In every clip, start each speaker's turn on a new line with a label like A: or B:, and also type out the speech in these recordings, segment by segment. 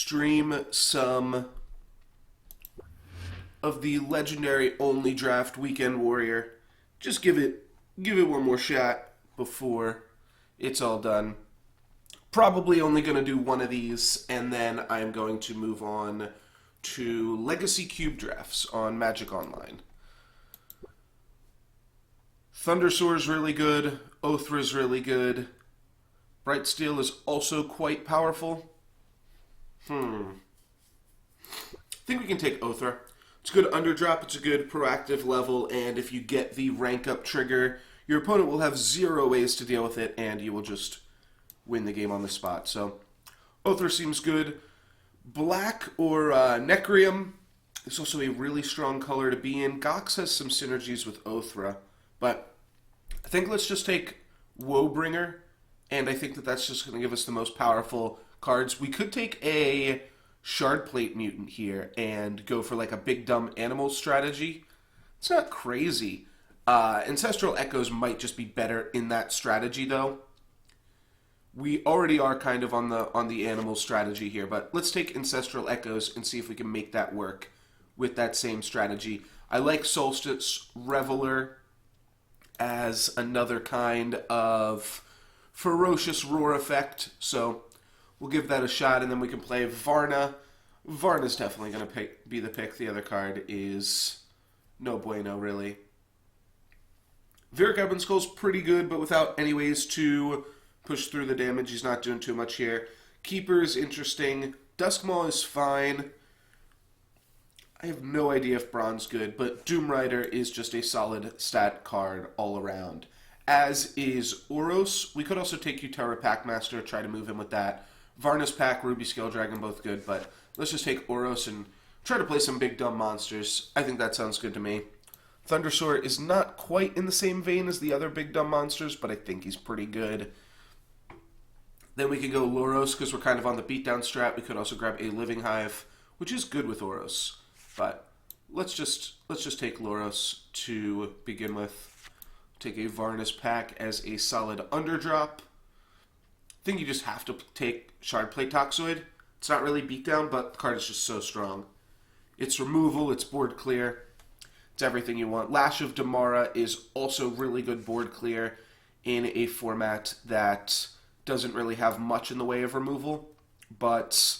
A: stream some of the legendary only draft Weekend Warrior. Just give it one more shot before it's all done. Probably only going to do one of these, and then I'm going to move on to Legacy Cube drafts on Magic Online. Thundersoar is really good. Othra is really good. Bright Steel is also quite powerful. I think we can take Othra. It's a good underdrop, it's a good proactive level, and if you get the rank up trigger, your opponent will have 0 ways to deal with it, and you will just win the game on the spot. So, Othra seems good. Black or Necrium is also a really strong color to be in. Gox has some synergies with Othra, but I think let's just take Woebringer, and I think that that's just going to give us the most powerful cards. We could take a Shardplate Mutant here and go for like a big dumb animal strategy. It's not crazy. Ancestral Echoes might just be better in that strategy, though. We already are kind of on the animal strategy here, but let's take Ancestral Echoes and see if we can make that work with that same strategy. I like Solstice Reveler as another kind of ferocious roar effect, so we'll give that a shot, and then we can play Varna. Varna's definitely going to be the pick. The other card is no bueno, really. Varric Ebonskull's pretty good, but without any ways to push through the damage, he's not doing too much here. Keeper is interesting. Duskmaw is fine. I have no idea if Brawn's good, but Doom Rider is just a solid stat card all around. As is Oros. We could also take Utera Packmaster, try to move him with that. Varna's Pack, Ruby Scale Dragon, both good, but let's just take Oros and try to play some big dumb monsters. I think that sounds good to me. Thundersoar is not quite in the same vein as the other big dumb monsters, but I think he's pretty good. Then we can go Loros, because we're kind of on the beatdown strat. We could also grab a Living Hive, which is good with Oros. But let's just take Loros to begin with. Take a Varna's Pack as a solid underdrop. I think you just have to take Shardplate Toxoid. It's not really beatdown, but the card is just so strong. It's removal, it's board clear. It's everything you want. Lash of Damara is also really good board clear in a format that doesn't really have much in the way of removal, but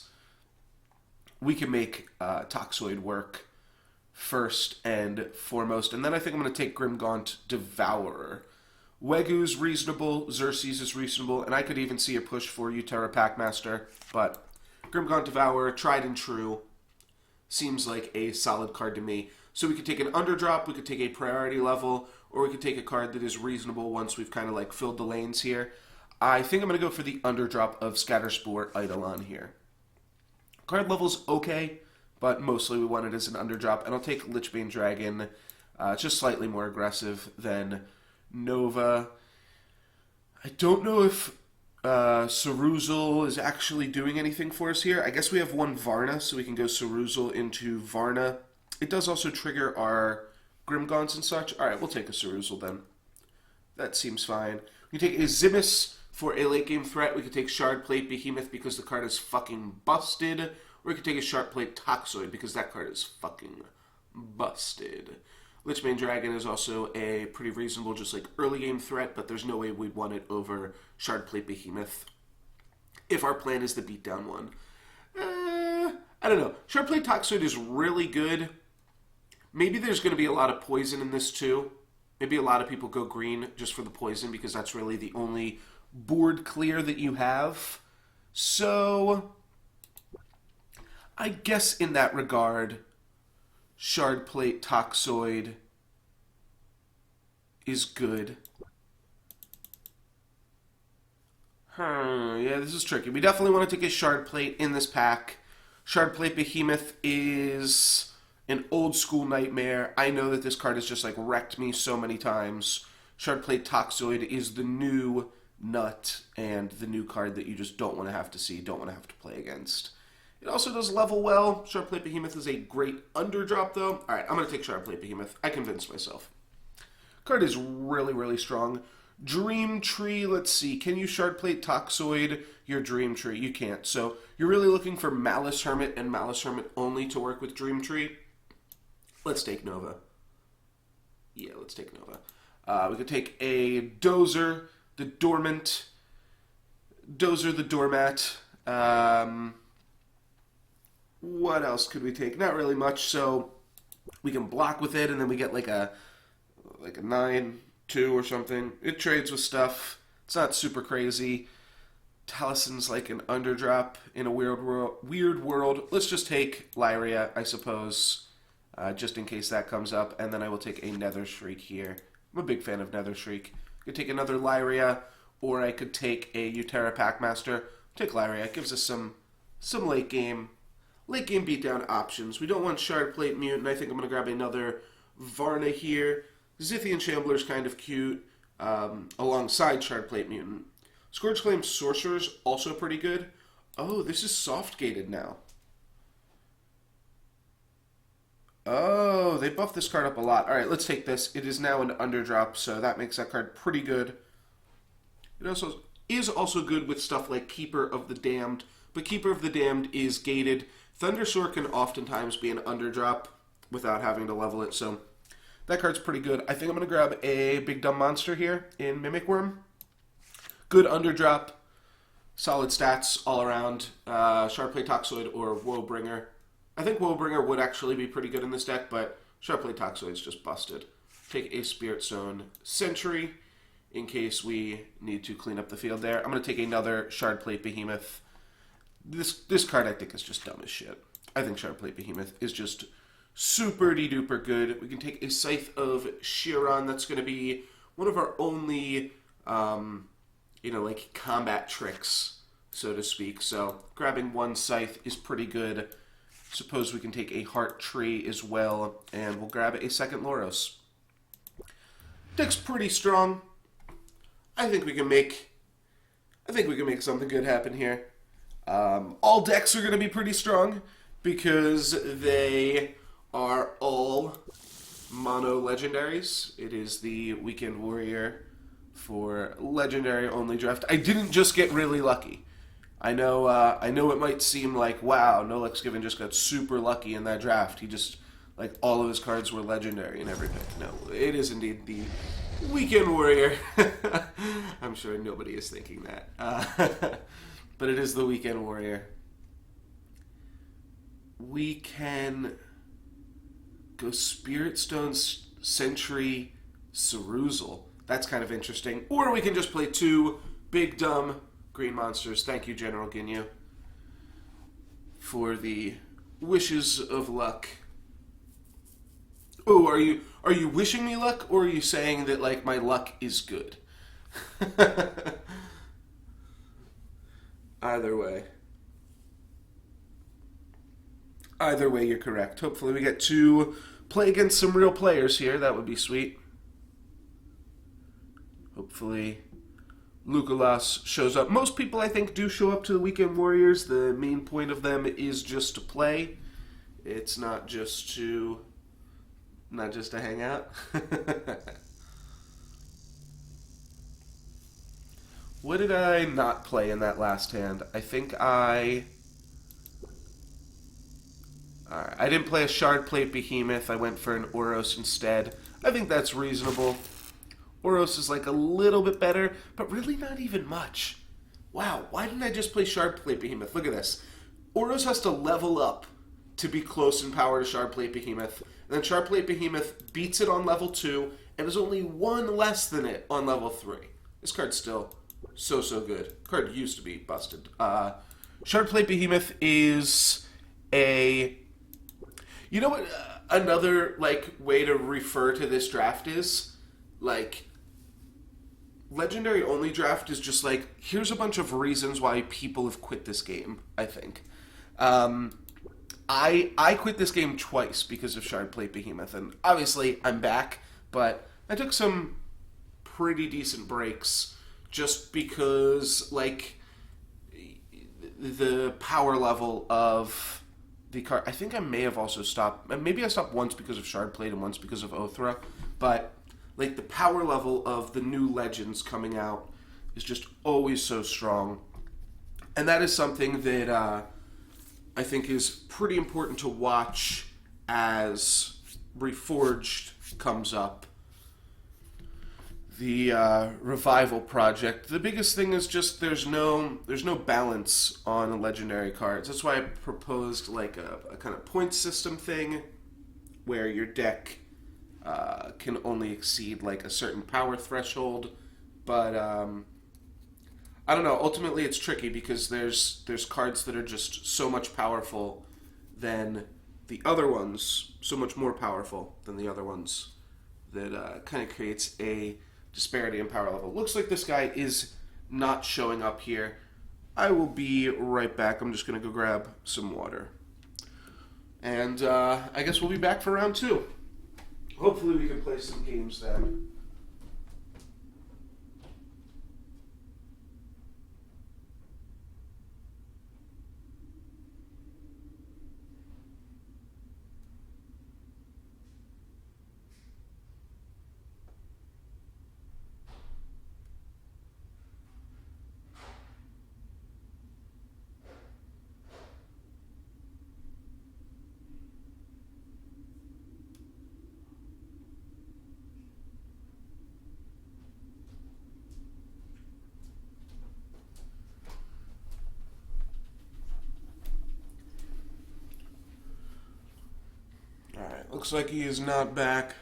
A: we can make Toxoid work first and foremost. And then I think I'm going to take Grimgaunt Devourer. Wegu's reasonable, Xerxes is reasonable, and I could even see a push for Utera Packmaster, but Grimgaunt Devourer, tried and true, seems like a solid card to me. So we could take an underdrop, we could take a priority level, or we could take a card that is reasonable once we've kind of like filled the lanes here. I think I'm going to go for the underdrop of Scatterspore Eidolon here. Card level's okay, but mostly we want it as an underdrop. And I'll take Lichbane Dragon, just slightly more aggressive than Nova. I don't know if Ceruzal is actually doing anything for us here. I guess we have one Varna, so we can go Ceruzal into Varna. It does also trigger our Grimgaunts and such. Alright, we'll take a Ceruzal then. That seems fine. We can take a Zimus for a late game threat. We could take Shardplate Behemoth because the card is fucking busted. Or we could take a Shardplate Toxoid because that card is fucking busted. Lichbane Dragon is also a pretty reasonable, just like early game threat, but there's no way we'd want it over Shardplate Behemoth if our plan is the beatdown one. I don't know. Shardplate Toxoid is really good. Maybe there's going to be a lot of poison in this too. Maybe a lot of people go green just for the poison because that's really the only board clear that you have. So, I guess in that regard, Shardplate Toxoid is good. Yeah, this is tricky. We definitely want to take a Shardplate in this pack. Shardplate Behemoth is an old school nightmare. I know that this card has just like wrecked me so many times. Shardplate Toxoid is the new nut and the new card that you just don't want to have to see, don't want to have to play against. It also does level well. Shardplate Behemoth is a great underdrop though. Alright, I'm going to take Shardplate Behemoth. I convinced myself. Card is really, really strong. Dream Tree, let's see. Can you Shardplate Toxoid your Dream Tree? You can't. So you're really looking for Malice Hermit and Malice Hermit only to work with Dream Tree. Let's take Nova. Yeah, let's take Nova. We could take a Dozer, the Dormant. Dozer, the Doormat. What else could we take? Not really much, so we can block with it, and then we get like a 9/2 or something. It trades with stuff. It's not super crazy. Talison's like an underdrop in a weird world. Let's just take Lyria, I suppose, just in case that comes up, and then I will take a Nether Shriek here. I'm a big fan of Nether Shriek. I could take another Lyria, or I could take a Utera Packmaster. Take Lyria. It gives us some late game beatdown options. We don't want Shardplate Mutant. I think I'm going to grab another Varna here. Zithian Shambler's kind of cute, alongside Shardplate Mutant. Scourgeclaim Sorcerer's also pretty good. Oh, this is soft-gated now. Oh, they buffed this card up a lot. Alright, let's take this. It is now an underdrop, so that makes that card pretty good. It also is also good with stuff like Keeper of the Damned, but Keeper of the Damned is gated. Thundersoar can oftentimes be an underdrop without having to level it, so that card's pretty good. I think I'm going to grab a Big Dumb Monster here in Mimic Worm. Good underdrop, solid stats all around. Shardplate Toxoid or Woebringer. I think Woebringer would actually be pretty good in this deck, but Shardplate Toxoid is just busted. Take a Spirit Stone Sentry in case we need to clean up the field there. I'm going to take another Shardplate Behemoth. This card I think is just dumb as shit. I think Shardplate Behemoth is just super-de-duper good. We can take a Scythe of Chiron. That's going to be one of our only, like combat tricks, so to speak. So grabbing one Scythe is pretty good. Suppose we can take a Heart Tree as well, and we'll grab a second Loros. Deck's pretty strong. I think we can make something good happen here. All decks are going to be pretty strong because they are all mono legendaries. It is the Weekend Warrior for legendary only draft. I didn't just get really lucky. I know it might seem like, wow, Nolex Given just got super lucky in that draft. He just, like, all of his cards were legendary in every pick. No, it is indeed the Weekend Warrior. I'm sure nobody is thinking that. But it is the Weekend Warrior. We can go Spirit Stone Sentry Ceruzel. That's kind of interesting. Or we can just play two big dumb green monsters. Thank you, General Ginyu, for the wishes of luck. Oh, are you wishing me luck, or are you saying that, like, my luck is good? Either way. Either way, you're correct. Hopefully we get to play against some real players here. That would be sweet. Hopefully Lucalas shows up. Most people, I think, do show up to the Weekend Warriors. The main point of them is just to play. It's not just to hang out. What did I not play in that last hand? I think I didn't play a Shardplate Behemoth. I went for an Oros instead. I think that's reasonable. Oros is like a little bit better, but really not even much. Wow, why didn't I just play Shardplate Behemoth? Look at this. Oros has to level up to be close in power to Shardplate Behemoth. And then Shardplate Behemoth beats it on level 2 and is only one less than it on level 3. This card's still so good. Card used to be busted. Shardplate Behemoth is a... You know what another, like, way to refer to this draft is? Like, Legendary only draft is just like, here's a bunch of reasons why people have quit this game, I think. I quit this game twice because of Shardplate Behemoth, and obviously I'm back, but I took some pretty decent breaks just because, like, the power level of the card. I think I may have also stopped. Maybe I stopped once because of Shardplate and once because of Othra, but Like, the power level of the new legends coming out is just always so strong. And that is something that I think is pretty important to watch as Reforged comes up. The revival project. The biggest thing is just there's no balance on legendary cards. That's why I proposed like a kind of point system thing where your deck can only exceed like a certain power threshold. But I don't know. Ultimately, it's tricky because there's cards that are just so much powerful than the other ones, so much more powerful than the other ones, that kind of creates a disparity in power level. Looks like this guy is not showing up here. I will be right back. I'm just going to go grab some water. And I guess we'll be back for round 2. Hopefully we can play some games then. Alright, looks like he is not back.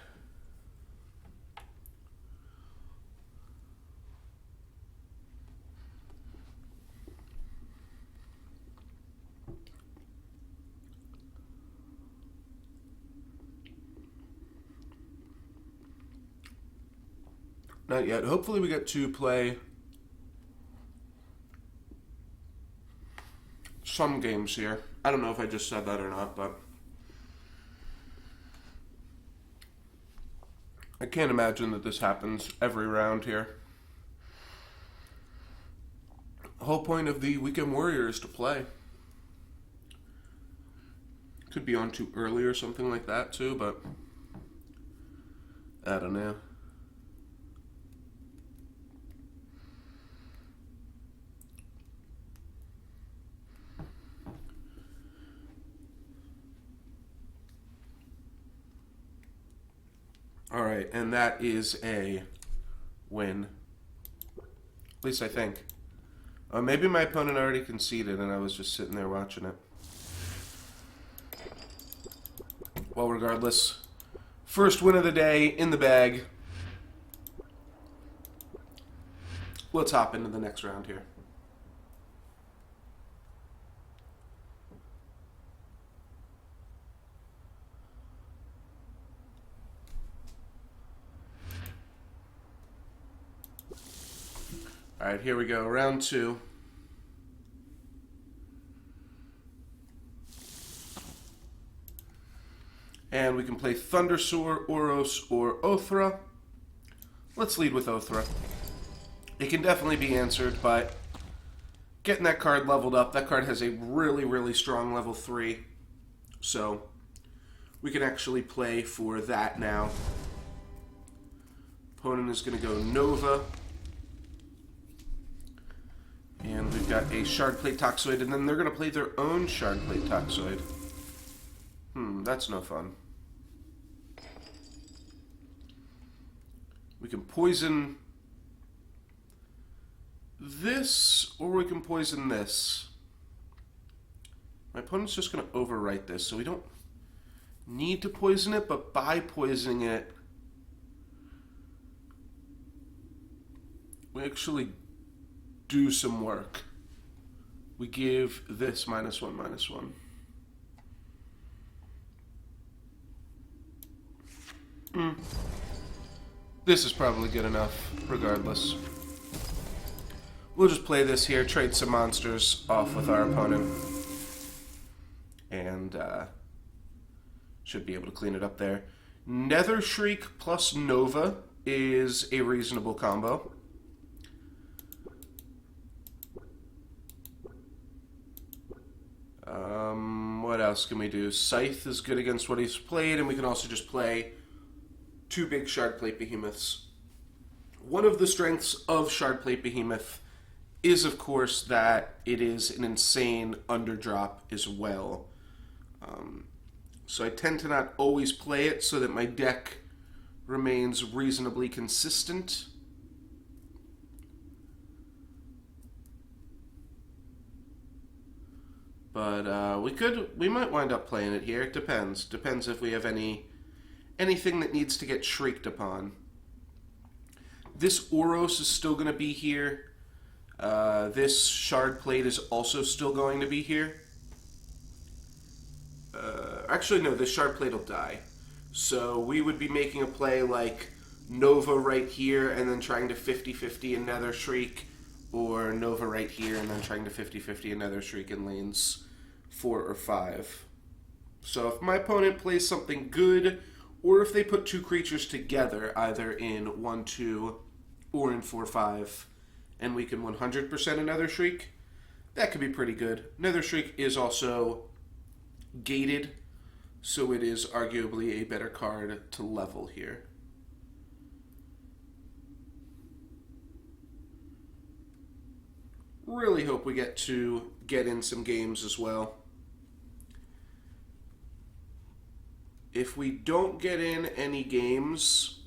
A: Not yet. Hopefully we get to play some games here. I don't know if I just said that or not, but I can't imagine that this happens every round here. The whole point of the Weekend Warrior is to play. Could be on too early or something like that too, but I don't know. Alright, and that is a win. At least I think. Maybe my opponent already conceded and I was just sitting there watching it. Well, regardless. First win of the day in the bag. Let's hop into the next round here. Alright, here we go. Round 2. And we can play Thundersoar, Oros, or Othra. Let's lead with Othra. It can definitely be answered, but getting that card leveled up, that card has a really, really strong level 3. So we can actually play for that now. Opponent is going to go Nova. And we've got a Shardplate Toxoid, and then they're going to play their own Shardplate Toxoid. That's no fun. We can poison this, or we can poison this. My opponent's just going to overwrite this, so we don't need to poison it, but by poisoning it, we actually do some work. We give this -1/-1. This is probably good enough, regardless. We'll just play this here, trade some monsters off with our opponent, and should be able to clean it up there. Nether Shriek plus Nova is a reasonable combo. What else can we do? Scythe is good against what he's played, and we can also just play two big Shardplate Behemoths. One of the strengths of Shardplate Behemoth is, of course, that it is an insane underdrop as well. So I tend to not always play it so that my deck remains reasonably consistent. But we might wind up playing it here. It depends. Depends if we have anything that needs to get shrieked upon. This Oros is still going to be here. This Shard Plate is also still going to be here. Actually, no, this Shard Plate will die. So we would be making a play like Nova right here and then trying to 50-50 in Nether Shriek, or Nova right here and then trying to 50-50 in Nether Shriek in lanes 4 or 5. So if my opponent plays something good, or if they put two creatures together, either in 1-2 or in 4-5, and we can 100% a Nether Shriek, that could be pretty good. Nether Shriek is also gated, so it is arguably a better card to level here. Really hope we get in some games as well. If we don't get in any games,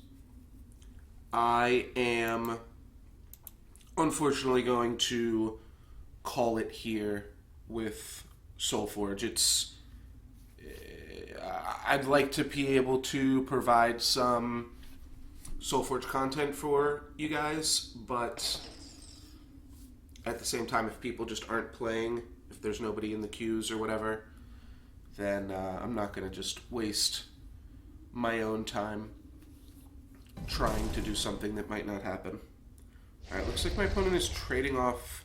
A: I am unfortunately going to call it here with Solforge. I'd like to be able to provide some Solforge content for you guys, but at the same time, if people just aren't playing, if there's nobody in the queues or whatever, then I'm not going to just waste my own time trying to do something that might not happen. Alright, looks like my opponent is trading off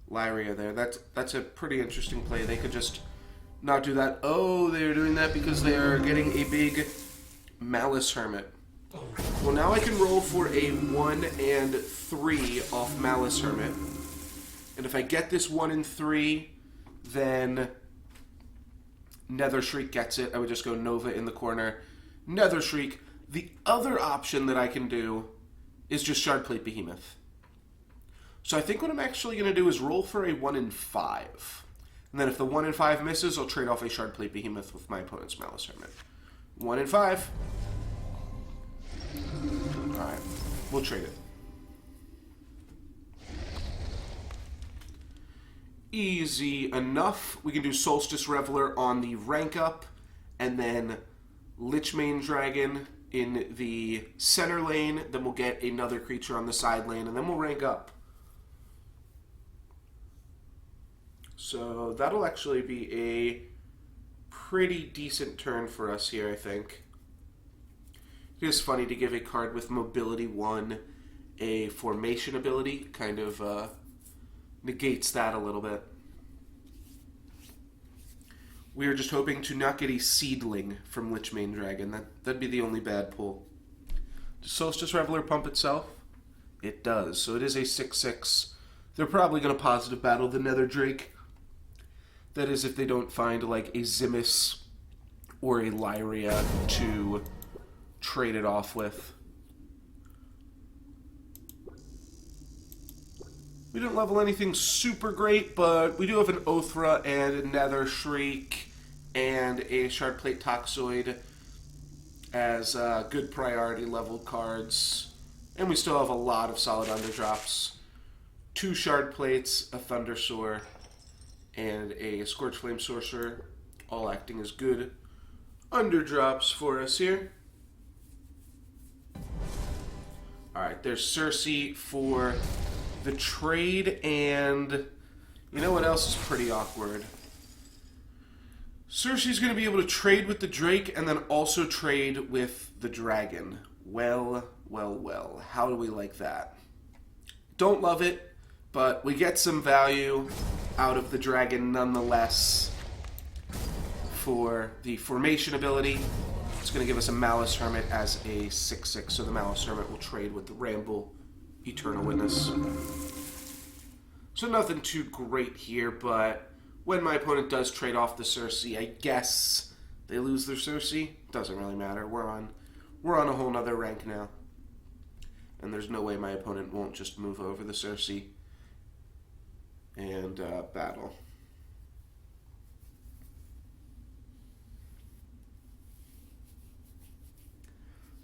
A: Lyria there. That's a pretty interesting play. They could just not do that. Oh, they're doing that because they are getting a big Malice Hermit. Well, now I can roll for a 1 and 3 off Malice Hermit. And if I get this 1 and 3, then Nether Shriek gets it. I would just go Nova in the corner. Nether Shriek. The other option that I can do is just Shardplate Behemoth. So I think what I'm actually going to do is roll for a 1 and 5. And then if the 1 and 5 misses, I'll trade off a Shardplate Behemoth with my opponent's Malice Hermit. 1 and 5. Alright, we'll trade it. Easy enough. We can do Solstice Reveler on the rank up, and then Lichmane Dragon in the center lane. Then we'll get another creature on the side lane, and then we'll rank up. So that'll actually be a pretty decent turn for us here, I think. It is funny to give a card with Mobility 1 a formation ability. Kind of negates that a little bit. We are just hoping to not get a Seedling from Lichmane Dragon. That'd be the only bad pull. Does Solstice Reveler pump itself? It does. So it is a 6/6. They're probably going to positive battle the Nether Drake. That is if they don't find like a Zimis or a Lyria to trade it off with. We didn't level anything super great, but we do have an Othra and a Nether Shriek and a Shardplate Toxoid as good priority leveled cards. And we still have a lot of solid underdrops. 2 Shard Plates, a Thundersoar, and a Scorchflame Sorcerer, all acting as good underdrops for us here. Alright, there's Cersei for the trade, and you know what else is pretty awkward? Cersei's going to be able to trade with the Drake and then also trade with the Dragon. Well, well, well. How do we like that? Don't love it, but we get some value out of the Dragon nonetheless for the formation ability. It's going to give us a Malice Hermit as a 6/6, so the Malice Hermit will trade with the Ramble Eternal Witness. So nothing too great here, but when my opponent does trade off the Cersei, I guess they lose their Cersei. Doesn't really matter. We're on we're on a whole nother rank now. And there's no way my opponent won't just move over the Cersei and battle.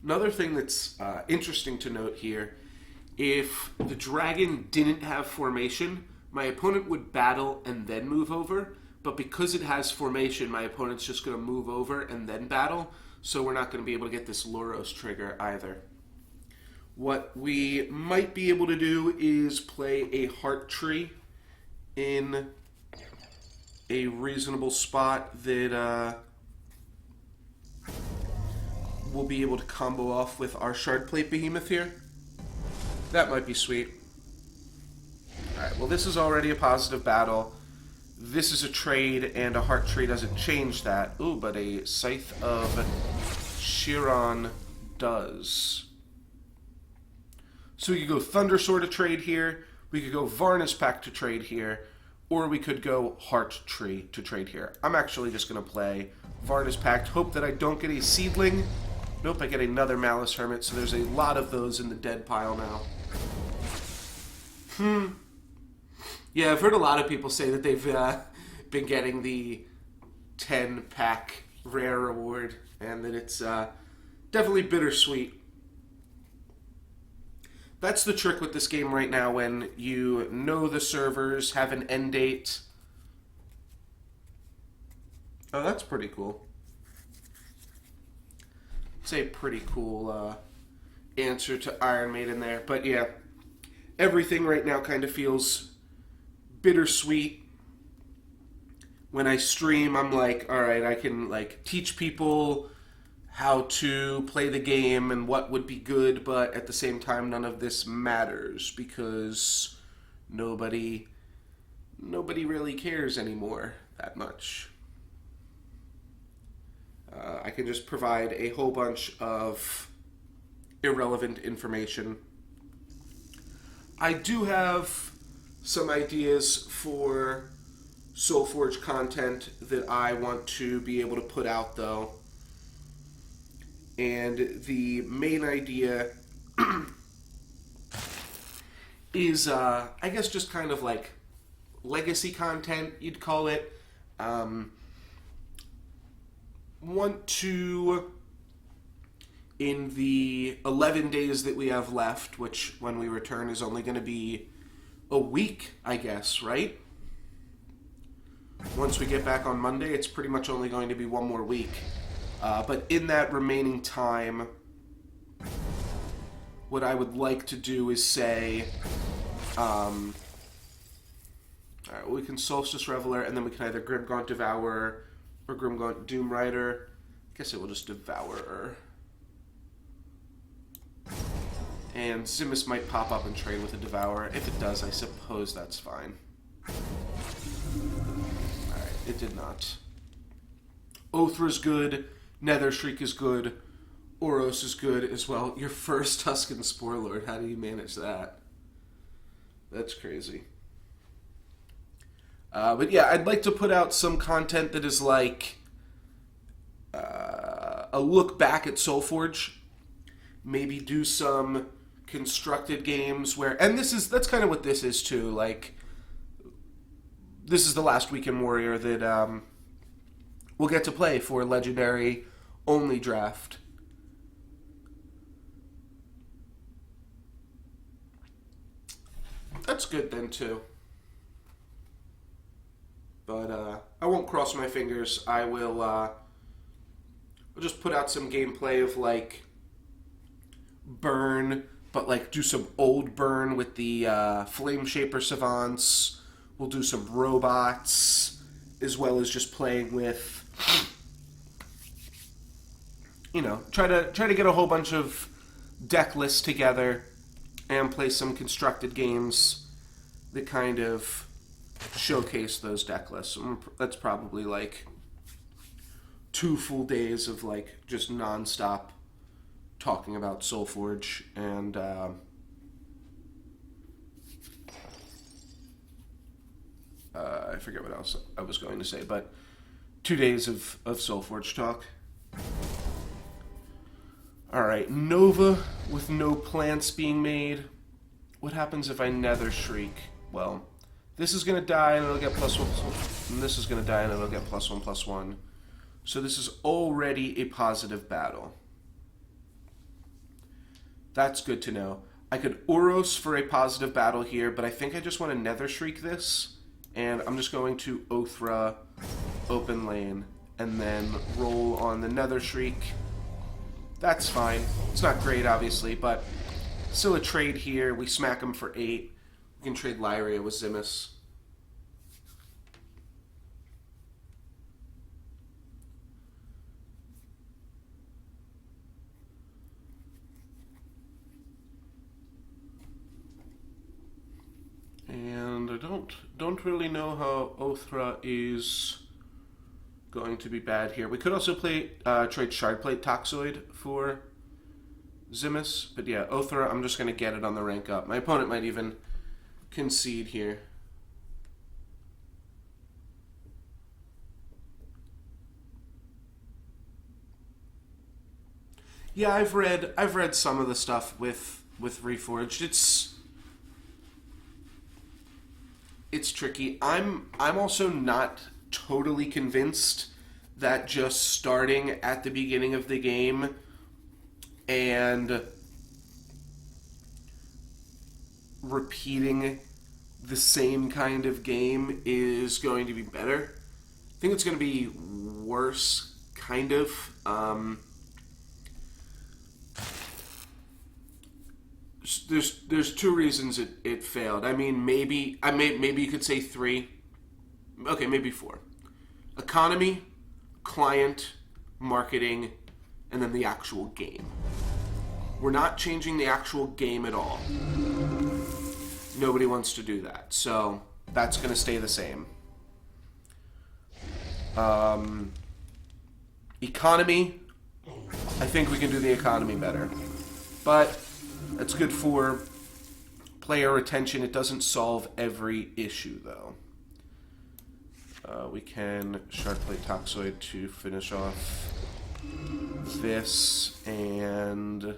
A: Another thing that's interesting to note here, if the dragon didn't have formation, my opponent would battle and then move over, but because it has formation, my opponent's just going to move over and then battle, so we're not going to be able to get this Loros trigger either. What we might be able to do is play a Heart Tree in a reasonable spot that we'll be able to combo off with our Shardplate Behemoth here. That might be sweet. Alright, well this is already a positive battle. This is a trade, and a Heart Tree doesn't change that. Ooh, but a Scythe of Chiron does. So we could go Thunder Sword to trade here, we could go Varnish Pact to trade here, or we could go Heart Tree to trade here. I'm actually just going to play Varnish Pact, hope that I don't get a Seedling. Nope, I get another Malice Hermit, so there's a lot of those in the dead pile now. Yeah, I've heard a lot of people say that they've been getting the 10-pack rare reward, and that it's definitely bittersweet. That's the trick with this game right now, when you know the servers have an end date. Oh, that's pretty cool. It's a pretty cool answer to Iron Maiden there. But yeah, everything right now kind of feels bittersweet. When I stream, I'm like, alright, I can like teach people how to play the game and what would be good, but at the same time, none of this matters because nobody really cares anymore that much. I can just provide a whole bunch of irrelevant information. I do have some ideas for Solforge content that I want to be able to put out, though. And the main idea is, I guess, just kind of like legacy content, you'd call it. Want to, in the 11 days that we have left, which when we return is only going to be a week, I guess, right? Once we get back on Monday, it's pretty much only going to be one more week. But in that remaining time, what I would like to do is say, alright, well, we can Solstice Reveler, and then we can either Grimgaunt Devourer or Grimgaunt Doomrider. I guess it will just Devourer. And Zimus might pop up and trade with a Devourer. If it does, I suppose that's fine. Alright, it did not. Othra's good. Nethershriek is good. Oros is good as well. Your first Tusken Sporelord. How do you manage that? That's crazy. But yeah, I'd like to put out some content that is like a look back at Solforge. Maybe do some constructed games where, and that's kind of what this is too. Like, this is the last Weekend Warrior that we'll get to play for Legendary only draft. That's good then too. But I won't cross my fingers. I will I'll just put out some gameplay of like Burn, but like do some old Burn with the Flame Shaper Savants. We'll do some robots, as well as just playing with, you know, try to get a whole bunch of deck lists together and play some constructed games that kind of showcase those deck lists. That's probably like 2 full days of like just non-stop talking about Solforge, and I forget what else I was going to say, but 2 days of Solforge talk. Alright, Nova with no plants being made. What happens if I Nether Shriek? Well, this is going to die and it'll get +1, and this is going to die and it'll get +1/+1. So this is already a positive battle. That's good to know. I could Oros for a positive battle here, but I think I just want to Nether Shriek this. And I'm just going to Othra, open lane, and then roll on the Nether Shriek. That's fine. It's not great, obviously, but still a trade here. We smack him for 8. We can trade Lyria with Zimus. And I don't really know how Othra is going to be bad here. We could also trade Shardplate Toxoid for Zimus, but yeah, Othra, I'm just going to get it on the rank up. My opponent might even concede here. Yeah, I've read some of the stuff with Reforged. It's tricky. I'm also not totally convinced that just starting at the beginning of the game and repeating the same kind of game is going to be better. I think it's going to be worse, kind of. There's two reasons it failed. I mean, maybe you could say 3. Okay, maybe 4. Economy, client, marketing, and then the actual game. We're not changing the actual game at all. Nobody wants to do that, so that's going to stay the same. Economy, I think we can do the economy better. But that's good for player retention. It doesn't solve every issue, though. We can Shardplate Toxoid to finish off this, and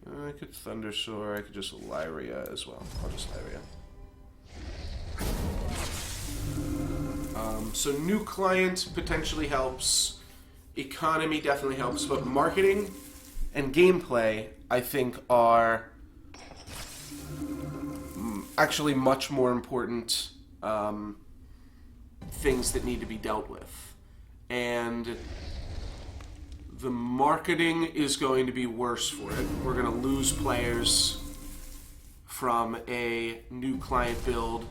A: I could Thundersoar. I could just Lyria as well. I'll just Lyria. So new client potentially helps. Economy definitely helps, but marketing and gameplay, I think, are actually much more important things that need to be dealt with. And the marketing is going to be worse for it. We're going to lose players from a new client build.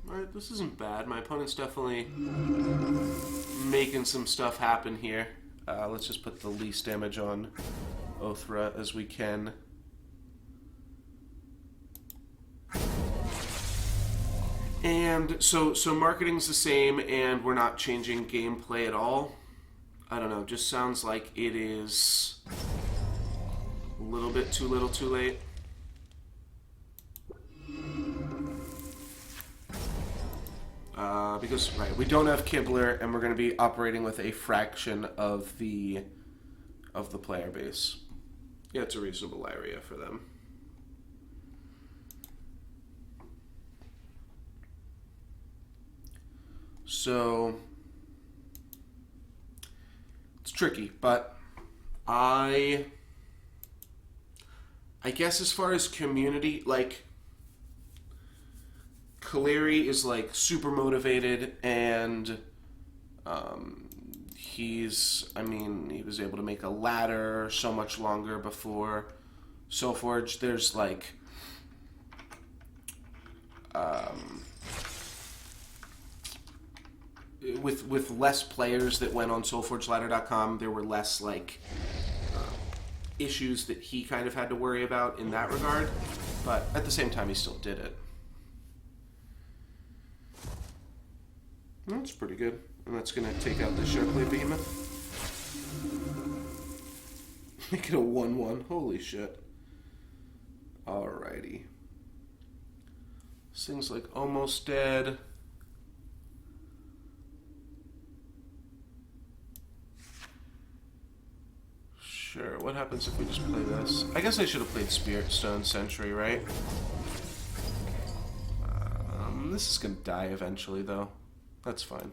A: Alright, this isn't bad. My opponent's definitely making some stuff happen here. Let's just put the least damage on Othra as we can. And so marketing's the same, and we're not changing gameplay at all. I don't know, just sounds like it is a little bit too little too late. Because, right, we don't have Kibler, and we're going to be operating with a fraction of the player base. Yeah, it's a reasonable area for them. So it's tricky, but I guess as far as community, like, Kaleri is like super motivated, and he was able to make a ladder so much longer before Solforge. There's like with less players that went on SolforgeLadder.com, there were less like issues that he kind of had to worry about in that regard, but at the same time he still did it. That's pretty good. And that's going to take out the Shardplate Behemoth. Make it a 1-1. Holy shit. Alrighty. This thing's like almost dead. what happens if we just play this? I guess I should have played Spirit Stone Sentry, right? This is gonna die eventually, though. That's fine.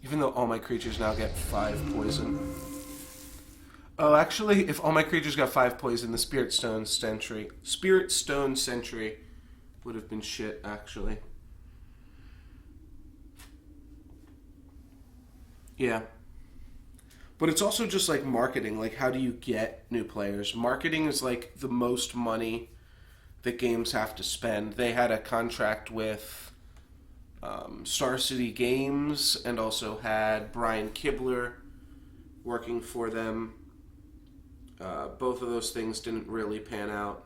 A: Even though all my creatures now get 5 poison. Oh, actually, if all my creatures got 5 poison, the Spirit Stone Sentry would have been shit, actually. Yeah. But it's also just like marketing. Like, how do you get new players? Marketing is like the most money that games have to spend. They had a contract with Star City Games and also had Brian Kibler working for them. Both of those things didn't really pan out.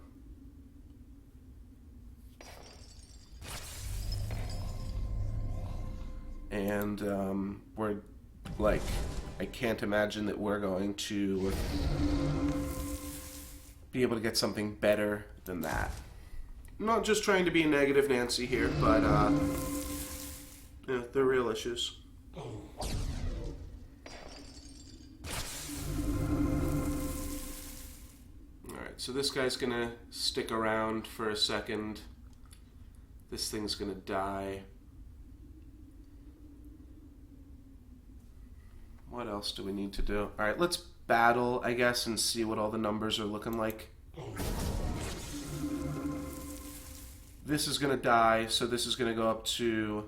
A: And we're like, I can't imagine that we're going to be able to get something better than that. I'm not just trying to be a negative Nancy here, but yeah, they're real issues. Alright, so this guy's gonna stick around for a second. This thing's gonna die. What else do we need to do? Alright, let's battle, I guess, and see what all the numbers are looking like. This is going to die, so this is going to go up to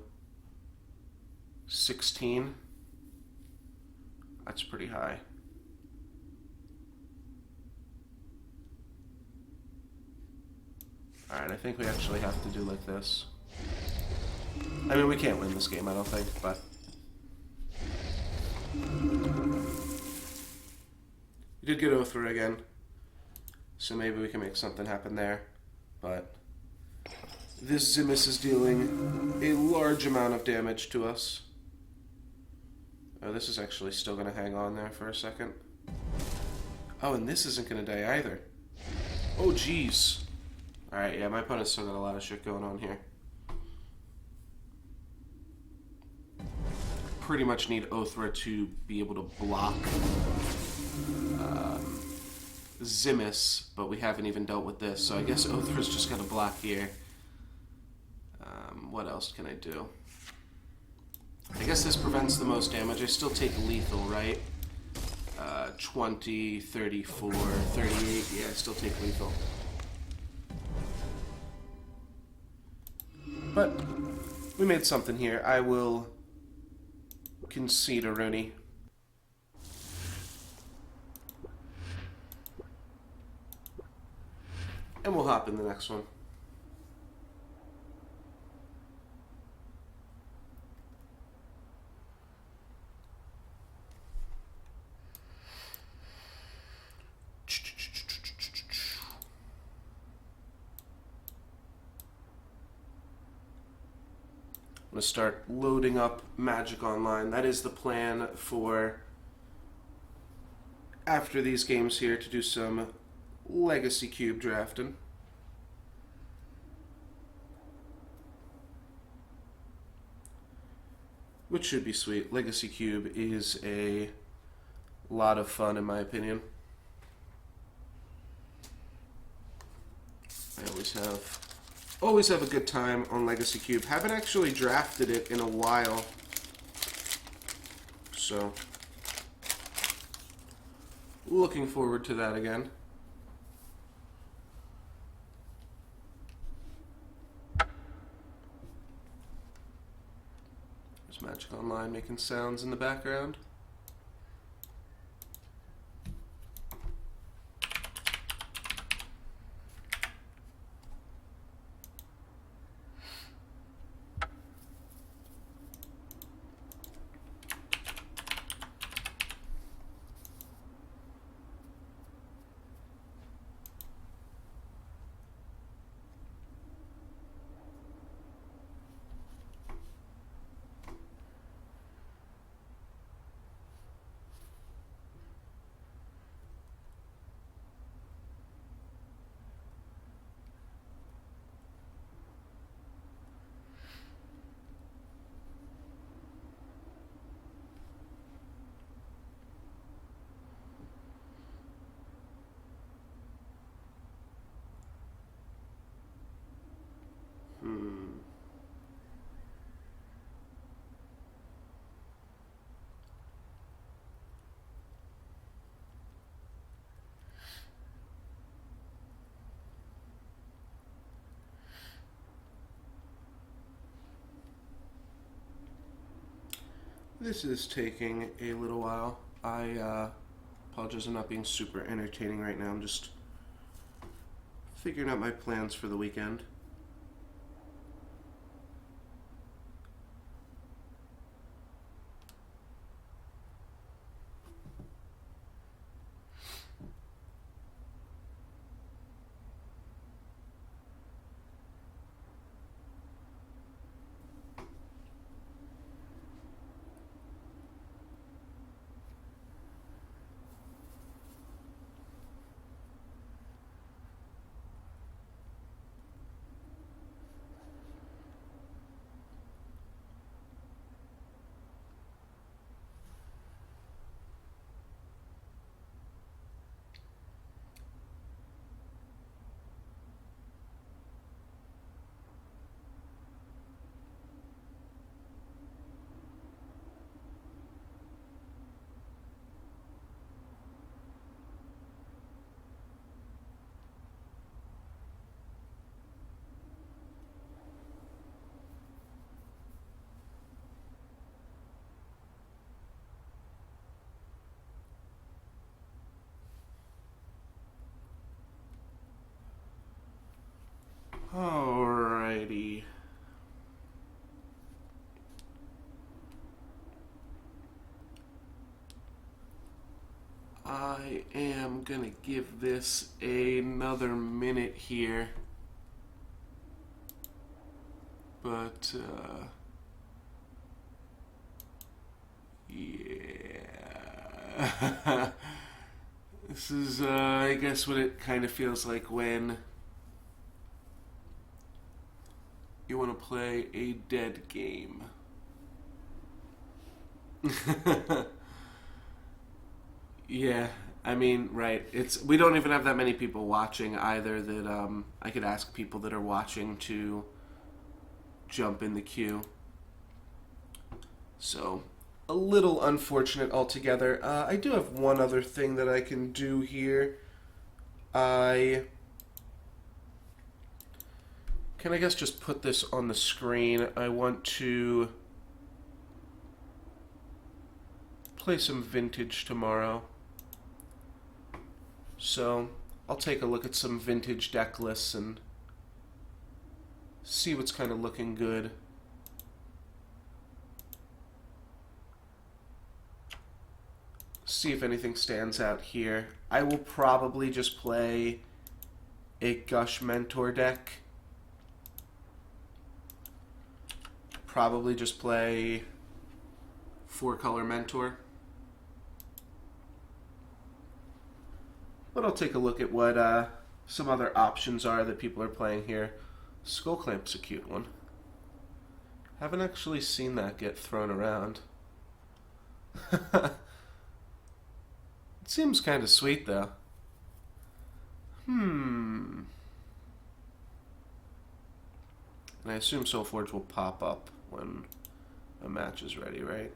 A: 16. That's pretty high. Alright, I think we actually have to do like this. I mean, we can't win this game, I don't think, but... We did get Othra again, so maybe we can make something happen there, but... This Zimis is dealing a large amount of damage to us. Oh, this is actually still going to hang on there for a second. Oh, and this isn't going to die either. Oh, jeez. Alright, yeah, my opponent's still got a lot of shit going on here. Pretty much need Othra to be able to block Zimis, but we haven't even dealt with this, so I guess Othra's just got to block here. What else can I do? I guess this prevents the most damage. I still take lethal, right? 20, 34, 38. Yeah, I still take lethal. But we made something here. I will concede a Rooney. And we'll hop in the next one. I'm going to start loading up Magic Online. That is the plan for after these games here, to do some Legacy Cube drafting. Which should be sweet. Legacy Cube is a lot of fun in my opinion. I always have a good time on Legacy Cube. Haven't actually drafted it in a while, so looking forward to that again. There's Magic Online making sounds in the background. This is taking a little while. I apologize, I'm not being super entertaining right now. I'm just figuring out my plans for the weekend. Alrighty. I am gonna give this another minute here. But, yeah. This is, I guess, what it kind of feels like when you want to play a dead game. Yeah, I mean, right. We don't even have that many people watching either that I could ask people that are watching to jump in the queue. So, a little unfortunate altogether. I do have one other thing that I can do here. I can, I guess, just put this on the screen. I want to play some vintage tomorrow. So, I'll take a look at some vintage deck lists and see what's kind of looking good. See if anything stands out here. I will probably just play a Gush Mentor deck. Probably just play 4-color Mentor. But I'll take a look at what some other options are that people are playing here. Skull Clamp's a cute one. Haven't actually seen that get thrown around. It seems kind of sweet, though. And I assume Solforge will pop up when a match is ready, right?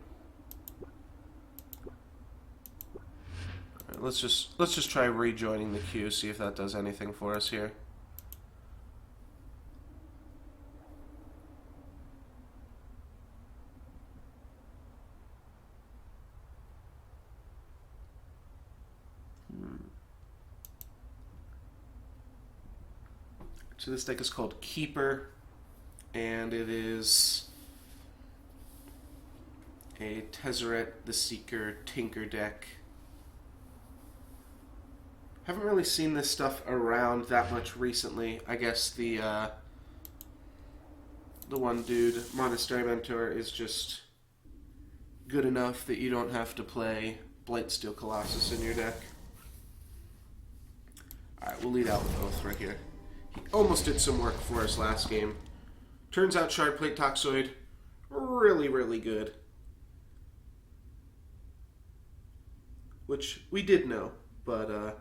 A: Alright, let's just try rejoining the queue, see if that does anything for us here. So this deck is called Keeper, and it is a Tezzeret the Seeker Tinker deck. Haven't really seen this stuff around that much recently. I guess the one dude, Monastery Mentor, is just good enough that you don't have to play Blightsteel Colossus in your deck. Alright, we'll lead out with Oath right here. He almost did some work for us last game. Turns out Shardplate Toxoid, really, really good. Which we did know, but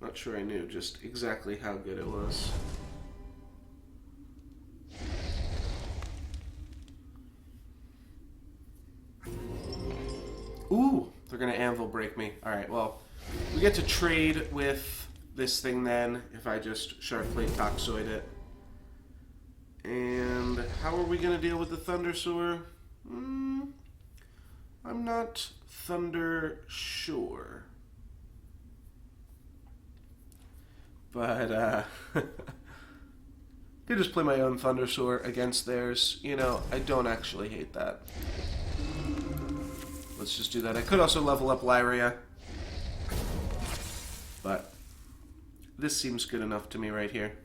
A: not sure I knew just exactly how good it was. Ooh, they're gonna Anvil Break me. Alright, well, we get to trade with this thing then, if I just Shardplate Toxoid it. And how are we gonna deal with the Thunder Sewer? I'm not Thunder sure. But, could just play my own Thundersoar against theirs. You know, I don't actually hate that. Let's just do that. I could also level up Lyria. But this seems good enough to me right here.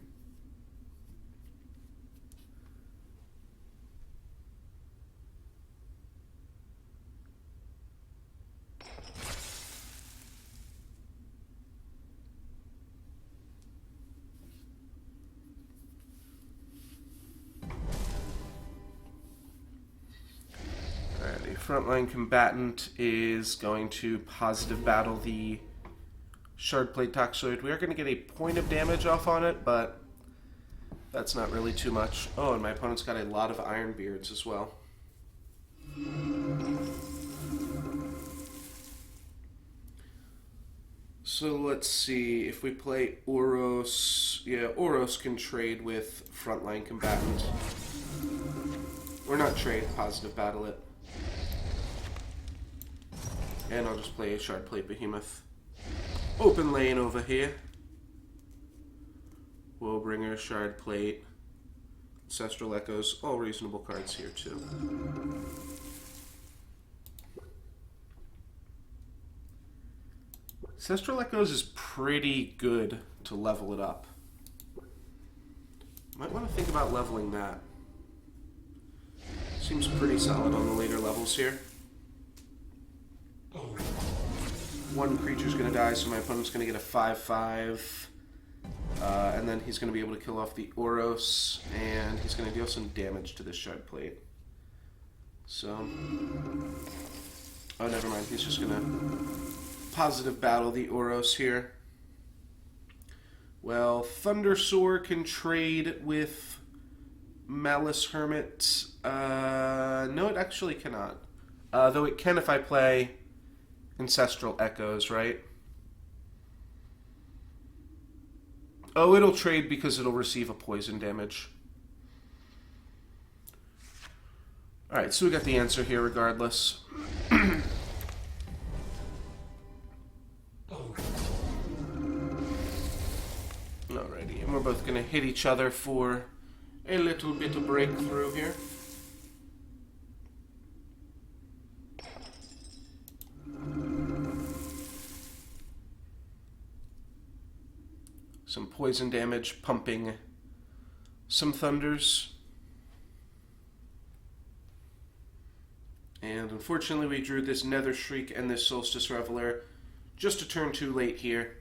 A: Frontline combatant is going to positive battle the Shardplate Toxoid. We are going to get a point of damage off on it, but that's not really too much. Oh, and my opponent's got a lot of Ironbeards as well. So let's see, if we play Oros, yeah, Oros can trade with Frontline combatant. Or not trade, positive battle it. And I'll just play a Shardplate Behemoth. Open lane over here. Woebringer, Shardplate, Ancestral Echoes, all reasonable cards here too. Ancestral Echoes is pretty good to level it up. Might want to think about leveling that. Seems pretty solid on the later levels here. One creature's going to die, so my opponent's going to get a 5/5. And then he's going to be able to kill off the Oros, and he's going to deal some damage to this Shardplate. So... oh, never mind. He's just going to positive battle the Oros here. Well, Thundersoar can trade with Malice Hermit. No, it actually cannot. Though it can if I play Ancestral Echoes, right? Oh, it'll trade because it'll receive a poison damage. Alright, so we got the answer here regardless. Alrighty, and we're both going to hit each other for a little bit of breakthrough here. Some poison damage, pumping some thunders. And unfortunately we drew this Nether Shriek and this Solstice Reveler just a turn too late here.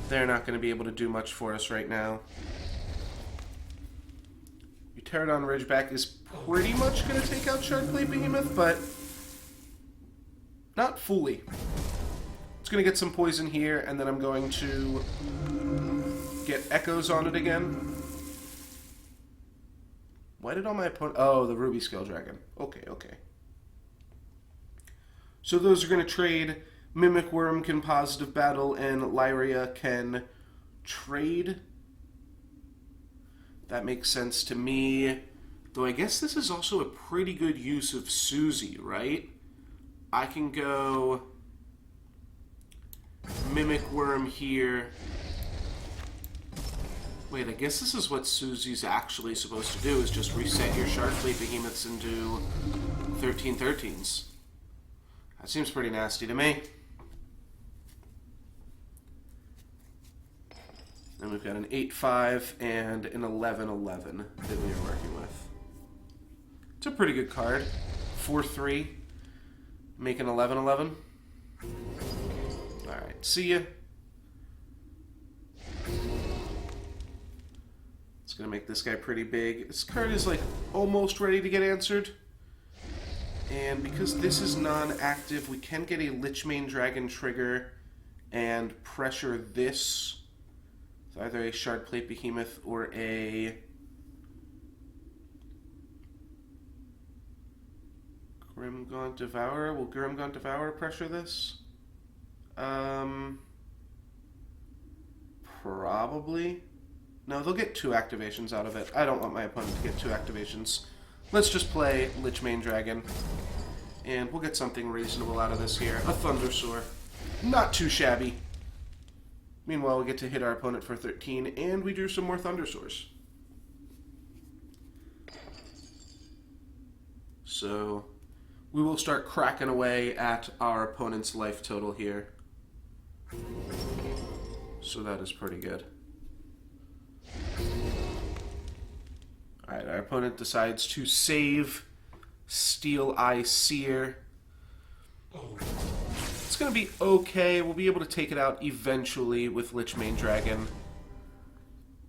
A: They're not going to be able to do much for us right now. Pterodon Ridgeback is pretty much going to take out Shardplate Behemoth, but not fully. It's going to get some poison here, and then I'm going to get Echoes on it again. Why did all my opponent... oh, the Ruby Scale Dragon. Okay, okay. So those are going to trade. Mimic Worm can positive battle, and Lyria can trade. That makes sense to me. Though I guess this is also a pretty good use of Suzy, right? I can go Mimic Worm here. Wait, I guess this is what Suzy's actually supposed to do, is just reset your Shardplate Behemoths into 13/13s. That seems pretty nasty to me. Then we've got an 8/5 and an 11/11 that we are working with. It's a pretty good card. 4/3. Make an 11/11. Alright, see ya. It's gonna make this guy pretty big. This card is like almost ready to get answered. And because this is non-active, we can get a Lichmane Dragon trigger and pressure this. It's either a Shardplate Behemoth or a Grimgaunt Devourer. Will Grimgaunt Devourer pressure this? Probably. No, they'll get 2 activations out of it. I don't want my opponent to get 2 activations. Let's just play Lichmane Dragon. And we'll get something reasonable out of this here. A Thundersoar. Not too shabby. Meanwhile, we get to hit our opponent for 13, and we drew some more Thundersoars. So, we will start cracking away at our opponent's life total here. So that is pretty good. Alright, our opponent decides to save Steel Eye Seer. It's going to be okay. We'll be able to take it out eventually with Lichmane Dragon.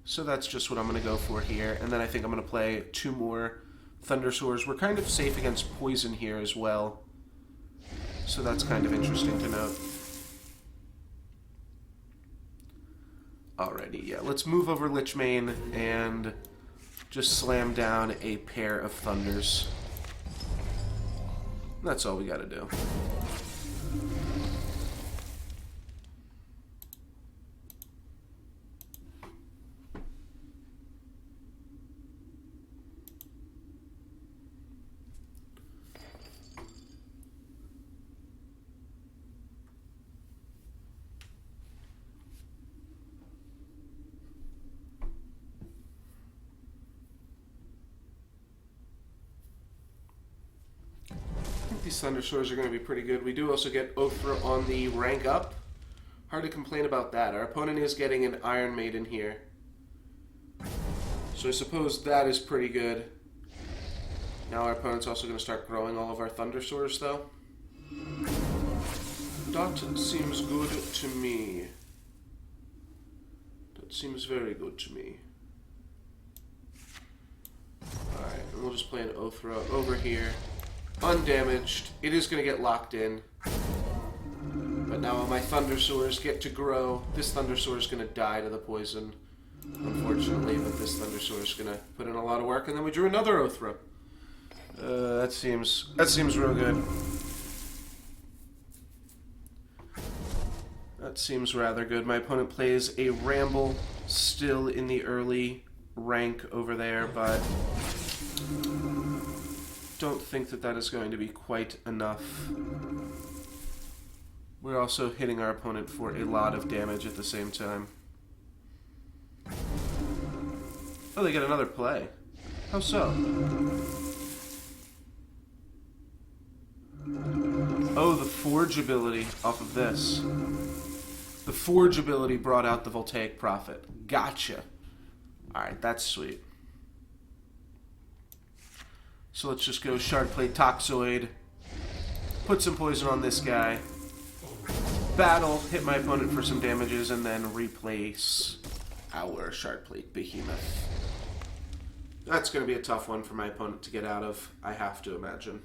A: So that's just what I'm going to go for here. And then I think I'm going to play 2 more Thundersoars. We're kind of safe against poison here as well. So that's kind of interesting to note. Alrighty, yeah. Let's move over Lichmane and just slam down a pair of Thunders. That's all we gotta do. These Thundersoars are going to be pretty good. We do also get Othra on the rank up. Hard to complain about that. Our opponent is getting an Iron Maiden here. So I suppose that is pretty good. Now our opponent's also going to start growing all of our Thundersoars, though. That seems good to me. That seems very good to me. Alright, and we'll just play an Othra over here. Undamaged. It is going to get locked in. But now my Thundersoars get to grow. This Thundersoar is going to die to the poison, unfortunately, but this Thundersoar is going to put in a lot of work. And then we drew another Othra. That seems real good. That seems rather good. My opponent plays a Ramble, still in the early rank over there, but don't think that that is going to be quite enough. We're also hitting our opponent for a lot of damage at the same time. Oh, they get another play. How so? Oh, the Forge ability off of this. The Forge ability brought out the Voltaic Prophet. Gotcha. Alright, that's sweet. So let's just go Shardplate Toxoid, put some poison on this guy, battle, hit my opponent for some damages, and then replace our Shardplate Behemoth. That's going to be a tough one for my opponent to get out of, I have to imagine.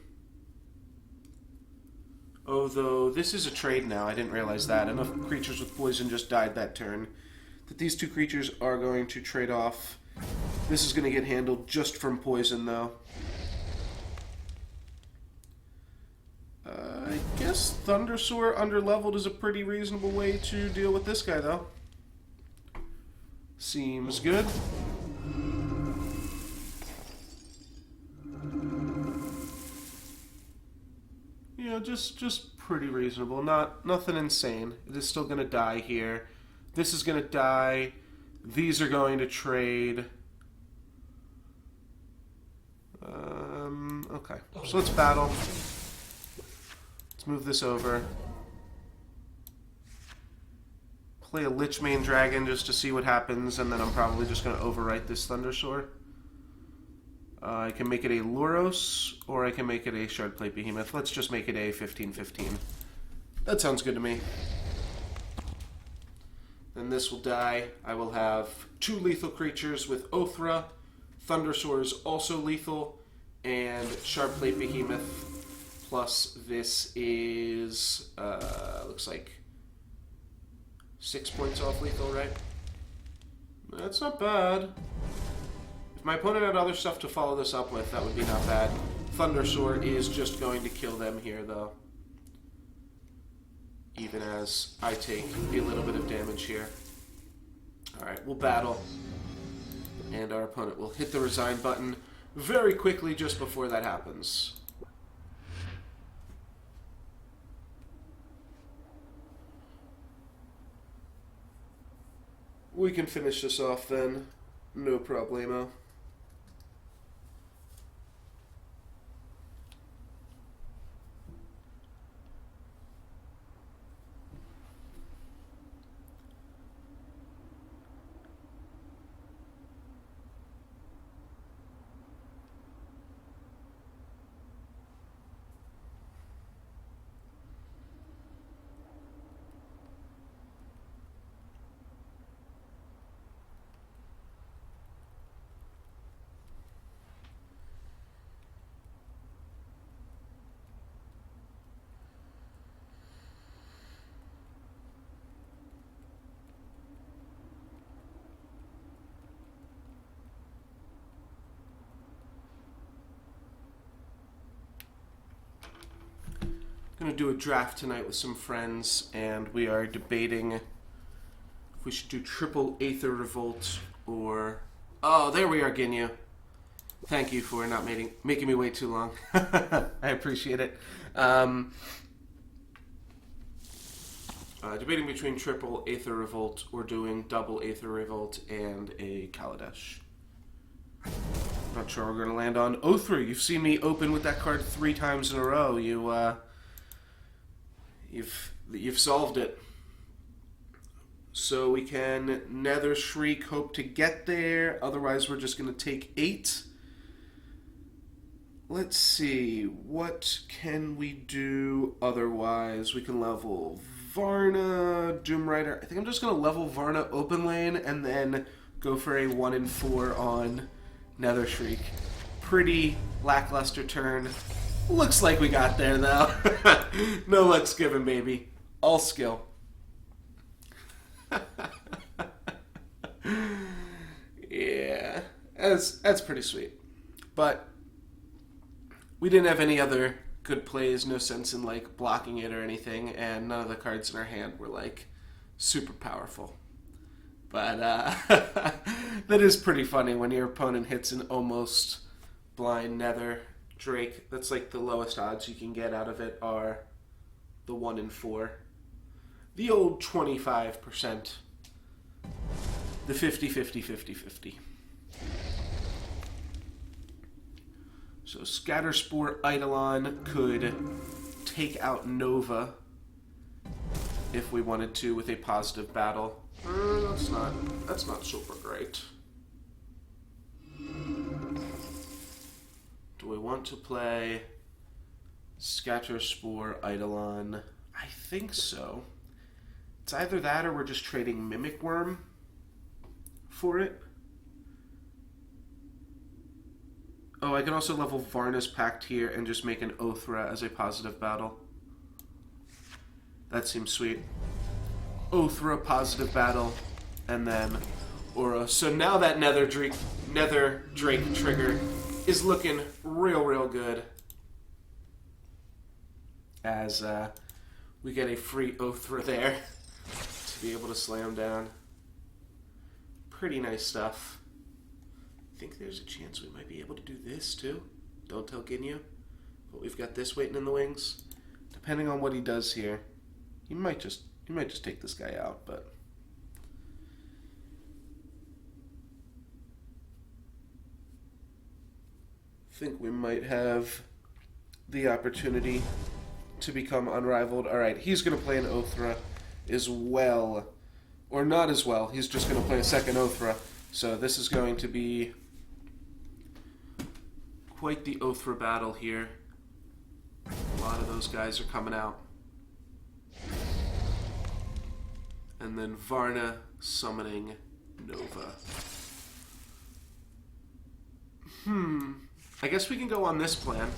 A: Although, this is a trade now, I didn't realize that. Enough creatures with poison just died that turn. That these 2 creatures are going to trade off. This is going to get handled just from poison, though. I guess Thundersoar underleveled is a pretty reasonable way to deal with this guy, though. Seems good. Yeah, just pretty reasonable. Nothing insane. It is still going to die here. This is going to die. These are going to trade. Okay, so let's battle. Let's move this over. Play a Lichmane Dragon just to see what happens, and then I'm probably just going to overwrite this Thundersoar. I can make it a Luros, or I can make it a Shardplate Behemoth. Let's just make it a 15-15. That sounds good to me. Then this will die. I will have 2 lethal creatures with Othra. Thundersoar is also lethal, and Shardplate Behemoth. Plus this is, looks like 6 points off lethal, right? That's not bad. If my opponent had other stuff to follow this up with, that would be not bad. Thundersoar is just going to kill them here, though. Even as I take a little bit of damage here. Alright, we'll battle. And our opponent will hit the resign button very quickly just before that happens. We can finish this off then. No problemo. Going to do a draft tonight with some friends, and we are debating if we should do triple Aether Revolt or... Oh, there we are, Ginyu. Thank you for not making me wait too long. I appreciate it. Debating between triple Aether Revolt or doing double Aether Revolt and a Kaladesh. Not sure we're going to land on O3. You've seen me open with that card 3 times in a row. You've solved it. So we can Nether Shriek, hope to get there. Otherwise, we're just going to take 8. Let's see. What can we do otherwise? We can level Varna, Doom Rider. I think I'm just going to level Varna open lane and then go for a 1 and 4 on Nether Shriek. Pretty lackluster turn. Looks like we got there, though. No luck's given, baby. All skill. Yeah, that's pretty sweet. But we didn't have any other good plays, no sense in, like, blocking it or anything, and none of the cards in our hand were, like, super powerful. But that is pretty funny when your opponent hits an almost blind Nether Drake. That's like the lowest odds you can get out of it are the 1 and 4. The old 25%. The 50-50-50-50. So Scatterspore Eidolon could take out Nova if we wanted to with a positive battle. That's not super great. Do we want to play Scatterspore Eidolon? I think so. It's either that or we're just trading Mimic Worm for it. Oh, I can also level Varna's Pact here and just make an Othra as a positive battle. That seems sweet. Othra, positive battle, and then Aura. So now that Nether Drake trigger is looking real good. As we get a free Othra there to be able to slam down. Pretty nice stuff. I think there's a chance we might be able to do this too. Don't tell Ginyu. But we've got this waiting in the wings. Depending on what he does here, he might just take this guy out, but I think we might have the opportunity to become unrivaled. Alright, he's going to play an Othra as well. Or not as well. He's just going to play a second Othra. So this is going to be quite the Othra battle here. A lot of those guys are coming out. And then Varna summoning Nova. I guess we can go on this plan.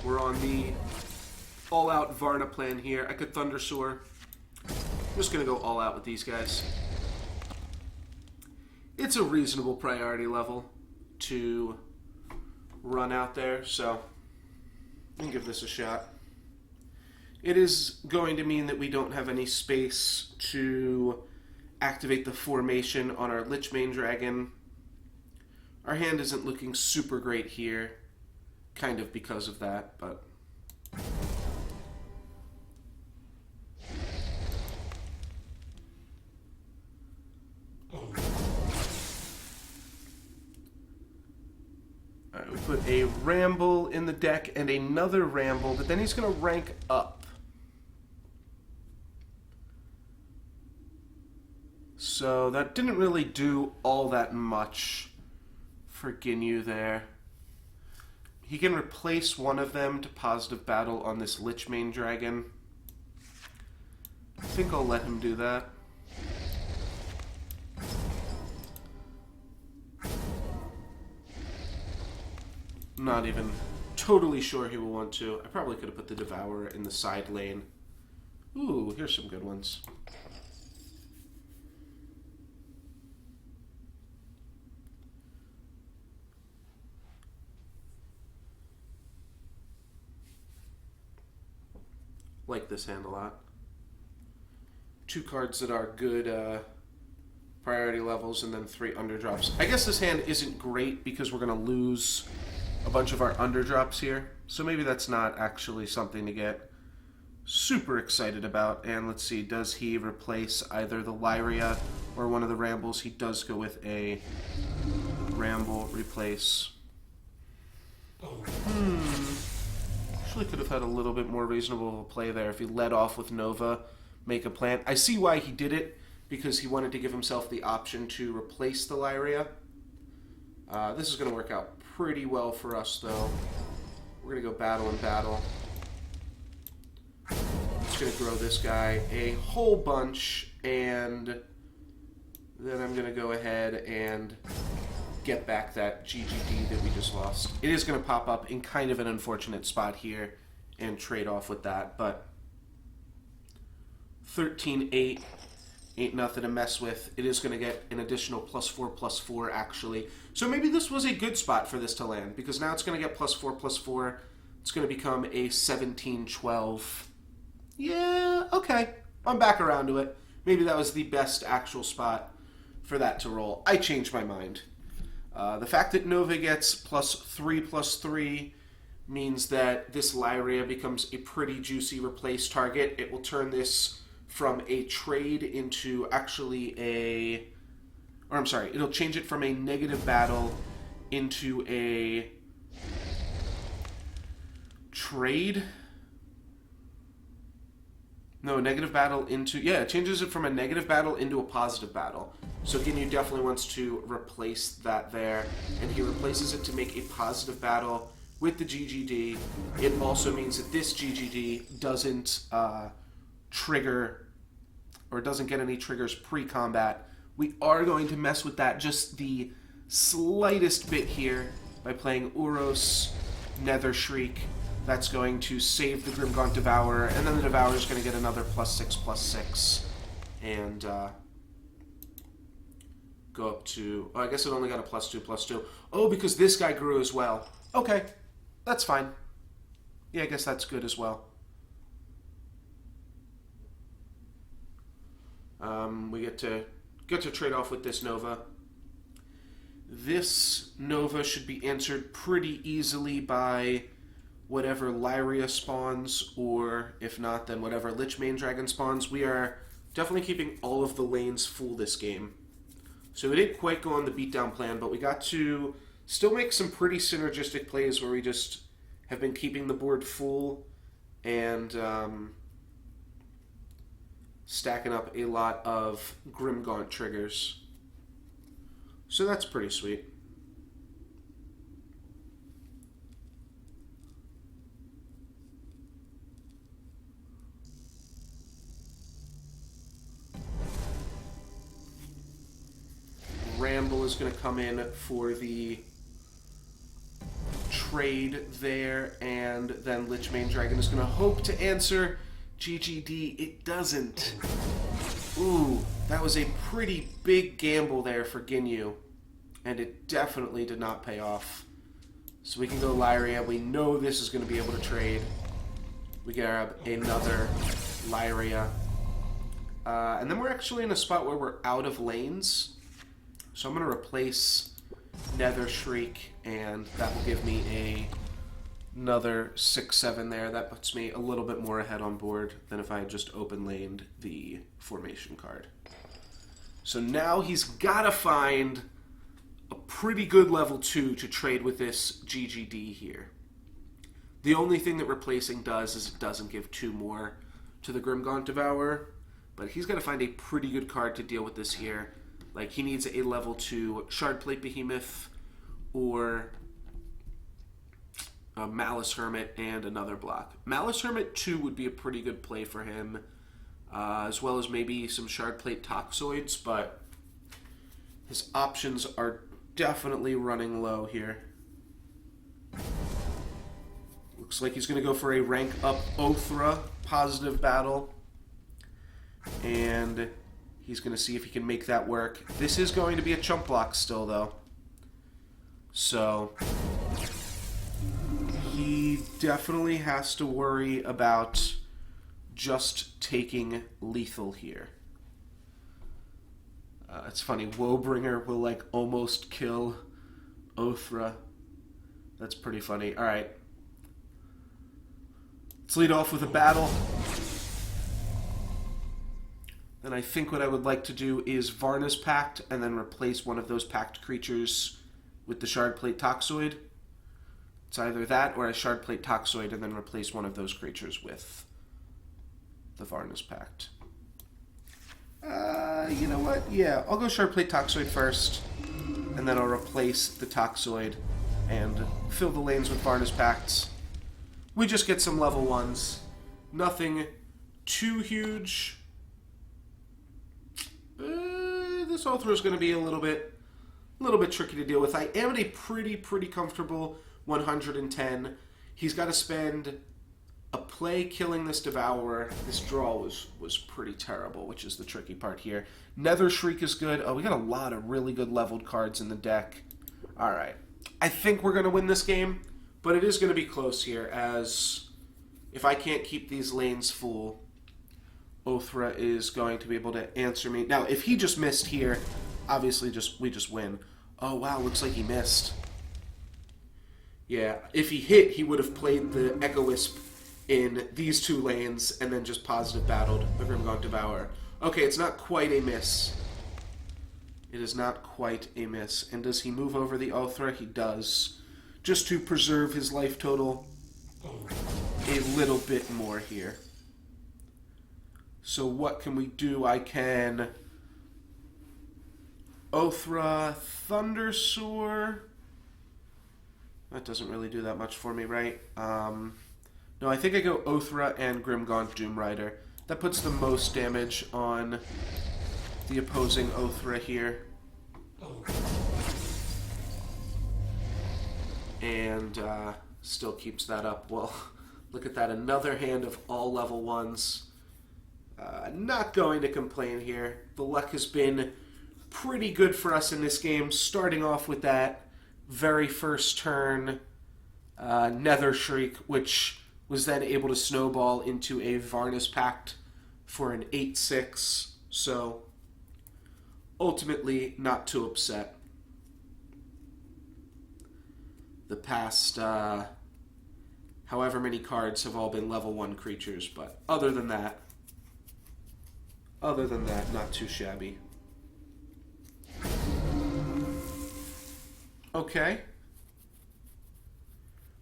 A: We're on the all-out Varna plan here. I could Thundersoar. I'm just going to go all out with these guys. It's a reasonable priority level to run out there, so I can give this a shot. It is going to mean that we don't have any space to activate the formation on our Lich Mane Dragon. Our hand isn't looking super great here, kind of because of that, but put a Ramble in the deck and another Ramble, but then he's going to rank up. So that didn't really do all that much for Ginyu there. He can replace one of them to positive battle on this Lichmane Dragon. I think I'll let him do that. Not even totally sure he will want to. I probably could have put the Devourer in the side lane. Ooh, here's some good ones. Like this hand a lot. Two cards that are good priority levels and then 3 underdrops. I guess this hand isn't great because we're going to lose a bunch of our underdrops here. So maybe that's not actually something to get super excited about. And let's see, does he replace either the Lyria or one of the Rambles? He does go with a Ramble replace. Actually could have had a little bit more reasonable play there if he led off with Nova, make a plant. I see why he did it, because he wanted to give himself the option to replace the Lyria. This is going to work out pretty well for us, though. We're going to go battle and battle. Just going to grow this guy a whole bunch, and then I'm going to go ahead and get back that GGD that we just lost. It is going to pop up in kind of an unfortunate spot here and trade off with that, but 13-8 ain't nothing to mess with. It is going to get an additional +4/+4 actually. So maybe this was a good spot for this to land, because now it's going to get +4/+4. It's going to become a 17-12. Yeah, okay. I'm back around to it. Maybe that was the best actual spot for that to roll. I changed my mind. The fact that Nova gets +3/+3 means that this Lyria becomes a pretty juicy replace target. It will turn this from a trade into actually a... Or I'm sorry, it'll change it from a negative battle into a trade. No, negative battle into... Yeah, it changes it from a negative battle into a positive battle. So Ginyu definitely wants to replace that there, and he replaces it to make a positive battle with the GGD. It also means that this GGD doesn't trigger, or doesn't get any triggers pre-combat. We are going to mess with that just the slightest bit here by playing Uros, Nether Shriek. That's going to save the Grimgaunt Devourer, and then the Devourer is going to get another +6/+6, and go up to... Oh, I guess it only got a +2/+2. Oh, because this guy grew as well. Okay, that's fine. Yeah, I guess that's good as well. We get to trade off with this Nova. This Nova should be answered pretty easily by whatever Lyria spawns, or if not, then whatever Lichmane Dragon spawns. We are definitely keeping all of the lanes full this game. So we didn't quite go on the beatdown plan, but we got to still make some pretty synergistic plays where we just have been keeping the board full and stacking up a lot of Grimgaunt triggers. So that's pretty sweet. Ramble is going to come in for the trade there, and then Lichmane Dragon is going to hope to answer GGD. It doesn't. Ooh, that was a pretty big gamble there for Ginyu, and it definitely did not pay off. So we can go Lyria. We know this is going to be able to trade. We grab another Lyria. And then we're actually in a spot where we're out of lanes. So I'm going to replace Nether Shriek, and that will give me another 6/7 there. That puts me a little bit more ahead on board than if I had just open laned the formation card. So now he's got to find a pretty good level 2 to trade with this GGD here. The only thing that replacing does is it doesn't give 2 more to the Grimgaunt Devourer, but he's got to find a pretty good card to deal with this here. Like, he needs a level 2 Shardplate Behemoth or a Malice Hermit and another block. Malice Hermit 2 would be a pretty good play for him, as well as maybe some Shardplate Toxoids, but his options are definitely running low here. Looks like he's going to go for a rank up Othra positive battle. And he's going to see if he can make that work. This is going to be a chump block still, though. So he definitely has to worry about just taking lethal here. It's funny, Woebringer will, like, almost kill Othra. That's pretty funny. Alright. Let's lead off with a battle. Then I think what I would like to do is Varna's Pact and then replace one of those packed creatures with the Shardplate Toxoid. It's either that or a Shardplate Toxoid and then replace one of those creatures with the Varna's Pact. You know what? Yeah, I'll go Shardplate Toxoid first, and then I'll replace the Toxoid and fill the lanes with Varna's Pacts. We just get some level 1s. Nothing too huge. This Othra is going to be a little bit tricky to deal with. I am at a pretty comfortable 110. He's got to spend a play killing this Devourer. This draw was pretty terrible, which is the tricky part here. Nether Shriek is good. Oh, we got a lot of really good leveled cards in the deck. All right. I think we're going to win this game, but it is going to be close here, as if I can't keep these lanes full, Othra is going to be able to answer me. Now, if he just missed here, obviously we just win. Oh, wow, looks like he missed. Yeah, if he hit, he would have played the Echo Wisp in these 2 lanes and then just positive battled the Grimgaunt Devourer. Okay, it's not quite a miss. It is not quite a miss. And does he move over the Othra? He does. Just to preserve his life total a little bit more here. So what can we do? I can Othra Thundersoar. That doesn't really do that much for me, right? No, I think I go Othra and Grimgaunt Doomrider. That puts the most damage on the opposing Othra here. And still keeps that up. Well, look at that. Another hand of all level 1s. Not going to complain here. The luck has been pretty good for us in this game, starting off with that very first turn Nether Shriek, which was then able to snowball into a Varna's Pact for an 8/6. So ultimately not too upset. The past however many cards have all been level 1 creatures, but other than that, not too shabby. Okay.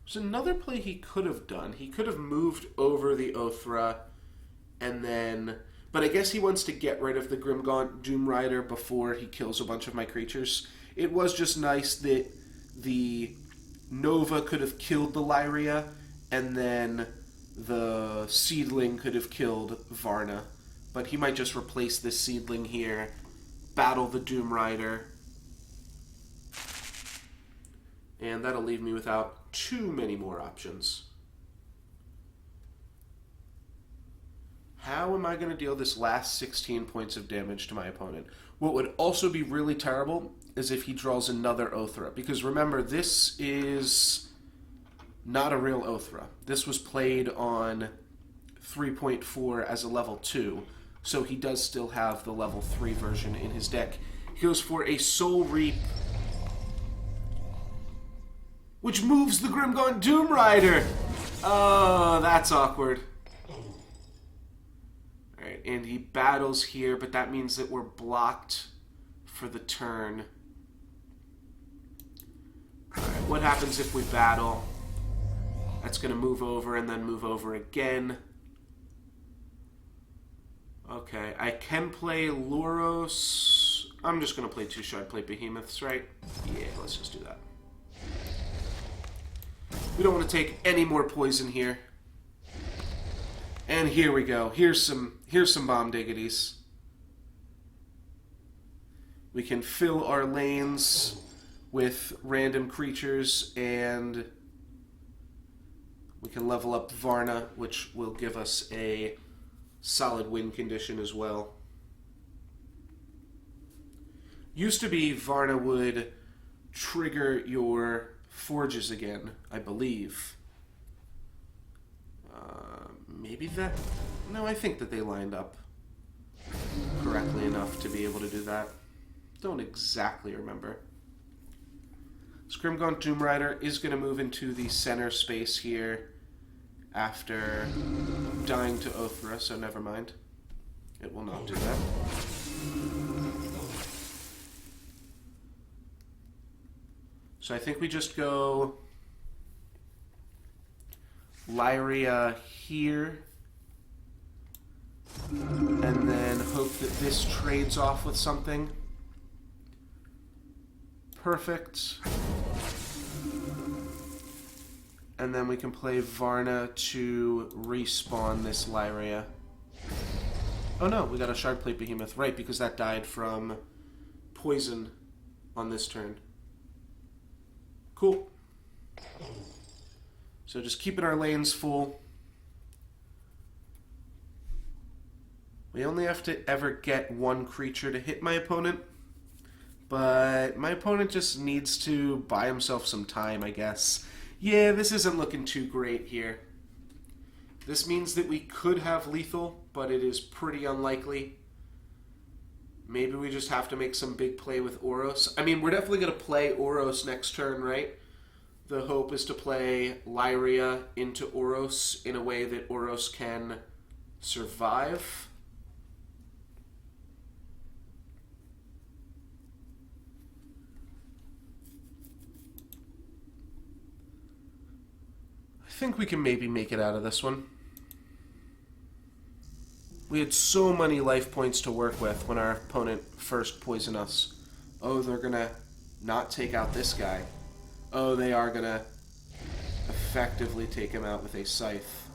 A: There's another play he could have done. He could have moved over the Othra and then... But I guess he wants to get rid of the Grimgaunt Doomrider before he kills a bunch of my creatures. It was just nice that the Nova could have killed the Lyria, and then the Seedling could have killed Varna. But he might just replace this Seedling here, battle the Doomrider, and that'll leave me without too many more options. How am I going to deal this last 16 points of damage to my opponent? What would also be really terrible is if he draws another Othra. Because remember, this is not a real Othra. This was played on 3.4 as a level 2. So he does still have the level 3 version in his deck. He goes for a Soul Reap, which moves the Grimgaunt Doomrider. Oh, that's awkward. Alright, and he battles here, but that means that we're blocked for the turn. What happens if we battle? That's going to move over and then move over again. Okay, I can play Luros. I'm just going to play 2 Shardplate Behemoths, right? Yeah, let's just do that. We don't want to take any more poison here. And here we go. Here's some Bomb Diggities. We can fill our lanes with random creatures, and we can level up Varna, which will give us a solid win condition as well. Used to be Varna would trigger your forges again, I believe. Maybe that... No, I think that they lined up correctly enough to be able to do that. Don't exactly remember. Scrimgaunt Doomrider is going to move into the center space here after dying to Othra, so never mind. It will not do that. So I think we just go Lyria here, and then hope that this trades off with something. Perfect. And then we can play Varna to respawn this Lyria. Oh no, we got a Shardplate Behemoth, right, because that died from poison on this turn. Cool. So just keeping our lanes full. We only have to ever get 1 creature to hit my opponent, but my opponent just needs to buy himself some time, I guess. Yeah, this isn't looking too great here. This means that we could have lethal, but it is pretty unlikely. Maybe we just have to make some big play with Oros. I mean, we're definitely going to play Oros next turn, right? The hope is to play Lyria into Oros in a way that Oros can survive. I think we can maybe make it out of this one. We had so many life points to work with when our opponent first poisoned us. Oh, they're gonna not take out this guy. Oh, they are gonna effectively take him out with a scythe.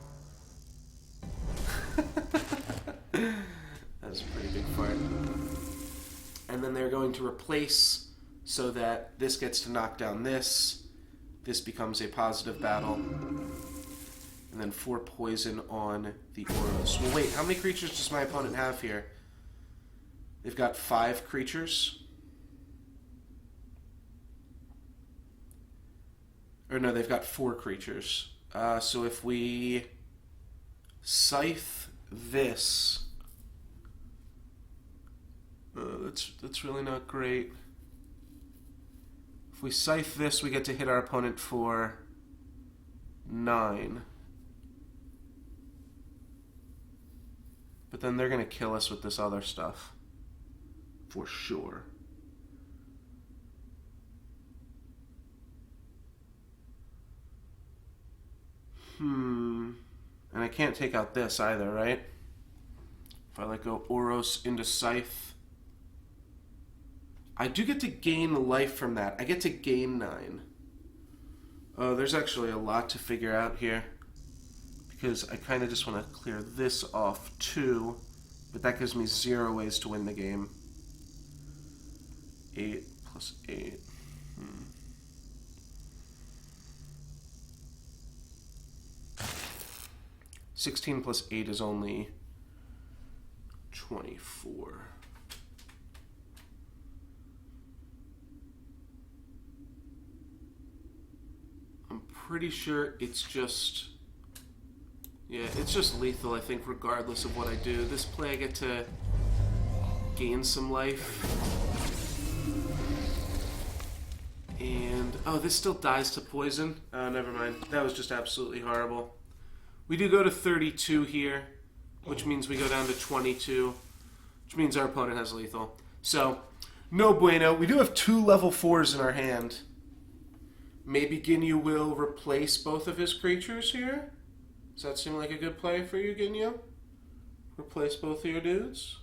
A: That was a pretty big fart. And then they're going to replace so that this gets to knock down this. This becomes a positive battle. And then 4 poison on the Oros. Well, wait, how many creatures does my opponent have here? They've got 5 creatures. Or no, they've got 4 creatures. So if we scythe this... that's really not great. If we scythe this, we get to hit our opponent for 9. But then they're going to kill us with this other stuff. For sure. And I can't take out this either, right? If I let go Oros into Scythe. I do get to gain life from that. I get to gain 9. Oh, there's actually a lot to figure out here. Because I kind of just want to clear this off too. But that gives me 0 ways to win the game. 8 plus 8. 16 plus 8 is only 24. I'm pretty sure it's just... Yeah, it's just lethal, I think, regardless of what I do. This play I get to gain some life. And... oh, this still dies to poison? Oh, never mind. That was just absolutely horrible. We do go to 32 here, which means we go down to 22, which means our opponent has lethal. So, no bueno. We do have 2 level 4s in our hand. Maybe Ginyu will replace both of his creatures here? Does that seem like a good play for you, Ginyu? Replace both of your dudes?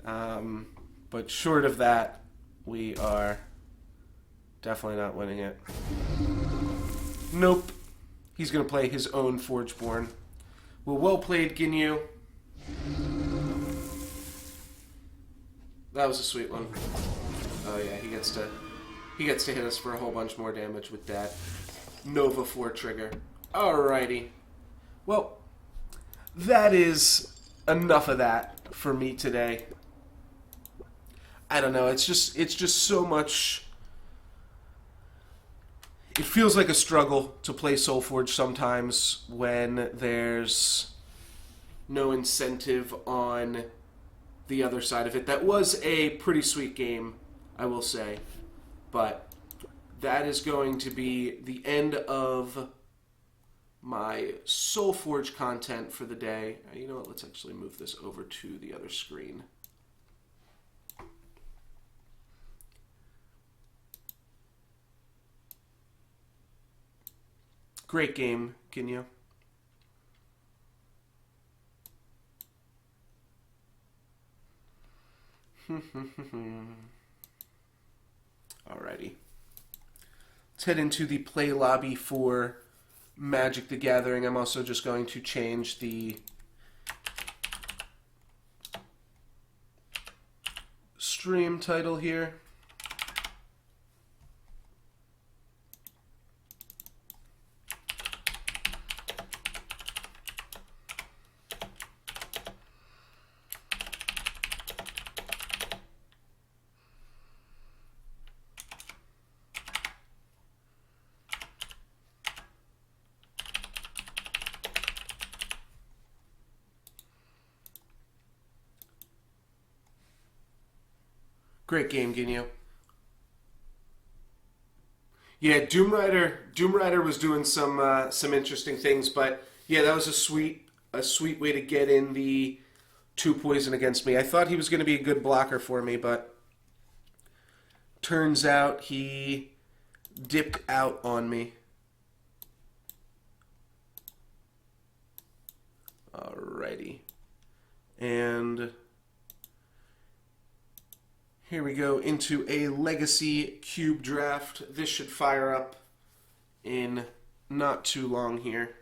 A: But short of that, we are definitely not winning it. Nope. He's going to play his own Forgeborn. Well played, Ginyu. That was a sweet one. Oh yeah, he gets to hit us for a whole bunch more damage with that Nova 4 trigger. Alrighty. Well, that is enough of that for me today. I don't know, it's just so much. It feels like a struggle to play Solforge sometimes when there's no incentive on the other side of it. That was a pretty sweet game, I will say. But that is going to be the end of my Solforge content for the day. You know what, let's actually move this over to the other screen. Great game, Ginyu. Alrighty. Let's head into the play lobby for Magic the Gathering. I'm also just going to change the stream title here. Great game, Ginyu. Yeah, Doom Rider was doing some interesting things, but yeah, that was a sweet way to get in the 2 poison against me. I thought he was going to be a good blocker for me, but turns out he dipped out on me. Alrighty. And here we go into a Legacy Cube draft. This should fire up in not too long here.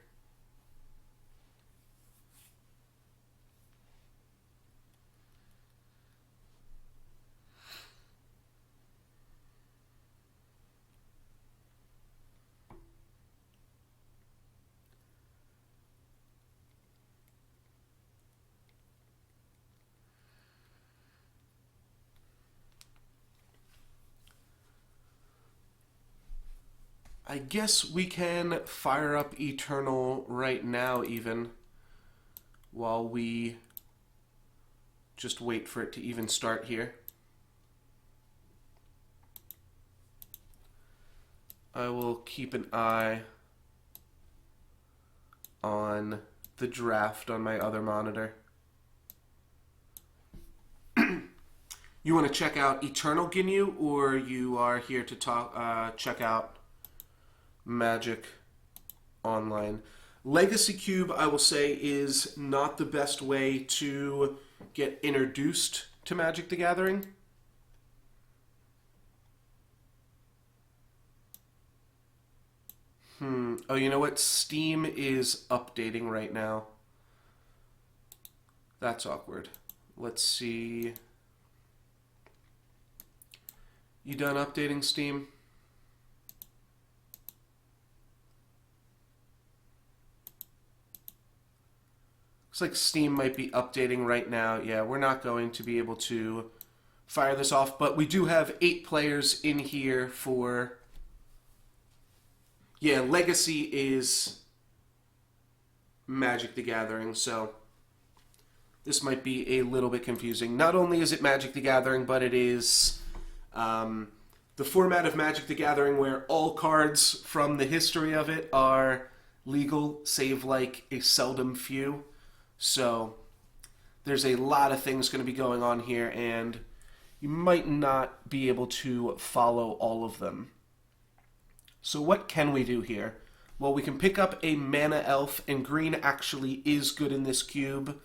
A: I guess we can fire up Eternal right now even, while we just wait for it to even start here. I will keep an eye on the draft on my other monitor. You want to check out Eternal, Ginyu, or you are here to talk? Check out Magic Online. Legacy Cube, I will say, is not the best way to get introduced to Magic the Gathering. Oh, you know what? Steam is updating right now. That's awkward. Let's see. You done updating Steam? Looks like Steam might be updating right now. Yeah, we're not going to be able to fire this off, but we do have 8 players in here for... Yeah, Legacy is Magic the Gathering, so this might be a little bit confusing. Not only is it Magic the Gathering, but it is the format of Magic the Gathering where all cards from the history of it are legal, save like a seldom few. So there's a lot of things going to be going on here, and you might not be able to follow all of them. So what can we do here? Well, we can pick up a mana elf, and green actually is good in this cube.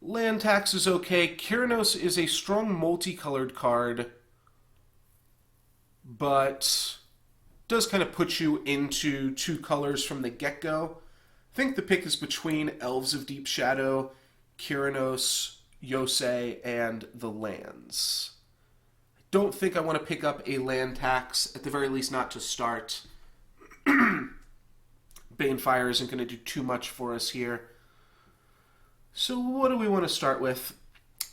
A: Land tax is okay. Keranos is a strong multicolored card, but does kind of put you into two colors from the get-go. I think the pick is between Elves of Deep Shadow, Keranos, Yosei, and the lands. I don't think I want to pick up a land tax, at the very least not to start. Banefire isn't going to do too much for us here. So what do we want to start with?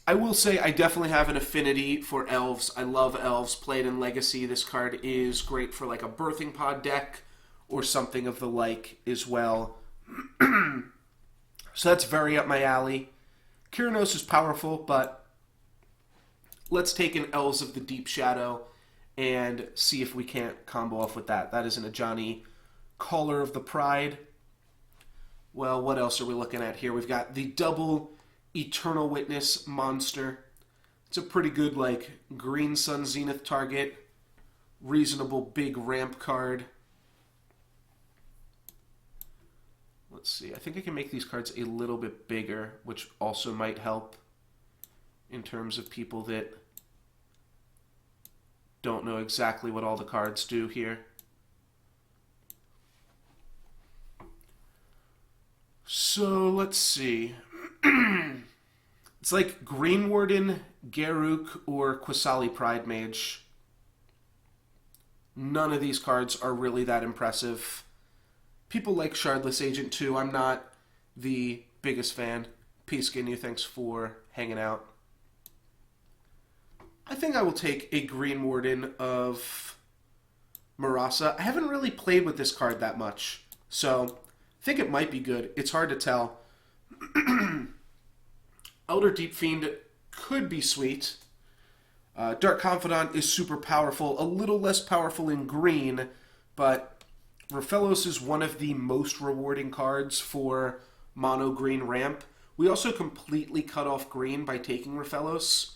A: I will say I definitely have an affinity for elves. I love elves. Played in Legacy, this card is great for like a Birthing Pod deck or something of the like as well. So that's very up my alley. Keranos is powerful, but let's take an Elves of the Deep Shadow and see if we can't combo off with that. That is an Ajani Caller of the Pride. Well, what else are we looking at here? We've got the double Eternal Witness monster. It's a pretty good, like, Green Sun Zenith target. Reasonable big ramp card. Let's see. I think I can make these cards a little bit bigger, which also might help in terms of people that don't know exactly what all the cards do here. So, let's see. It's like Green Warden, Garruk, or Qasali Pride Mage. None of these cards are really that impressive. People like Shardless Agent too. I'm not the biggest fan. Peace, Ginyu, thanks for hanging out. I think I will take a Green Warden of Marasa. I haven't really played with this card that much, so I think it might be good. It's hard to tell. Elder Deep Fiend could be sweet. Dark Confidant is super powerful. A little less powerful in green, but Raphelos is one of the most rewarding cards for mono green ramp. We also completely cut off green by taking Raphelos.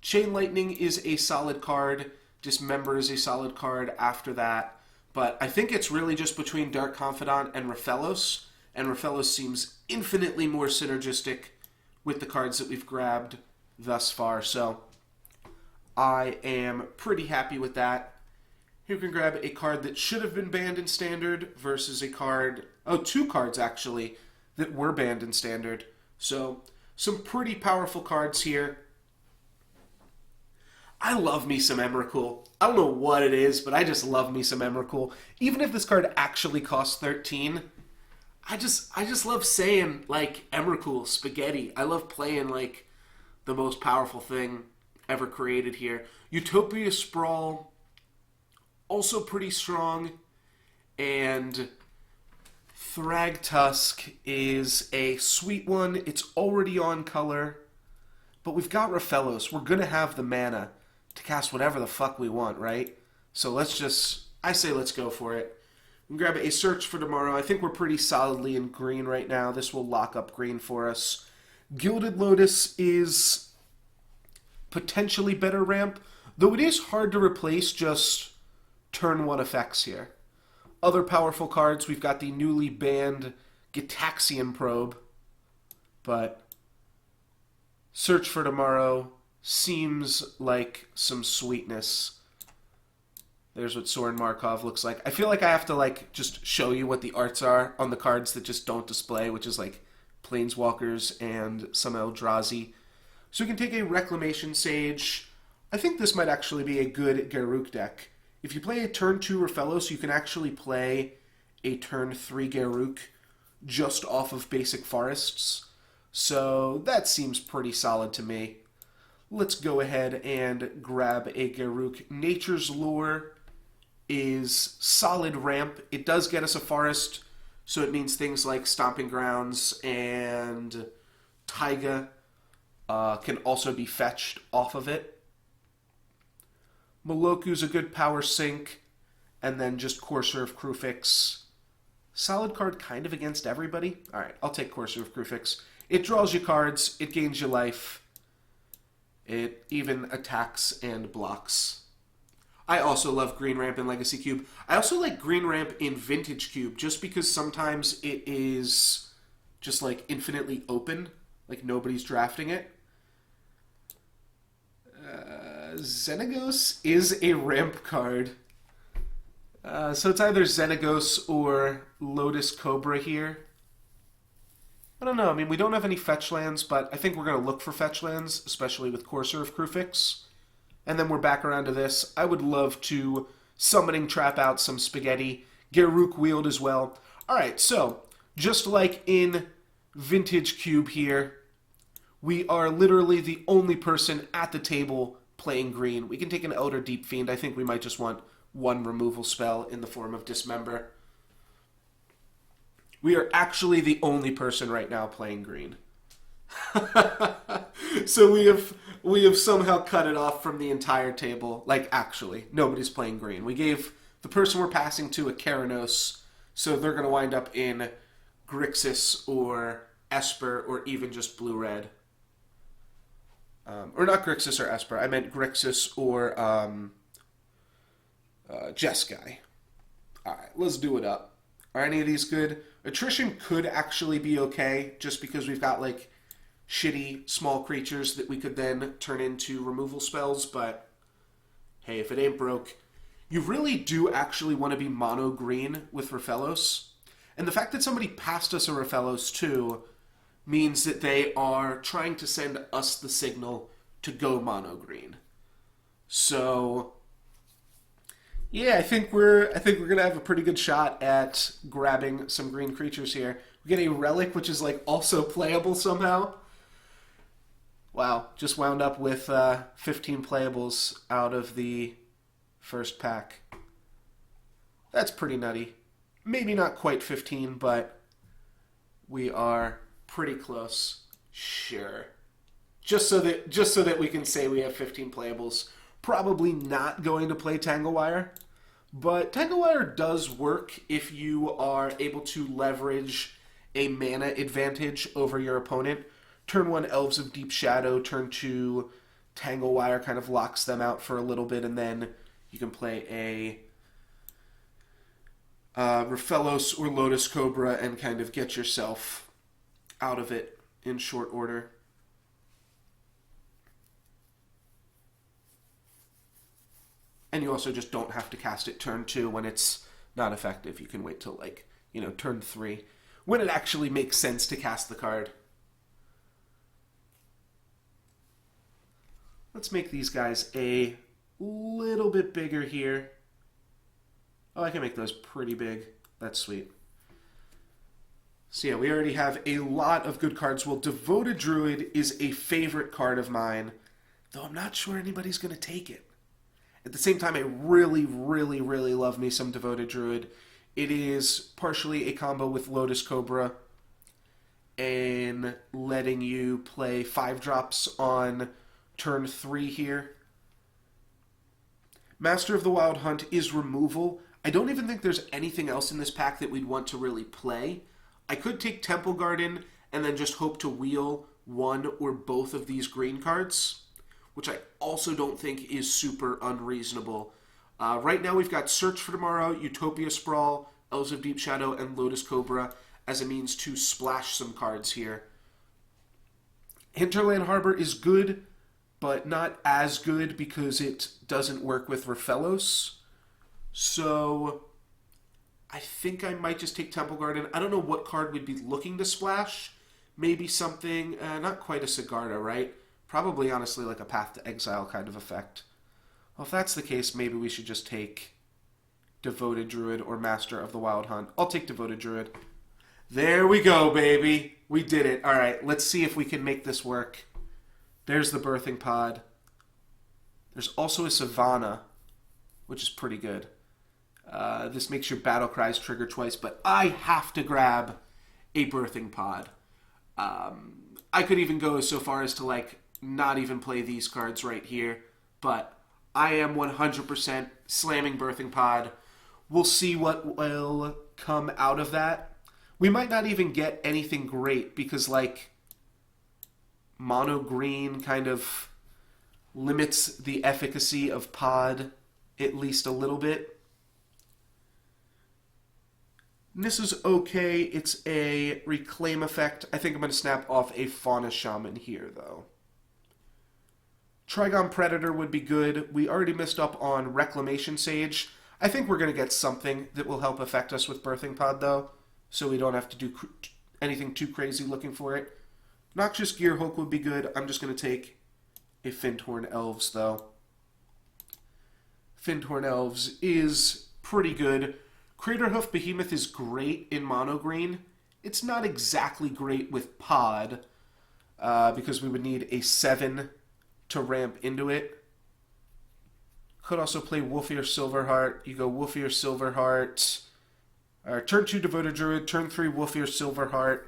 A: Chain Lightning is a solid card. Dismember is a solid card after that. But I think it's really just between Dark Confidant and Raphelos seems infinitely more synergistic with the cards that we've grabbed thus far. So I am pretty happy with that. Here we can grab a card that should have been banned in Standard versus a card, two cards actually, that were banned in Standard. So some pretty powerful cards here. I love me some Emrakul. I don't know what it is, but I just love me some Emrakul. Even if this card actually costs 13, I just love saying, like, Emrakul, spaghetti. I love playing, like, the most powerful thing ever created here. Utopia Sprawl, also pretty strong. And Thragtusk is a sweet one. It's already on color. But we've got Raphelos. We're going to have the mana to cast whatever the fuck we want, right? So I say let's go for it. We can grab a Search for Tomorrow. I think we're pretty solidly in green right now. This will lock up green for us. Gilded Lotus is potentially better ramp, though it is hard to replace just turn 1 effects here. Other powerful cards, we've got the newly banned Gitaxian Probe, but Search for Tomorrow seems like some sweetness. There's what Soren Markov looks like. I feel like I have to, like, just show you what the arts are on the cards that just don't display, which is, like, Planeswalkers and some Eldrazi. So we can take a Reclamation Sage. I think this might actually be a good Garruk deck. If you play a turn 2 Raphelos, you can actually play a turn 3 Garruk just off of basic forests. So that seems pretty solid to me. Let's go ahead and grab a Garruk. Nature's Lure is solid ramp. It does get us a forest, so it means things like Stomping Grounds and Taiga can also be fetched off of it. Moloku's a good power sink, and then just Courser of Kruphix. Solid card kind of against everybody. Alright, I'll take Courser of Kruphix. It draws you cards, it gains you life. It even attacks and blocks. I also love Green Ramp in Legacy Cube. I also like Green Ramp in Vintage Cube just because sometimes it is just like infinitely open, like nobody's drafting it. Xenagos is a ramp card. So it's either Xenagos or Lotus Cobra here. I don't know. I mean, we don't have any fetch lands, but I think we're going to look for fetch lands, especially with Courser of Kruphix. And then we're back around to this. I would love to Summoning Trap out some Spaghetti. Garruk Wield as well. Alright, so, just like in Vintage Cube here, we are literally the only person at the table playing green. We can take an Elder Deep Fiend. I think we might just want one removal spell in the form of Dismember. We are actually the only person right now playing green. So we have somehow cut it off from the entire table. Like, actually, nobody's playing green. We gave the person we're passing to a Keranos, so they're going to wind up in Grixis or Esper or even just blue-red. Or not Grixis or Esper. I meant Grixis or Jeskai. Alright, let's do it up. Are any of these good? Attrition could actually be okay, just because we've got, like, shitty small creatures that we could then turn into removal spells, but hey, if it ain't broke. You really do actually want to be mono green with Rafellos. And the fact that somebody passed us a Rafellos too means that they are trying to send us the signal to go mono green. So yeah, I think we're gonna have a pretty good shot at grabbing some green creatures here. We get a relic, which is like also playable somehow. Wow, just wound up with 15 playables out of the first pack. That's pretty nutty. Maybe not quite 15, but we are pretty close. Sure. Just so that we can say we have 15 playables. Probably not going to play Tanglewire, but Tanglewire does work if you are able to leverage a mana advantage over your opponent. Turn 1 Elves of Deep Shadow, turn 2 Tanglewire kind of locks them out for a little bit, and then you can play a Rafellos or Lotus Cobra and kind of get yourself out of it in short order. And you also just don't have to cast it turn 2 when it's not effective. You can wait till, like, turn 3, when it actually makes sense to cast the card. Let's make these guys a little bit bigger here. Oh, I can make those pretty big. That's sweet. So yeah, we already have a lot of good cards. Well, Devoted Druid is a favorite card of mine, though I'm not sure anybody's going to take it. At the same time, I really, really, really love me some Devoted Druid. It is partially a combo with Lotus Cobra and letting you play 5-drops on turn 3 here. Master of the Wild Hunt is removal. I don't even think there's anything else in this pack that we'd want to really play. I could take Temple Garden and then just hope to wheel one or both of these green cards, which I also don't think is super unreasonable. Right now we've got Search for Tomorrow, Utopia Sprawl, Elves of Deep Shadow, and Lotus Cobra as a means to splash some cards here. Hinterland Harbor is good, but not as good because it doesn't work with Rafellos. So I think I might just take Temple Garden. I don't know what card we'd be looking to splash. Maybe something, not quite a Sigarda, right? Probably, honestly, like a Path to Exile kind of effect. Well, if that's the case, maybe we should just take Devoted Druid or Master of the Wild Hunt. I'll take Devoted Druid. There we go, baby. We did it. All right, let's see if we can make this work. There's the Birthing Pod. There's also a Savannah, which is pretty good. This makes your Battle Cries trigger twice, but I have to grab a Birthing Pod. I could even go so far as to, like, not even play these cards right here, but I am 100% slamming Birthing Pod. We'll see what will come out of that. We might not even get anything great because, like, mono green kind of limits the efficacy of pod at least a little bit. And this is okay. It's a reclaim effect. I think I'm going to snap off a Fauna Shaman here, though. Trigon Predator would be good. We already missed up on Reclamation Sage. I think we're going to get something that will help affect us with Birthing Pod, though, so we don't have to do anything too crazy looking for it. Noxious Gearhulk would be good. I'm just going to take a Finthorn Elves, though. Finthorn Elves is pretty good. Craterhoof Behemoth is great in mono green. It's not exactly great with pod, because we would need a 7 to ramp into it. Could also play Wolfear Silverheart. You go Wolfear Silverheart. Turn 2 Devoted Druid, turn 3 Wolfear Silverheart,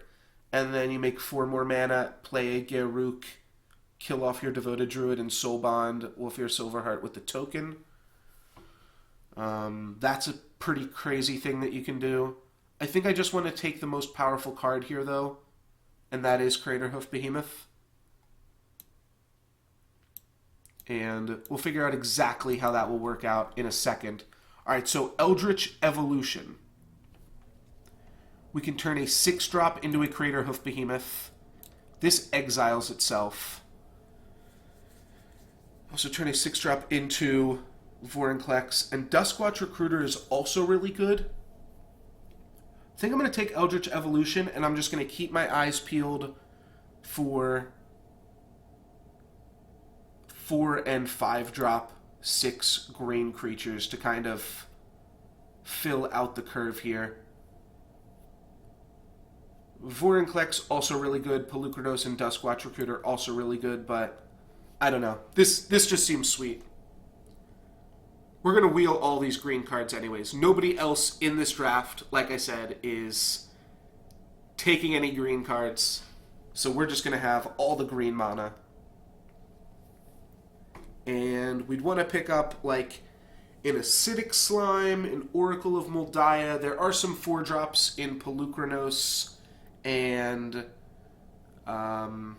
A: and then you make 4 more mana, play a Garruk, kill off your Devoted Druid, and Soul Bond Wolfear Silverheart with the token. That's a pretty crazy thing that you can do. I think I just want to take the most powerful card here, though, and that is Craterhoof Behemoth. And we'll figure out exactly how that will work out in a second. Alright, so Eldritch Evolution. We can turn a 6-drop into a Craterhoof Behemoth. This exiles itself. Also turn a 6-drop into Vorinclex, and Duskwatch Recruiter is also really good. I think I'm going to take Eldritch Evolution, and I'm just going to keep my eyes peeled for 4 and 5-drop 6 green creatures to kind of fill out the curve here. Vorinclex also really good. Pelucranos and Duskwatch Recruiter also really good, but I don't know. This just seems sweet. We're going to wheel all these green cards anyways. Nobody else in this draft, like I said, is taking any green cards. So we're just going to have all the green mana. And we'd want to pick up, like, an Acidic Slime, an Oracle of Moldiah. There are some 4-drops in Pelucranos and some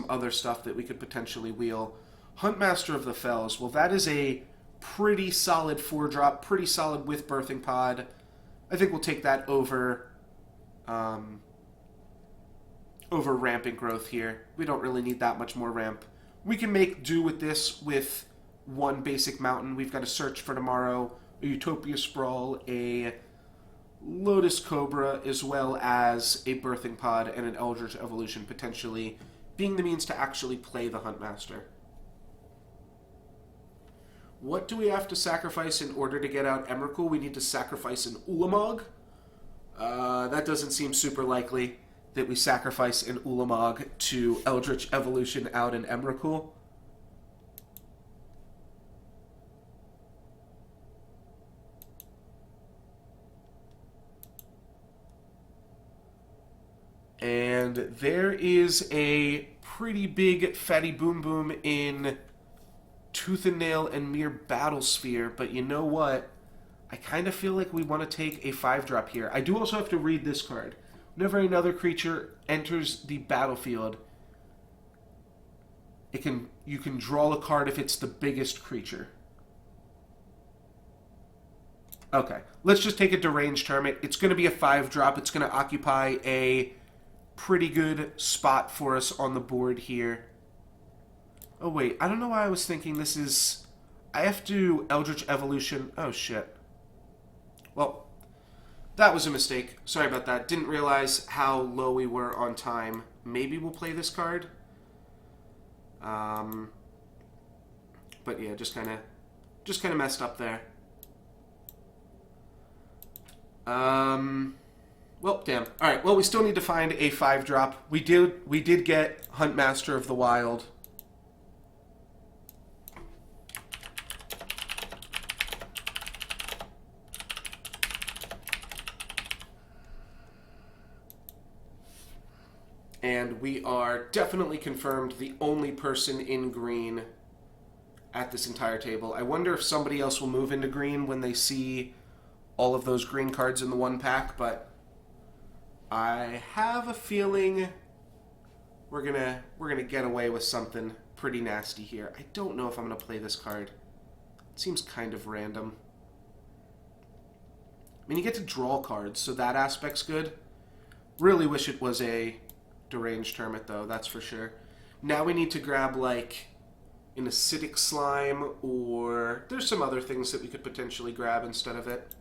A: other stuff that we could potentially wheel. Huntmaster of the Fells. Well, that is a pretty solid 4-drop, pretty solid with Birthing Pod. I think we'll take that over Rampant Growth here. We don't really need that much more ramp. We can make do with this with 1 basic mountain. We've got a Search for Tomorrow, a Utopia Sprawl, a Lotus Cobra, as well as a Birthing Pod and an Eldritch Evolution, potentially being the means to actually play the Huntmaster. What do we have to sacrifice in order to get out Emrakul? We need to sacrifice an Ulamog. That doesn't seem super likely that we sacrifice an Ulamog to Eldritch Evolution out in Emrakul. And there is a pretty big fatty boom boom in Tooth and Nail and Mere Battlesphere, but you know what? I kind of feel like we want to take a 5-drop here. I do also have to read this card. Whenever another creature enters the battlefield, you can draw a card if it's the biggest creature. Okay, let's just take a Deranged Hermit. It's going to be a 5-drop. It's going to occupy a pretty good spot for us on the board here. Oh, wait. I don't know why I was thinking this is... I have to Eldritch Evolution... Oh, shit. Well, that was a mistake. Sorry about that. Didn't realize how low we were on time. Maybe we'll play this card. But yeah, just kind of messed up there. Well, damn. Alright, well, we still need to find a 5-drop. We did get Huntmaster of the Wild. And we are definitely confirmed the only person in green at this entire table. I wonder if somebody else will move into green when they see all of those green cards in the 1 pack, but I have a feeling we're gonna get away with something pretty nasty here. I don't know if I'm going to play this card. It seems kind of random. I mean, you get to draw cards, so that aspect's good. Really wish it was a deranged hermit, though, that's for sure. Now we need to grab, like, an acidic slime, or there's some other things that we could potentially grab instead of it.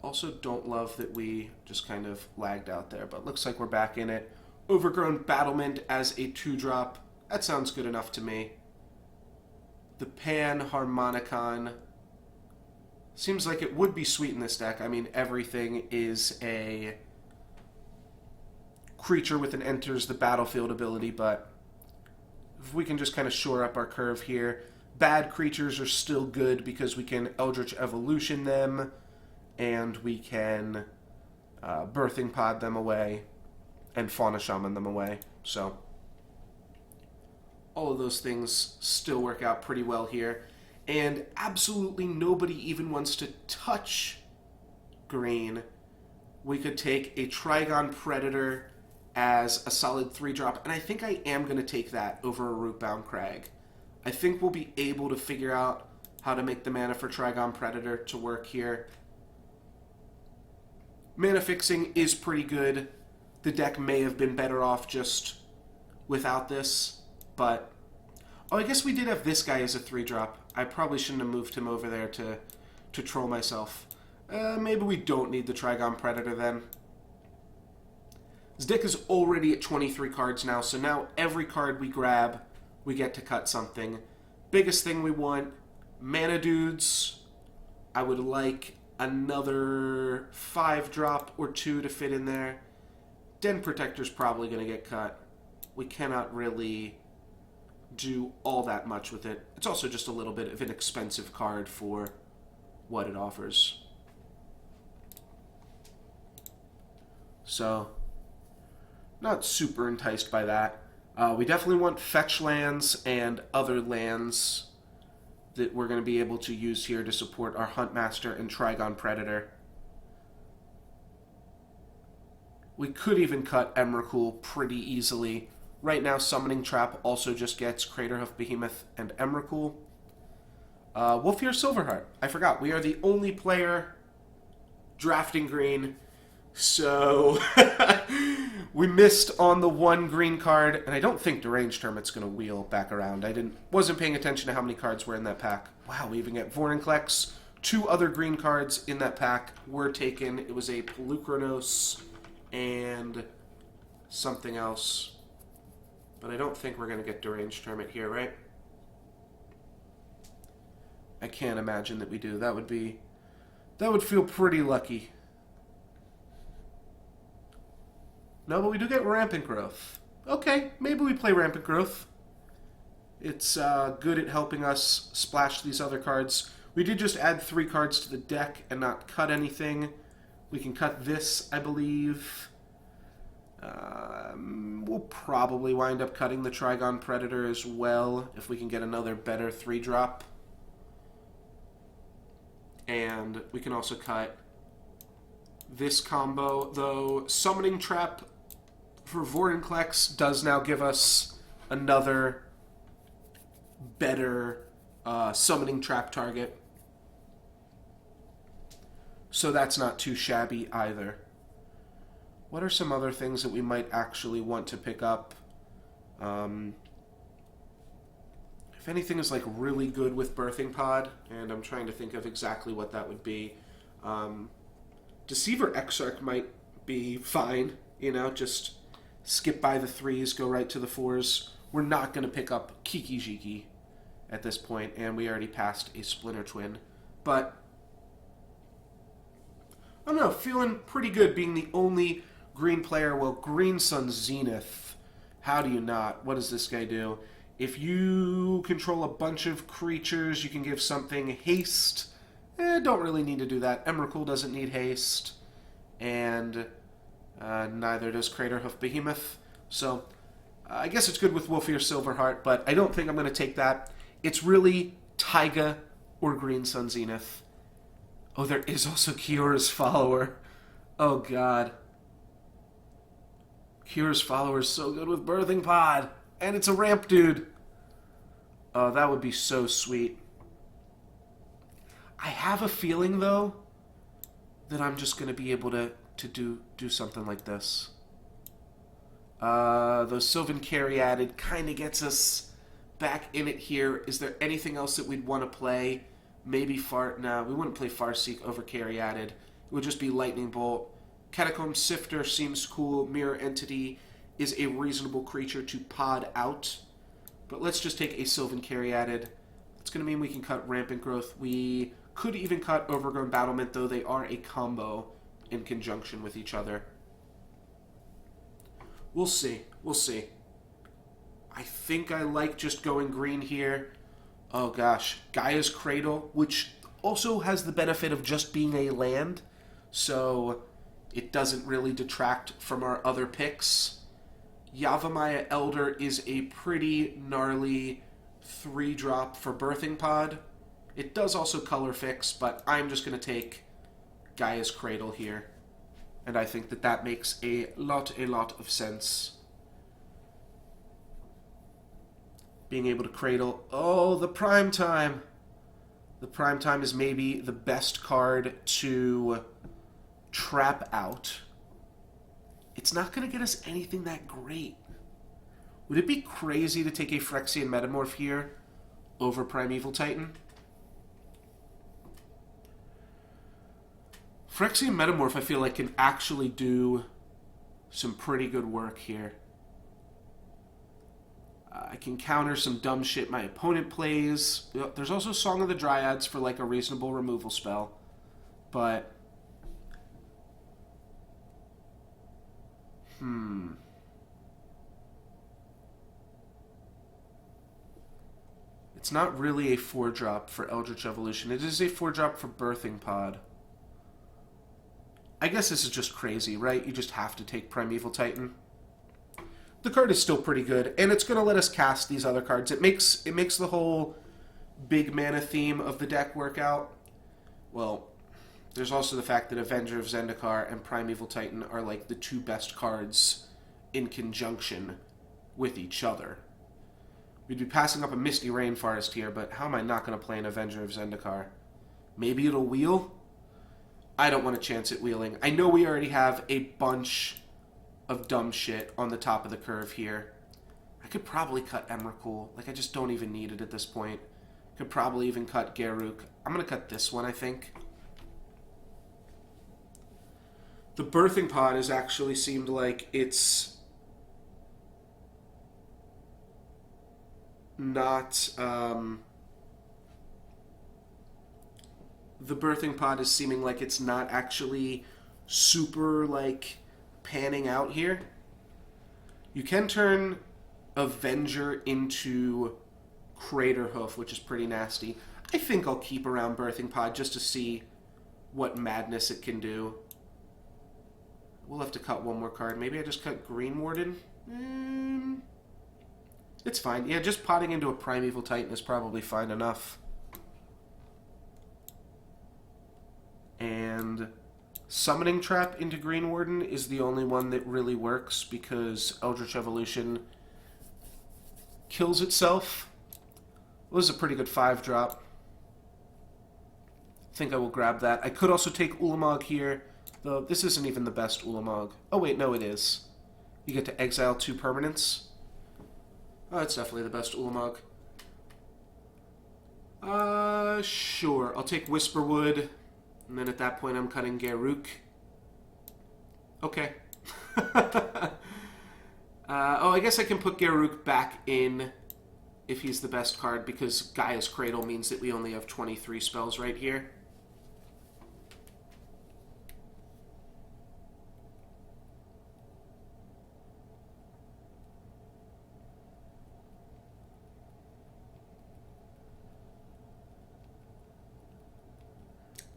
A: Also don't love that we just kind of lagged out there, but looks like we're back in it. Overgrown Battlement as a 2-drop. That sounds good enough to me. The Panharmonicon seems like it would be sweet in this deck. I mean, everything is a creature with an enters the battlefield ability, but if we can just kind of shore up our curve here. Bad creatures are still good because we can Eldritch Evolution them, and we can Birthing Pod them away, and Fauna Shaman them away. So all of those things still work out pretty well here. And absolutely nobody even wants to touch green. We could take a Trigon Predator as a solid 3-drop, and I think I am going to take that over a Rootbound Crag. I think we'll be able to figure out how to make the mana for Trigon Predator to work here. Mana fixing is pretty good. The deck may have been better off just without this, but... Oh, I guess we did have this guy as a 3-drop. I probably shouldn't have moved him over there to troll myself. Maybe we don't need the Trigon Predator then. This deck is already at 23 cards now, so now every card we grab, we get to cut something. Biggest thing we want, Mana Dudes. I would like another 5-drop or 2 to fit in there. Den Protector's probably going to get cut. We cannot really do all that much with it. It's also just a little bit of an expensive card for what it offers. So, not super enticed by that. We definitely want fetch lands and other lands that we're going to be able to use here to support our Huntmaster and Trigon Predator. We could even cut Emrakul pretty easily. Right now, Summoning Trap also just gets Craterhoof Behemoth and Emrakul. Wolfear Silverheart. I forgot. We are the only player drafting green. So, we missed on the 1 green card, and I don't think Deranged Hermit's going to wheel back around. Wasn't paying attention to how many cards were in that pack. Wow, we even get Vorinclex. 2 other green cards in that pack were taken. It was a Pelucranos and something else. But I don't think we're going to get Deranged Hermit here, right? I can't imagine that we do. That would feel pretty lucky. No, but we do get Rampant Growth. Okay, maybe we play Rampant Growth. It's good at helping us splash these other cards. We did just add 3 cards to the deck and not cut anything. We can cut this, I believe. We'll probably wind up cutting the Trigon Predator as well if we can get another better 3-drop. And we can also cut this combo, though Summoning Trap for Vorinclex does now give us another better Summoning Trap target. So that's not too shabby either. What are some other things that we might actually want to pick up? If anything is like really good with Birthing Pod, and I'm trying to think of exactly what that would be. Deceiver Exarch might be fine, you know, just skip by the 3s, go right to the 4s. We're not going to pick up Kiki Jiki at this point, and we already passed a Splinter Twin. But, I don't know, feeling pretty good being the only green player. Well, Green Sun Zenith. How do you not? What does this guy do? If you control a bunch of creatures, you can give something haste. Don't really need to do that. Emrakul doesn't need haste. And neither does Craterhoof Behemoth. So, I guess it's good with Wolfear Silverheart, but I don't think I'm going to take that. It's really Taiga or Green Sun Zenith. Oh, there is also Kiora's Follower. Oh, God. Kira's follower is so good with Birthing Pod. And it's a ramp dude. Oh, that would be so sweet. I have a feeling, though, that I'm just going to be able to do something like this. Those Sylvan Caryatid kind of gets us back in it here. Is there anything else that we'd want to play? Maybe No, we wouldn't play Farseek over Caryatid. It would just be Lightning Bolt. Catacomb Sifter seems cool. Mirror Entity is a reasonable creature to pod out. But let's just take a Sylvan Caryatid. It's going to mean we can cut Rampant Growth. We could even cut Overgrown Battlement, though they are a combo in conjunction with each other. We'll see. We'll see. I think I like just going green here. Oh gosh. Gaia's Cradle, which also has the benefit of just being a land, so it doesn't really detract from our other picks. Yavimaya Elder is a pretty gnarly 3-drop for Birthing Pod. It does also color fix, but I'm just going to take Gaia's Cradle here. And I think that that makes a lot of sense. Being able to cradle. Oh, the Prime Time. The Prime Time is maybe the best card to trap out. It's not going to get us anything that great. Would it be crazy to take a Phyrexian Metamorph here over Primeval Titan? Phyrexian Metamorph, I feel like, can actually do some pretty good work here. I can counter some dumb shit my opponent plays. There's also Song of the Dryads for, like, a reasonable removal spell. But... It's not really a 4-drop for Eldritch Evolution. It is a 4-drop for Birthing Pod. I guess this is just crazy, right? You just have to take Primeval Titan. The card is still pretty good, and it's going to let us cast these other cards. It makes the whole big mana theme of the deck work out. Well, there's also the fact that Avenger of Zendikar and Primeval Titan are like the 2 best cards in conjunction with each other. We'd be passing up a Misty Rainforest here, but how am I not going to play an Avenger of Zendikar? Maybe it'll wheel? I don't want to chance it wheeling. I know we already have a bunch of dumb shit on the top of the curve here. I could probably cut Emrakul. Like, I just don't even need it at this point. Could probably even cut Garruk. I'm going to cut this one, I think. The Birthing Pod has actually seemed like it's not... The Birthing Pod is seeming like it's not actually super, like, panning out here. You can turn Avenger into Craterhoof, which is pretty nasty. I think I'll keep around Birthing Pod just to see what madness it can do. We'll have to cut one more card. Maybe I just cut Green Warden? It's fine. Yeah, just potting into a Primeval Titan is probably fine enough. And Summoning Trap into Green Warden is the only one that really works because Eldritch Evolution kills itself. Well, this is a pretty good 5-drop. I think I will grab that. I could also take Ulamog here, though this isn't even the best Ulamog. Oh wait, no it is. You get to exile 2 permanents. Oh, it's definitely the best Ulamog. Sure. I'll take Whisperwood. And then at that point, I'm cutting Garruk. Okay. I guess I can put Garruk back in if he's the best card, because Gaia's Cradle means that we only have 23 spells right here.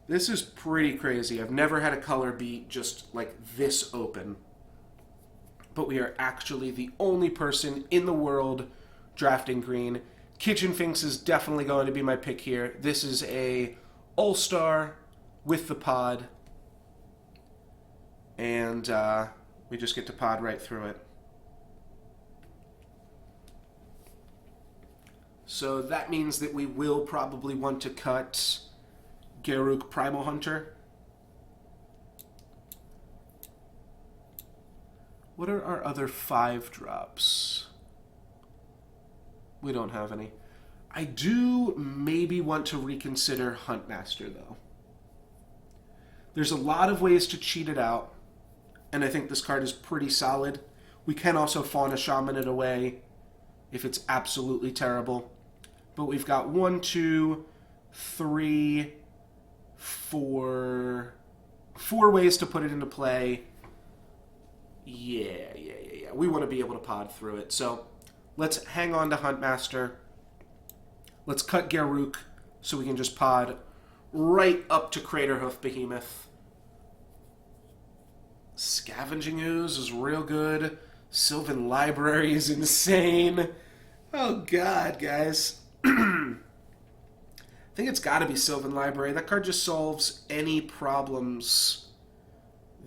A: This is pretty crazy. I've never had a color be just like this open. But we are actually the only person in the world drafting green. Kitchen Finks is definitely going to be my pick here. This is a all-star with the pod. And we just get to pod right through it. So that means that we will probably want to cut Garruk Primal Hunter. What are our other 5-drops? We don't have any. I do maybe want to reconsider Huntmaster, though. There's a lot of ways to cheat it out, and I think this card is pretty solid. We can also Fauna Shaman it away if it's absolutely terrible. But we've got 1, 2, 3, 4 ways to put it into play. Yeah. We want to be able to pod through it. So let's hang on to Huntmaster. Let's cut Garruk so we can just pod right up to Craterhoof Behemoth. Scavenging Ooze is real good. Sylvan Library is insane. Oh god, guys. I think it's got to be Sylvan Library. That card just solves any problems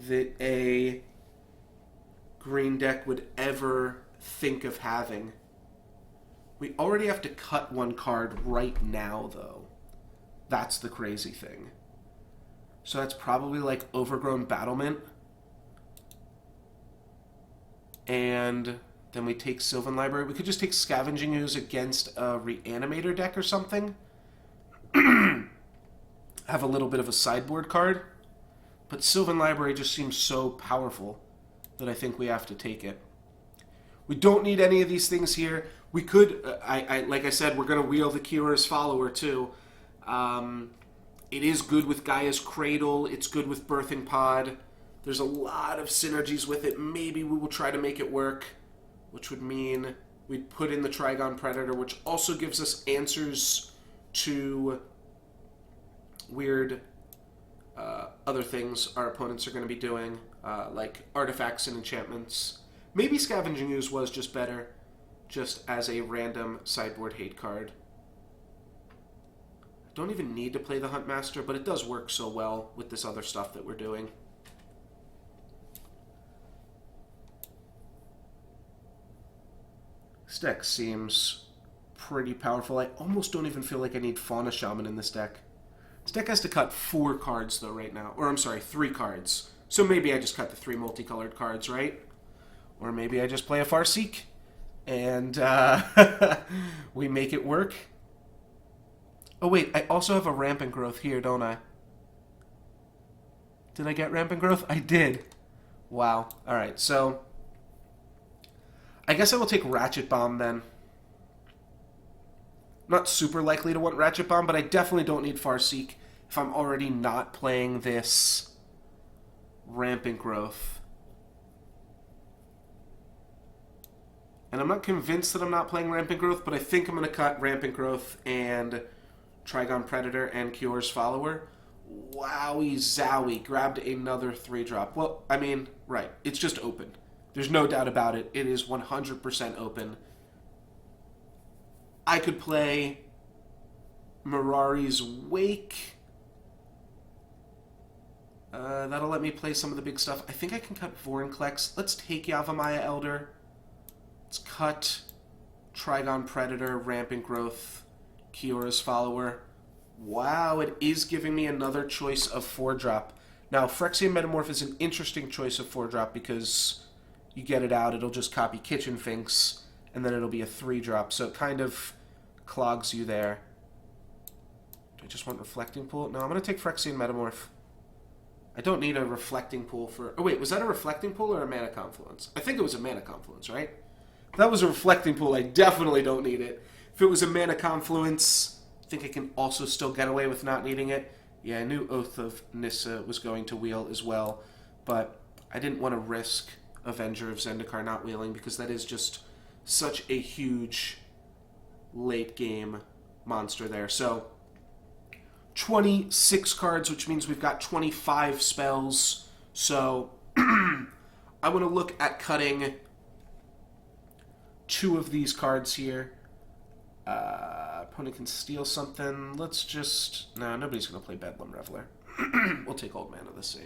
A: that a green deck would ever think of having. We already have to cut one card right now, though. That's the crazy thing. So that's probably like Overgrown Battlement. And then we take Sylvan Library. We could just take Scavenging Ooze against a Reanimator deck or something. Have a little bit of a sideboard card. But Sylvan Library just seems so powerful that I think we have to take it. We don't need any of these things here. We could, like I said, we're going to wheel the Kira's Follower too. It is good with Gaia's Cradle. It's good with Birthing Pod. There's a lot of synergies with it. Maybe we will try to make it work, which would mean we'd put in the Trigon Predator, which also gives us answers to weird other things our opponents are going to be doing, like artifacts and enchantments. Maybe Scavenging Ooze was just better, just as a random sideboard hate card. I don't even need to play the Huntmaster, but it does work so well with this other stuff that we're doing. This deck seems pretty powerful. I almost don't even feel like I need Fauna Shaman in this deck. This deck has to cut 4 cards, though, right now. Or, I'm sorry, 3 cards. So maybe I just cut the 3 multicolored cards, right? Or maybe I just play a Farseek, and we make it work. Oh, wait, I also have a Rampant Growth here, don't I? Did I get Rampant Growth? I did. Wow. Alright, so I guess I will take Ratchet Bomb, then. Not super likely to want Ratchet Bomb, but I definitely don't need Farseek if I'm already not playing this Rampant Growth. And I'm not convinced that I'm not playing Rampant Growth, but I think I'm going to cut Rampant Growth and Trigon Predator and Kira's Follower. Wowie zowie. Grabbed another 3-drop. Well, I mean, right. It's just open. There's no doubt about it. It is 100% open. I could play Mirari's Wake. That'll let me play some of the big stuff. I think I can cut Vorinclex. Let's take Yavimaya Elder. Let's cut Trigon Predator, Rampant Growth, Kira's Follower. Wow, it is giving me another choice of 4-drop. Now, Phyrexian Metamorph is an interesting choice of 4-drop because you get it out, it'll just copy Kitchen Finks, and then it'll be a 3-drop, so it kind of clogs you there. Do I just want Reflecting Pool? No, I'm going to take Phyrexian Metamorph. I don't need a Reflecting Pool for... Oh, wait, was that a Reflecting Pool or a Mana Confluence? I think it was a Mana Confluence, right? If that was a Reflecting Pool, I definitely don't need it. If it was a Mana Confluence, I think I can also still get away with not needing it. Yeah, I knew Oath of Nissa was going to wheel as well, but I didn't want to risk Avenger of Zendikar not wheeling because that is just such a huge late-game monster there. So, 26 cards, which means we've got 25 spells. So, I want to look at cutting 2 of these cards here. Opponent can steal something. Let's just... No, nobody's going to play Bedlam Reveler. We'll take Old Man of the Sea.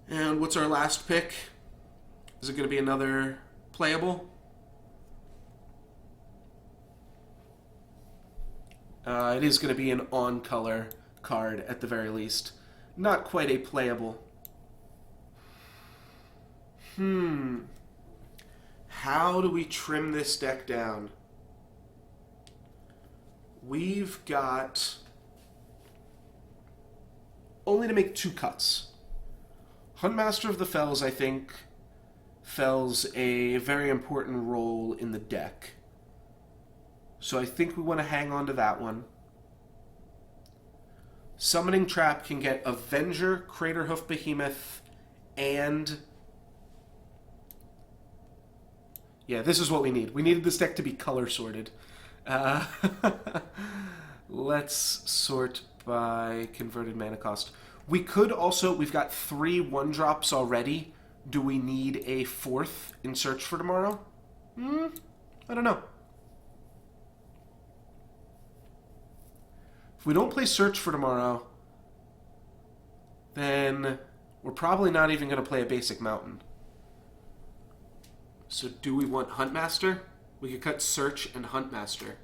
A: And what's our last pick? Is it going to be another playable? It is going to be an on-color card at the very least. Not quite a playable. How do we trim this deck down? We've got only to make 2 cuts. Huntmaster of the Fells, I think, fills a very important role in the deck. So I think we want to hang on to that one. Summoning Trap can get Avenger, Craterhoof Behemoth, and... yeah, this is what we need. We needed this deck to be color sorted. Let's sort by converted mana cost. We could also... we've got 3 1-drops already. Do we need a 4th in Search for Tomorrow? I don't know. If we don't play Search for Tomorrow, then we're probably not even going to play a basic mountain. So do we want Huntmaster? We could cut Search and Huntmaster.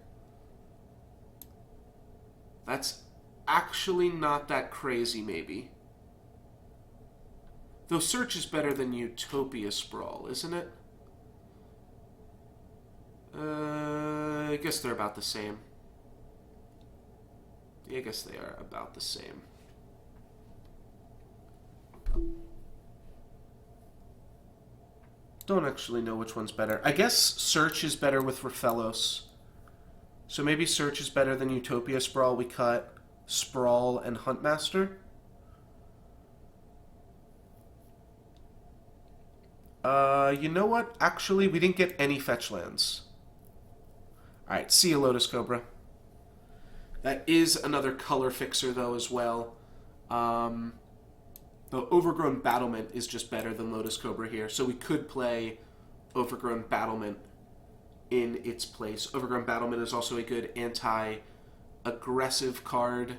A: That's actually not that crazy, maybe. Though Search is better than Utopia Sprawl, isn't it? I guess they're about the same. Yeah, I guess they are about the same. Don't actually know which one's better. I guess Search is better with Raphelos. So maybe Search is better than Utopia Sprawl. We cut Sprawl and Huntmaster. You know what? Actually, we didn't get any fetch lands. Alright, see you, Lotus Cobra. That is another color fixer, though, as well. The Overgrown Battlement is just better than Lotus Cobra here, so we could play Overgrown Battlement in its place. Overgrown Battlement is also a good anti-aggressive card.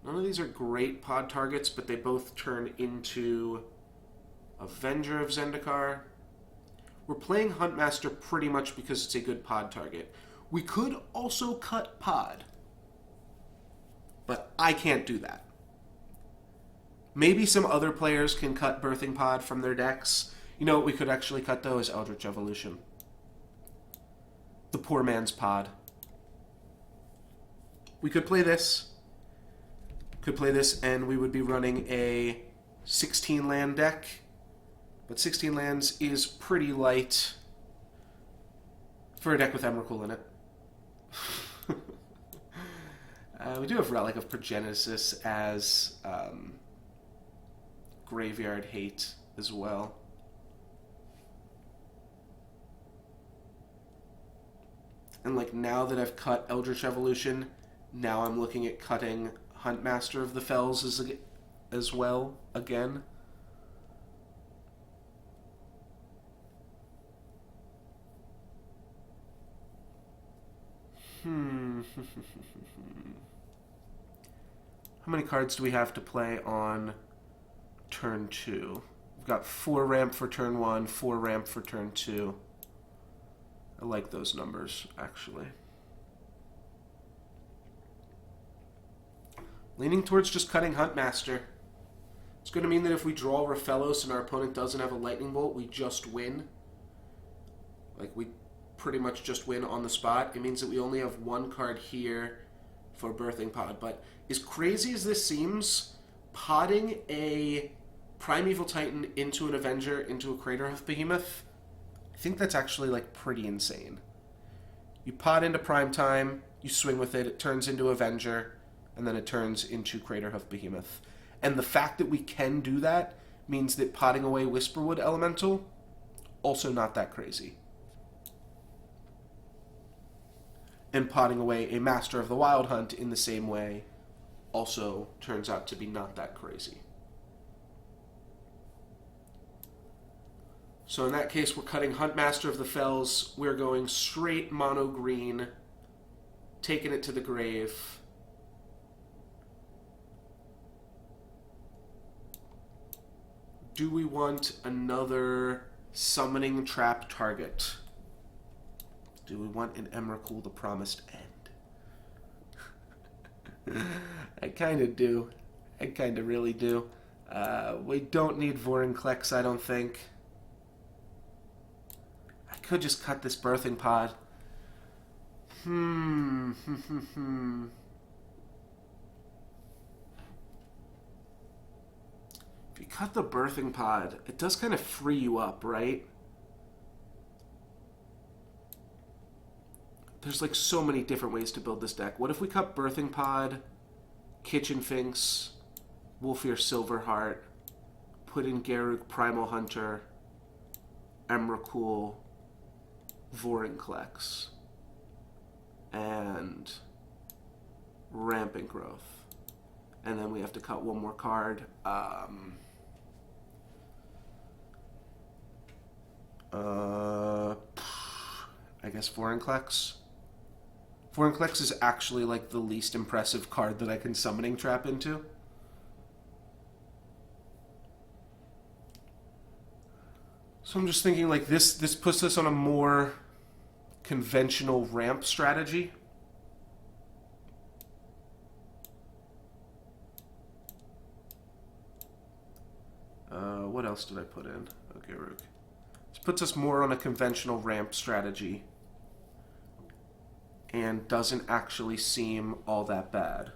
A: None of these are great pod targets, but they both turn into Avenger of Zendikar. We're playing Huntmaster pretty much because it's a good pod target. We could also cut pod, but I can't do that. Maybe some other players can cut Birthing Pod from their decks. You know what we could actually cut, though, is Eldritch Evolution. The poor man's pod. We could play this. And we would be running a 16-land deck. But 16 lands is pretty light for a deck with Emrakul in it. We do have Relic of Progenesis as Graveyard Hate as well. And like now that I've cut Eldritch Evolution, now I'm looking at cutting Huntmaster of the Fells as well again. How many cards do we have to play on turn 2? We've got 4 ramp for turn 1, 4 ramp for turn 2. I like those numbers, actually. Leaning towards just cutting Huntmaster. It's going to mean that if we draw Raphelos and our opponent doesn't have a Lightning Bolt, we just win. Like, we pretty much just win on the spot. It means that we only have 1 card here for Birthing Pod. But as crazy as this seems, podding a Primeval Titan into an Avenger into a Craterhoof Behemoth, I think that's actually, like, pretty insane. You pod into Primetime, you swing with it, it turns into Avenger, and then it turns into Craterhoof Behemoth. And the fact that we can do that means that podding away Whisperwood Elemental, also not that crazy. And podding away a Master of the Wild Hunt in the same way also turns out to be not that crazy. So in that case, we're cutting Huntmaster of the Fells. We're going straight mono green, taking it to the grave. Do we want another summoning trap target? Do we want an Emrakul, the Promised End? I kind of do. I kind of really do. We don't need Vorinclex, I don't think. I could just cut this Birthing Pod. If you cut the Birthing Pod, it does kind of free you up, right? There's like so many different ways to build this deck. What if we cut Birthing Pod, Kitchen Finks, Wolfear Silverheart, put in Garruk Primal Hunter, Emrakul, Vorinclex, and Rampant Growth. And then we have to cut one more card. I guess Vorinclex. Vorinclex is actually like the least impressive card that I can Summoning Trap into. So I'm just thinking like this puts us on a more conventional ramp strategy. What else did I put in? Okay, Rook. This puts us more on a conventional ramp strategy and doesn't actually seem all that bad.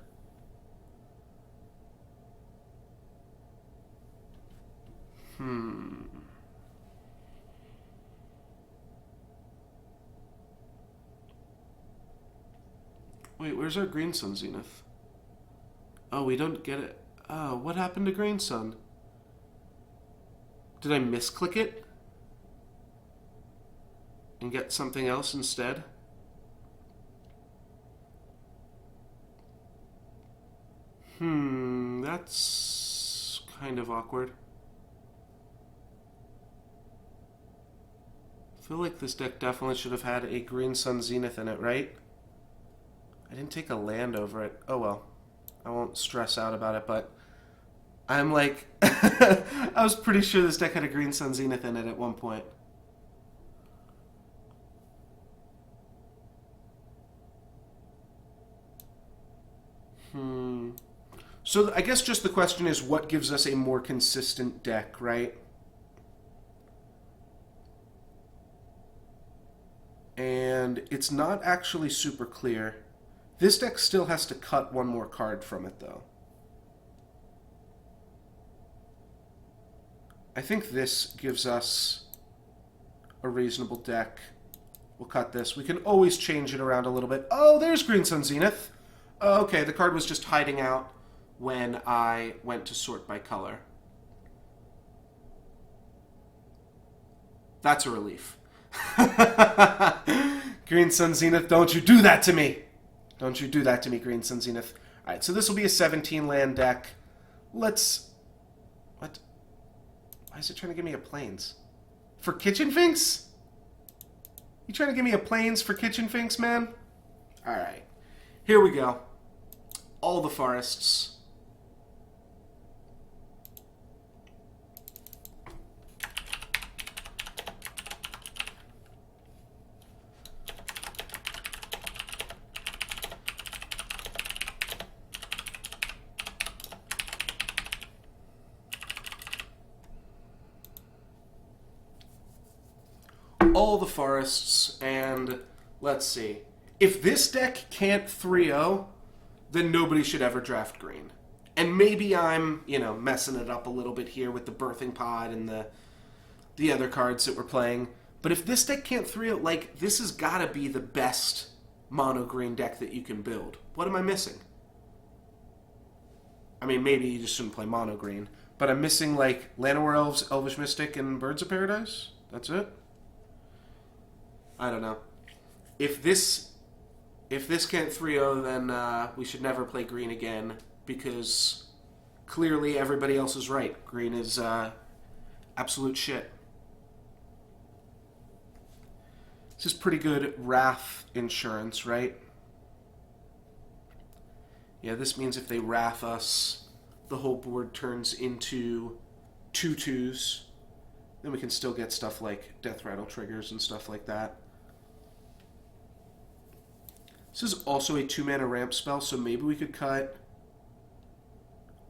A: Wait, where's our Green Sun Zenith? Oh, we don't get it. Oh, what happened to Green Sun? Did I misclick it? And get something else instead? That's kind of awkward. I feel like this deck definitely should have had a Green Sun Zenith in it, right? I didn't take a land over it. Oh well. I won't stress out about it, but I'm like... I was pretty sure this deck had a Green Sun Zenith in it at one point. So I guess just the question is, what gives us a more consistent deck, right? And it's not actually super clear. This deck still has to cut one more card from it, though. I think this gives us a reasonable deck. We'll cut this. We can always change it around a little bit. Oh, there's Green Sun Zenith. Oh, okay, the card was just hiding out when I went to sort by color. That's a relief. Green Sun Zenith, don't you do that to me! Don't you do that to me, Green Sun Zenith. Alright, so this will be a 17-land deck. Let's... What? Why is it trying to give me a Plains? For Kitchen Finks? You trying to give me a Plains for Kitchen Finks, man? Alright. Here we go. All the forests. All the forests, and let's see. If this deck can't 3-0, then nobody should ever draft green. And maybe I'm, messing it up a little bit here with the Birthing Pod and the other cards that we're playing. But if this deck can't 3-0, this has got to be the best mono green deck that you can build. What am I missing? I mean, maybe you just shouldn't play mono green. But I'm missing, Llanowar Elves, Elvish Mystic, and Birds of Paradise? That's it? I don't know. If this can't 3-0, then we should never play green again, because clearly everybody else is right. Green is absolute shit. This is pretty good Wrath insurance, right? Yeah, this means if they Wrath us, the whole board turns into 2/2s. Then we can still get stuff like Death Rattle triggers and stuff like that. This is also a 2-mana ramp spell, so maybe we could cut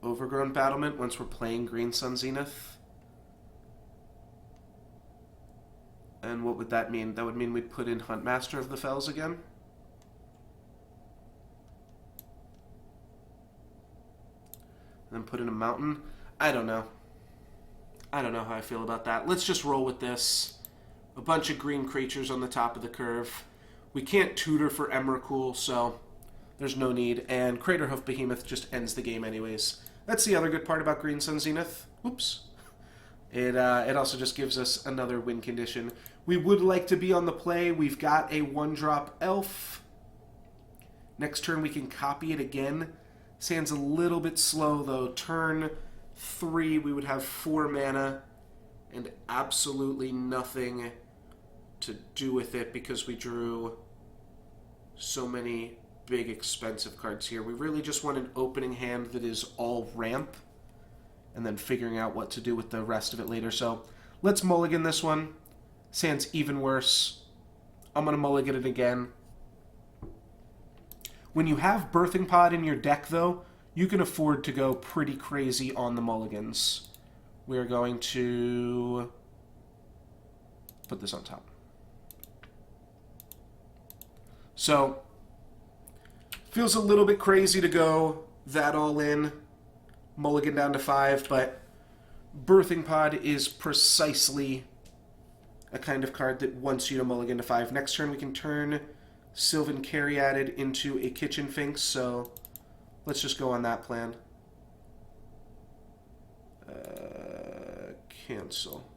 A: Overgrown Battlement once we're playing Green Sun Zenith. And what would that mean? That would mean we'd put in Huntmaster of the Fells again. And then put in a Mountain. I don't know. I don't know how I feel about that. Let's just roll with this. A bunch of green creatures on the top of the curve. We can't tutor for Emrakul, so there's no need. And Craterhoof Behemoth just ends the game anyways. That's the other good part about Green Sun Zenith. Oops. It also just gives us another win condition. We would like to be on the play. We've got a 1-drop Elf. Next turn we can copy it again. Sand's a little bit slow though. Turn 3 we would have 4 mana and absolutely nothing to do with it because we drew so many big expensive cards here. We really just want an opening hand that is all ramp and then figuring out what to do with the rest of it later. So let's mulligan this one. Sand's even worse. I'm going to mulligan it again. When you have Birthing Pod in your deck, though, you can afford to go pretty crazy on the mulligans. We're going to put this on top. So, feels a little bit crazy to go that all in, mulligan down to 5, but Birthing Pod is precisely a kind of card that wants you to mulligan to 5. Next turn we can turn Sylvan Caryatid into a Kitchen Finks, so let's just go on that plan. Cancel.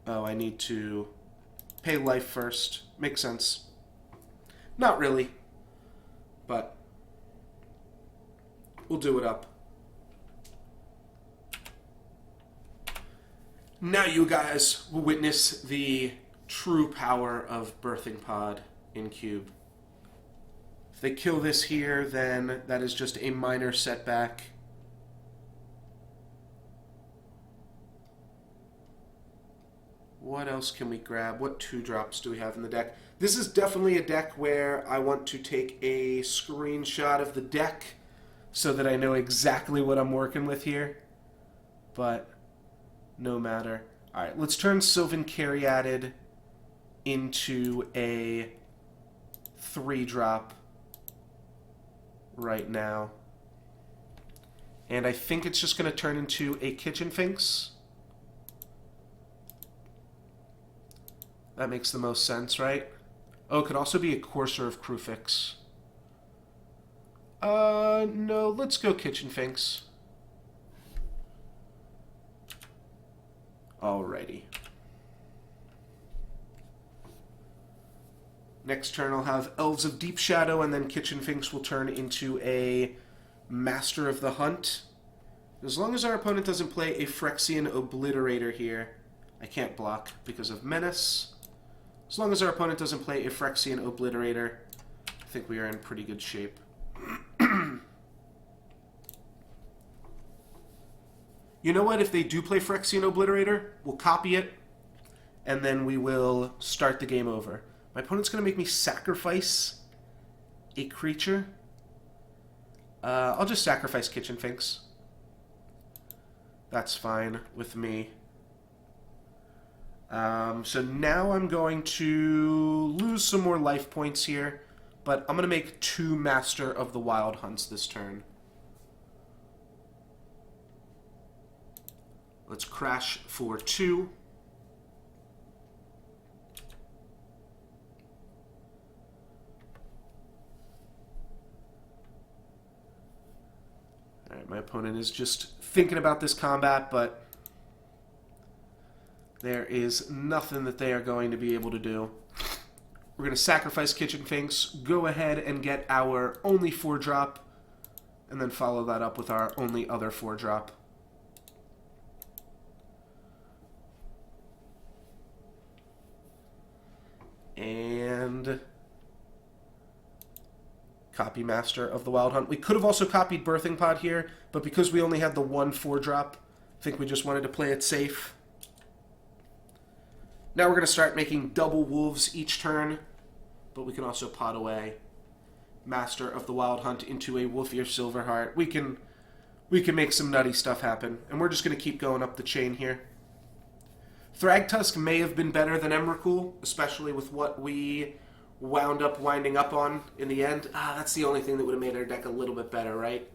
A: Oh, I need to pay life first. Makes sense. Not really, but we'll do it up. Now you guys will witness the true power of Birthing Pod in Cube. If they kill this here, then that is just a minor setback. What else can we grab? What 2-drops do we have in the deck? This is definitely a deck where I want to take a screenshot of the deck so that I know exactly what I'm working with here. But no matter. Alright, let's turn Sylvan Caryatid into a 3-drop right now. And I think it's just going to turn into a Kitchen Finks. That makes the most sense, right? Oh, it could also be a Courser of Krufix. No, let's go Kitchen Finks. Alrighty. Next turn I'll have Elves of Deep Shadow, and then Kitchen Finks will turn into a Master of the Hunt. As long as our opponent doesn't play a Phyrexian Obliterator here, I can't block because of Menace. As long as our opponent doesn't play a Phyrexian Obliterator, I think we are in pretty good shape. You know what? If they do play Phyrexian Obliterator, we'll copy it, and then we will start the game over. My opponent's going to make me sacrifice a creature. I'll just sacrifice Kitchen Finks. That's fine with me. So now I'm going to lose some more life points here, but I'm going to make 2 Master of the Wild Hunts this turn. Let's crash for 2. Alright, my opponent is just thinking about this combat, but there is nothing that they are going to be able to do. We're going to sacrifice Kitchen Finks, go ahead and get our only 4-drop, and then follow that up with our only other 4-drop. And copy Master of the Wild Hunt. We could have also copied Birthing Pod here, but because we only had the 1 4-drop, I think we just wanted to play it safe. Now we're going to start making double wolves each turn. but we can also pot away Master of the Wild Hunt into a Wolfir Silverheart. We can make some nutty stuff happen, and we're just going to keep going up the chain here. Thragtusk may have been better than Emrakul, especially with what we wound up winding up on in the end. That's the only thing that would have made our deck a little bit better, right?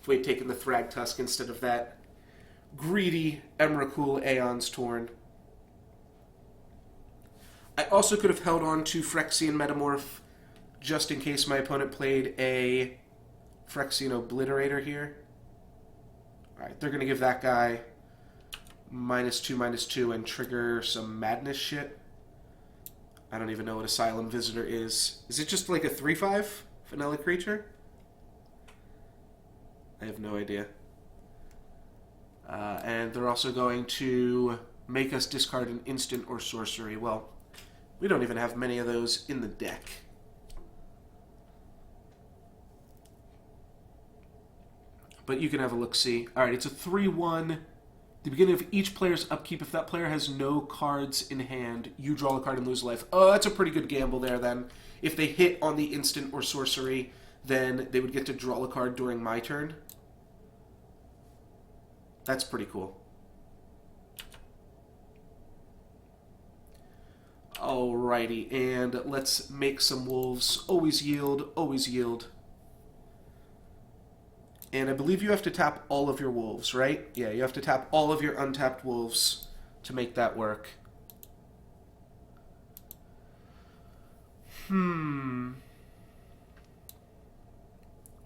A: If we had taken the Thragtusk instead of that greedy Emrakul Aeon's Torn. I also could have held on to Phyrexian Metamorph just in case my opponent played a Phyrexian Obliterator here. Alright, they're going to give that guy -2/-2 and trigger some madness shit. I don't even know what Asylum Visitor is. Is it just like a 3/5 vanilla creature? I have no idea. And they're also going to make us discard an instant or sorcery. Well, we don't even have many of those in the deck. But you can have a look-see. Alright, it's a 3/1. The beginning of each player's upkeep, if that player has no cards in hand, you draw a card and lose life. Oh, that's a pretty good gamble there, then. If they hit on the instant or sorcery, then they would get to draw a card during my turn. That's pretty cool. Alrighty, and let's make some wolves. Always yield, always yield. And I believe you have to tap all of your wolves, right? Yeah, you have to tap all of your untapped wolves to make that work.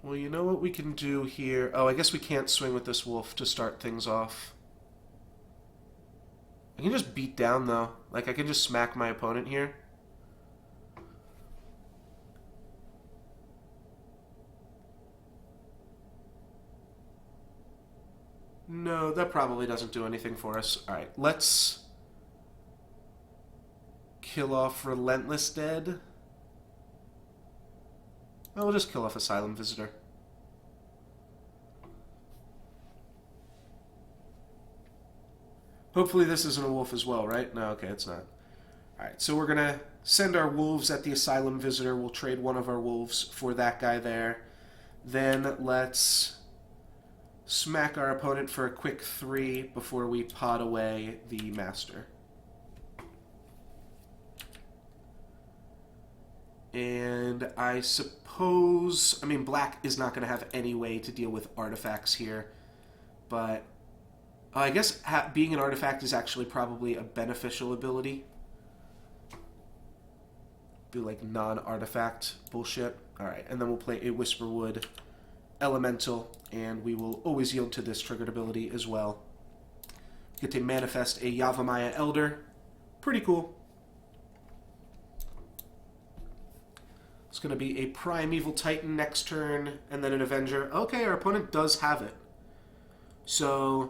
A: Well, you know what we can do here? Oh, I guess we can't swing with this wolf to start things off. I can just beat down, though. Like, I can just smack my opponent here. No, that probably doesn't do anything for us. Alright, let's kill off Relentless Dead. Oh, we'll just kill off Asylum Visitor. Hopefully this isn't a wolf as well, right? No, okay, it's not. Alright, so we're going to send our wolves at the Asylum Visitor. We'll trade one of our wolves for that guy there. Then let's smack our opponent for a quick 3 before we pot away the Master. And I suppose... I mean, black is not going to have any way to deal with artifacts here. But I guess being an artifact is actually probably a beneficial ability. Do like non-artifact bullshit. Alright, and then we'll play a Whisperwood Elemental, and we will always yield to this triggered ability as well. Get to manifest a Yavimaya Elder. Pretty cool. It's going to be a Primeval Titan next turn, and then an Avenger. Okay, our opponent does have it. So,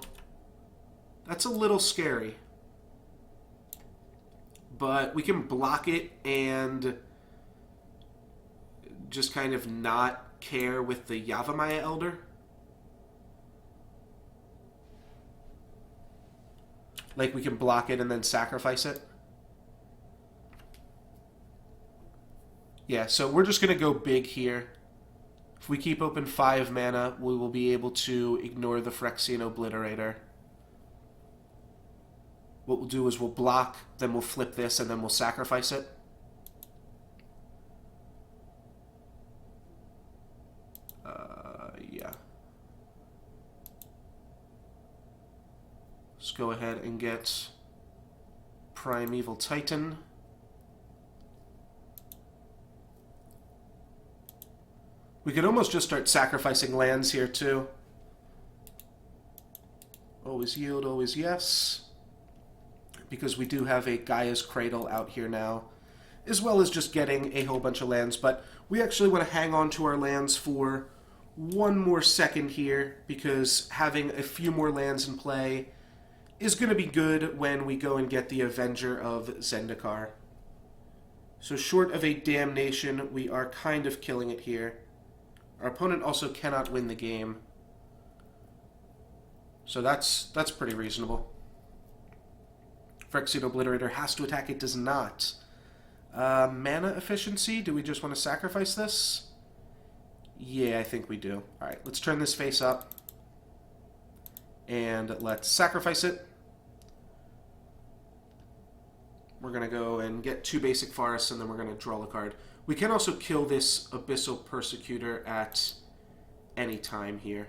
A: that's a little scary. But we can block it and just kind of not care with the Yavimaya Elder. Like, we can block it and then sacrifice it. Yeah, so we're just going to go big here. If we keep open 5 mana, we will be able to ignore the Phyrexian Obliterator. What we'll do is we'll block, then we'll flip this, and then we'll sacrifice it. Yeah. Let's go ahead and get Primeval Titan. We could almost just start sacrificing lands here, too. Always yield, always yes. Because we do have a Gaia's Cradle out here now, as well as just getting a whole bunch of lands. But we actually want to hang on to our lands for one more second here, because having a few more lands in play is going to be good when we go and get the Avenger of Zendikar. So short of a Damnation, we are kind of killing it here. Our opponent also cannot win the game. So that's pretty reasonable. Phyrexian Obliterator has to attack. It does not. Mana efficiency. Do we just want to sacrifice this? Yeah, I think we do. Alright, let's turn this face up. And let's sacrifice it. We're going to go and get 2 basic forests, and then we're going to draw a card. We can also kill this Abyssal Persecutor at any time here.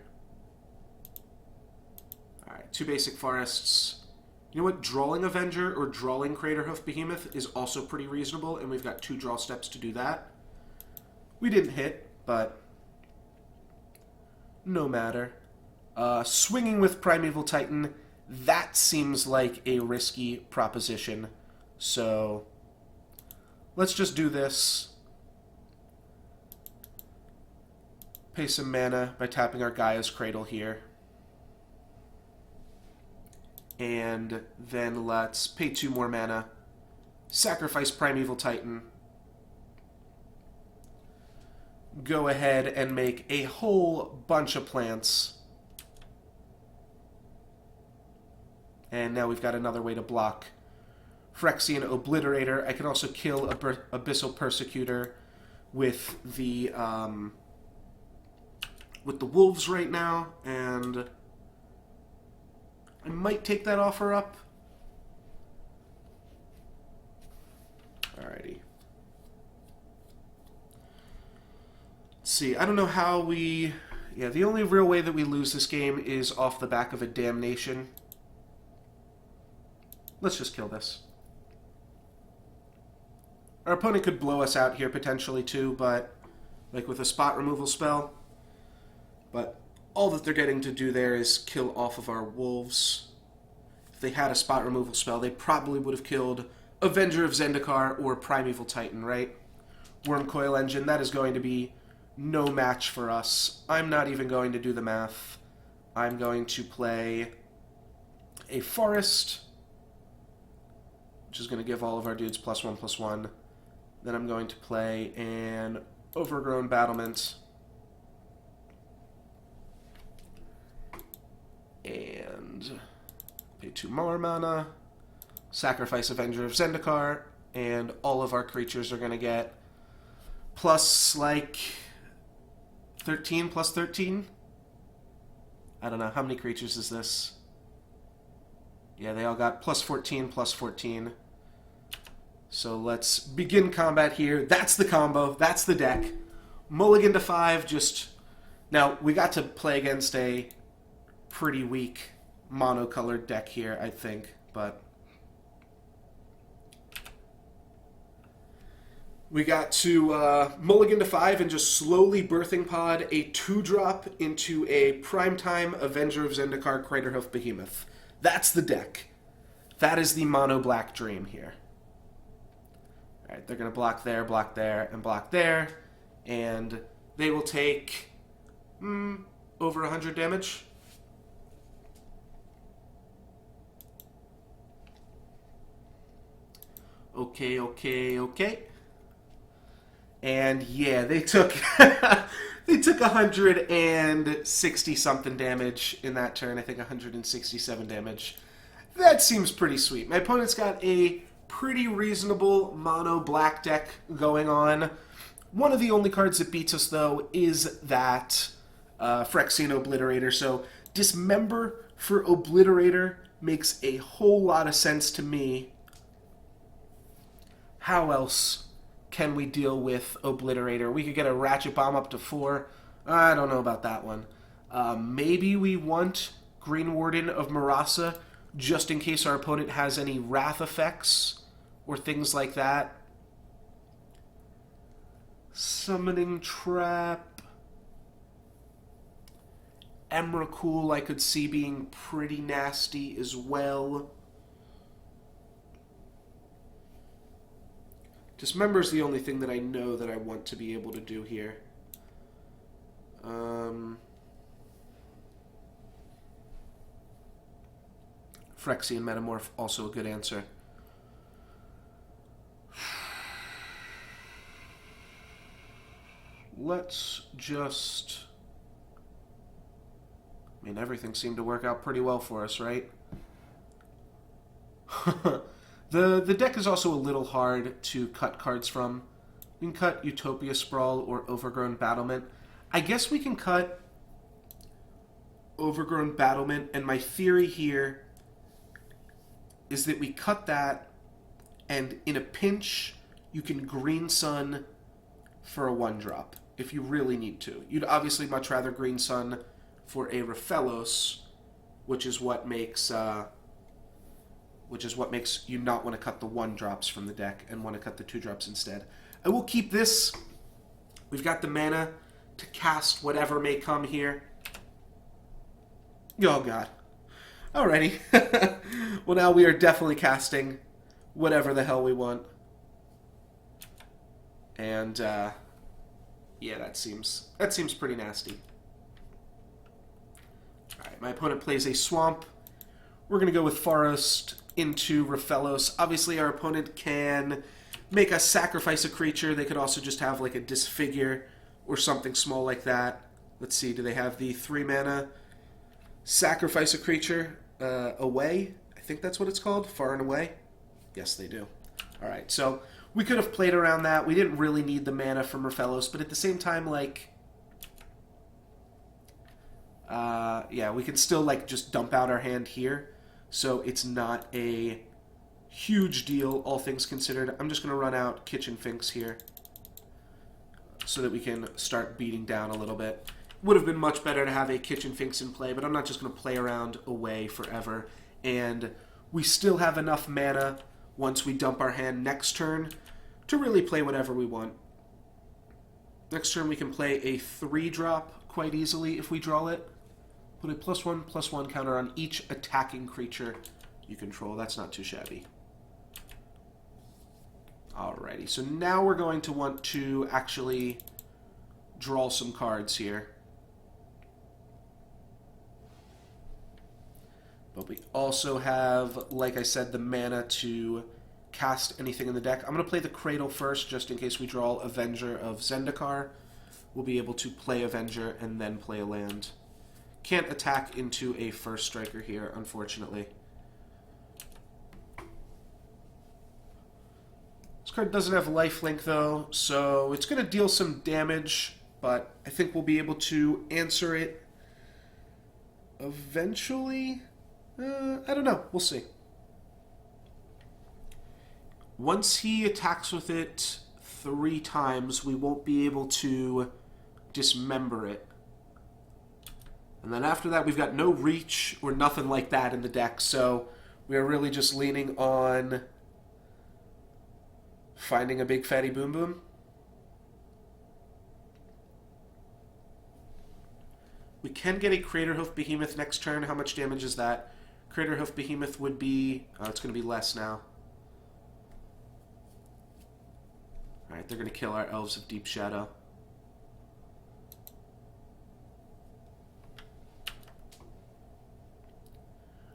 A: Alright, 2 basic forests. You know what? Drawing Avenger or drawing Craterhoof Behemoth is also pretty reasonable, and we've got 2 draw steps to do that. We didn't hit, but no matter. Swinging with Primeval Titan, that seems like a risky proposition. So let's just do this. Pay some mana by tapping our Gaia's Cradle here. And then let's pay 2 more mana. Sacrifice Primeval Titan. Go ahead and make a whole bunch of plants. And now we've got another way to block Phyrexian Obliterator. I can also kill Abyssal Persecutor with the wolves right now, and I might take that offer up. Alrighty. Let's see, I don't know how we... Yeah, the only real way that we lose this game is off the back of a Damnation. Let's just kill this. Our opponent could blow us out here potentially too, but like with a spot removal spell. But all that they're getting to do there is kill off of our wolves. If they had a spot removal spell, they probably would have killed Avenger of Zendikar or Primeval Titan, right? Wormcoil Engine, that is going to be no match for us. I'm not even going to do the math. I'm going to play a Forest, which is going to give all of our dudes +1/+1. Then I'm going to play an Overgrown Battlement. And pay 2 more mana. Sacrifice Avenger of Zendikar. And all of our creatures are going to get plus, like, 13 plus 13? I don't know. How many creatures is this? Yeah, they all got +14 +14. So let's begin combat here. That's the combo. That's the deck. Mulligan to 5, just... Now, we got to play against a pretty weak monocolored deck here, I think, but... We got to Mulligan to 5 and just slowly birthing pod a 2-drop into a Primetime Avenger of Zendikar Craterhoof Behemoth. That's the deck. That is the mono-black dream here. Alright, they're going to block there, and block there. And they will take over 100 damage. Okay. And yeah, they took they took 160 something damage in that turn. I think 167 damage. That seems pretty sweet. My opponent's got a pretty reasonable mono black deck going on. One of the only cards that beats us though is that Phyrexian Obliterator. So Dismember for Obliterator makes a whole lot of sense to me. How else can we deal with Obliterator? We could get a Ratchet Bomb up to 4. I don't know about that one. Maybe we want Green Warden of Marasa just in case our opponent has any Wrath effects or things like that. Summoning Trap. Emrakul I could see being pretty nasty as well. Dismember is the only thing that I know that I want to be able to do here. Phyrexian Metamorph, also a good answer. Let's just... I mean, everything seemed to work out pretty well for us, right? The deck is also a little hard to cut cards from. We can cut Utopia Sprawl or Overgrown Battlement. I guess we can cut Overgrown Battlement, and my theory here is that we cut that, and in a pinch, you can Green Sun for a 1-drop, if you really need to. You'd obviously much rather Green Sun for a Raphelos, which is what makes you not want to cut the 1-drops from the deck and want to cut the 2-drops instead. I will keep this. We've got the mana to cast whatever may come here. Oh, God. Alrighty. Well, now we are definitely casting whatever the hell we want. And, yeah, that seems pretty nasty. Alright, my opponent plays a Swamp. We're going to go with Forest into Raphelos. Obviously, our opponent can make us sacrifice a creature. They could also just have, like, a Disfigure or something small like that. Let's see, do they have the 3 mana sacrifice a creature away? I think that's what it's called, Far and Away. Yes, they do. Alright, so we could have played around that. We didn't really need the mana from Raphelos, but at the same time, like, yeah, we can still, like, just dump out our hand here. So it's not a huge deal, all things considered. I'm just going to run out Kitchen Finks here so that we can start beating down a little bit. Would have been much better to have a Kitchen Finks in play, but I'm not just going to play around away forever. And we still have enough mana once we dump our hand next turn to really play whatever we want. Next turn we can play a 3-drop quite easily if we draw it. Put a +1/+1 counter on each attacking creature you control. That's not too shabby. Alrighty, so now we're going to want to actually draw some cards here. But we also have, like I said, the mana to cast anything in the deck. I'm going to play the Cradle first, just in case we draw Avenger of Zendikar. We'll be able to play Avenger and then play a land. Can't attack into a first striker here, unfortunately. This card doesn't have lifelink, though, so it's going to deal some damage, but I think we'll be able to answer it eventually. I don't know. We'll see. Once he attacks with it 3 times, we won't be able to dismember it. And then after that, we've got no reach or nothing like that in the deck, so we are really just leaning on finding a big fatty boom boom. We can get a Craterhoof Behemoth next turn. How much damage is that? Craterhoof Behemoth would be... Oh, it's going to be less now. Alright, they're going to kill our Elves of Deep Shadow.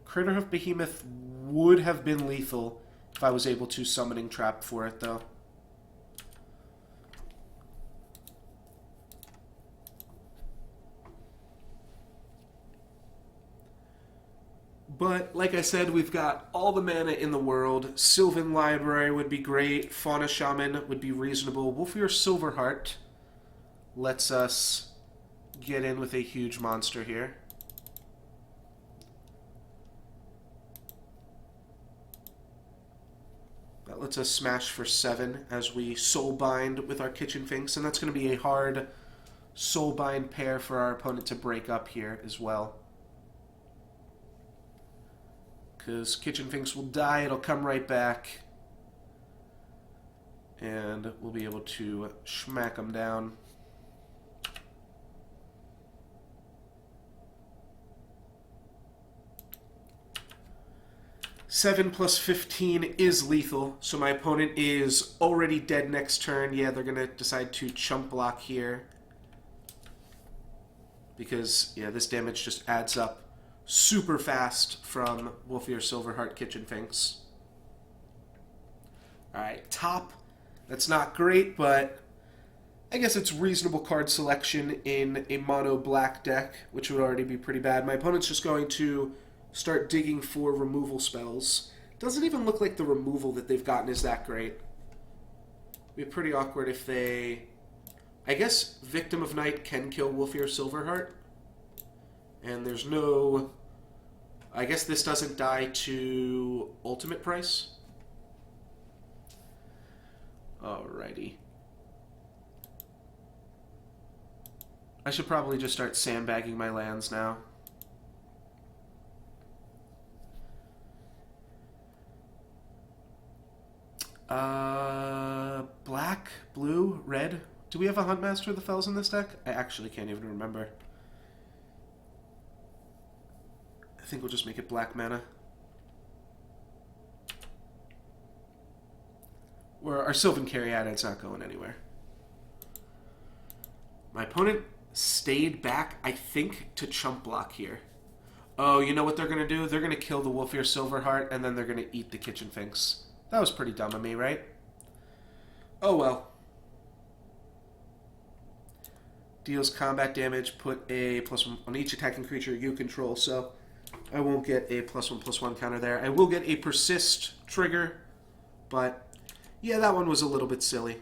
A: Craterhoof Behemoth would have been lethal if I was able to Summoning Trap for it, though. But, like I said, we've got all the mana in the world. Sylvan Library would be great. Fauna Shaman would be reasonable. Wolfear Silverheart lets us get in with a huge monster here. That lets us smash for 7 as we Soulbind with our Kitchen Finks, and that's going to be a hard Soulbind pair for our opponent to break up here as well. Because Kitchen Finks will die, it'll come right back, and we'll be able to smack them down. Seven plus 15 is lethal, so my opponent is already dead next turn. Yeah, they're going to decide to chump block here. Because, yeah, this damage just adds up super fast from Wolfear Silverheart Kitchen Finks. Alright, top. That's not great, but I guess it's reasonable card selection in a mono black deck, which would already be pretty bad. My opponent's just going to start digging for removal spells. Doesn't even look like the removal that they've gotten is that great. It'd be pretty awkward if they... I guess Victim of Night can kill Wolfear Silverheart. And there's no... I guess this doesn't die to ultimate price. Alrighty. I should probably just start sandbagging my lands now. Black, blue, red. Do we have a Huntmaster of the Fells in this deck? I actually can't even remember. I think we'll just make it black mana. Where our Sylvan Caryatid's not going anywhere. My opponent stayed back, I think, to chump block here. Oh, you know what they're going to do? They're going to kill the Wolfear Silverheart, and then they're going to eat the Kitchen Finks. That was pretty dumb of me, right? Oh well. Deals combat damage, put a +1 on each attacking creature you control, so I won't get a +1/+1 counter there. I will get a persist trigger, but yeah, that one was a little bit silly.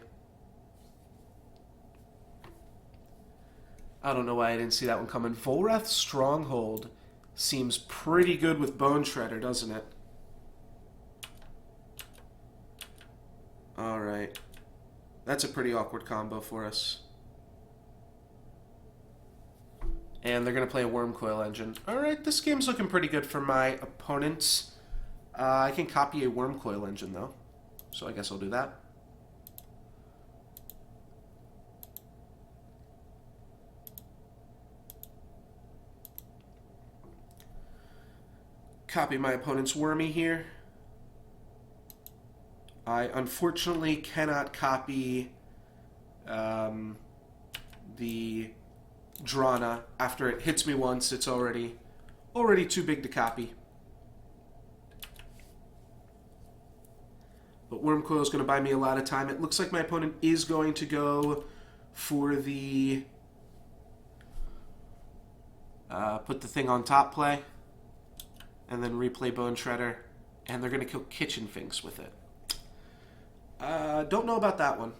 A: I don't know why I didn't see that one coming. Volrath Stronghold seems pretty good with Bone Shredder, doesn't it? Alright. That's a pretty awkward combo for us. And they're going to play a Wormcoil Engine. Alright, this game's looking pretty good for my opponents. I can copy a Wormcoil Engine, though. So I guess I'll do that. Copy my opponent's Wormy here. I unfortunately cannot copy the Drana. After it hits me once, it's already too big to copy. But Wormcoil is going to buy me a lot of time. It looks like my opponent is going to go for the put the thing on top play, and then replay Bone Shredder, and they're going to kill Kitchen Finks with it. Don't know about that one.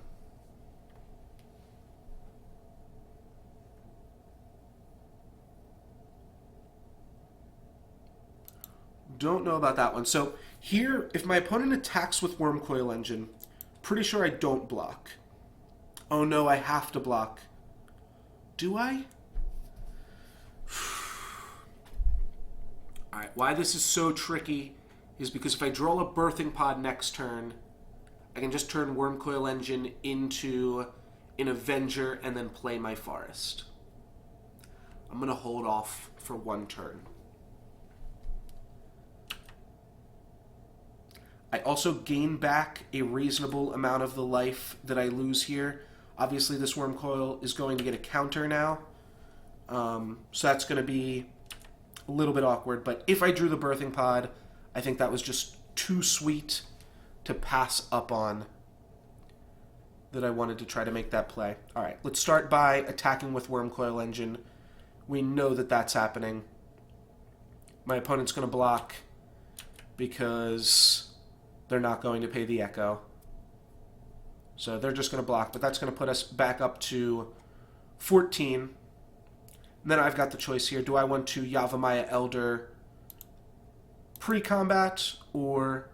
A: Don't know about that one. So here, if my opponent attacks with Wormcoil Engine, pretty sure I don't block. Oh no, I have to block. Do I? Alright, why this is so tricky is because if I draw a Birthing Pod next turn, I can just turn Wormcoil Engine into an Avenger and then play my Forest. I'm going to hold off for one turn. I also gain back a reasonable amount of the life that I lose here. Obviously, this Wormcoil is going to get a counter now. So that's going to be a little bit awkward. But if I drew the Birthing Pod, I think that was just too sweet to pass up on, that I wanted to try to make that play. All right, let's start by attacking with Wormcoil Engine. We know that that's happening. My opponent's going to block because they're not going to pay the Echo. So they're just going to block, but that's going to put us back up to 14. And then I've got the choice here. Do I want to Yavimaya Elder pre-combat or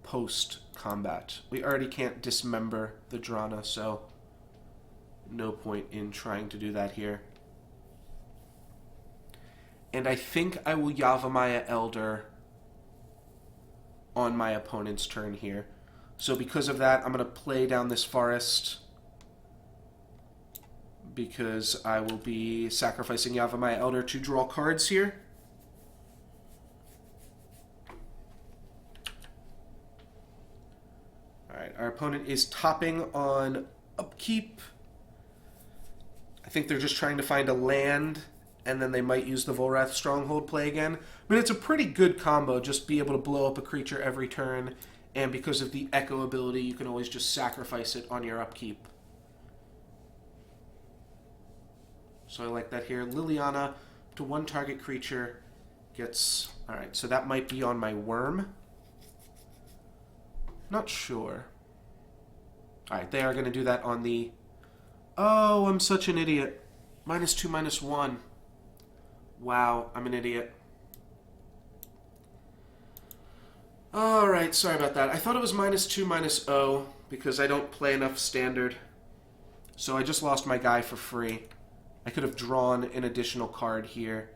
A: post-combat? We already can't dismember the Drana, so no point in trying to do that here. And I think I will Yavimaya Elder on my opponent's turn here. So because of that, I'm going to play down this forest because I will be sacrificing Yavimaya Elder to draw cards here. Alright, our opponent is topping on upkeep. I think they're just trying to find a land, and then they might use the Volrath Stronghold play again. I mean, it's a pretty good combo, just be able to blow up a creature every turn, and because of the Echo ability, you can always just sacrifice it on your upkeep. So I like that here. Liliana to one target creature gets... Alright, so that might be on my Worm. Not sure. Alright, they are going to do that on the... Oh, I'm such an idiot. -2, -1. Wow, I'm an idiot. Alright, sorry about that. I thought it was -2, -0 because I don't play enough standard. So I just lost my guy for free. I could have drawn an additional card here.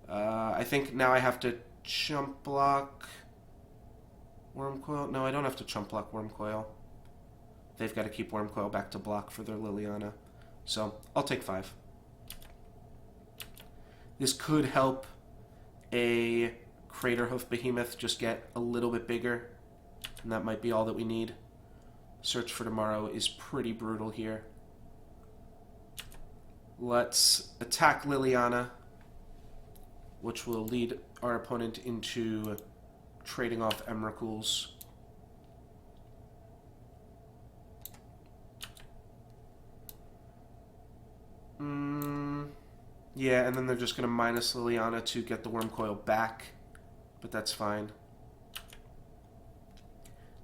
A: I think now I have to chump block Wormcoil. No, I don't have to chump block Wormcoil. They've got to keep Wormcoil back to block for their Liliana. So I'll take 5. This could help a Craterhoof Behemoth just get a little bit bigger. And that might be all that we need. Search for Tomorrow is pretty brutal here. Let's attack Liliana, which will lead our opponent into trading off Emrakul's. Yeah, and then they're just going to minus Liliana to get the Wormcoil back, but that's fine.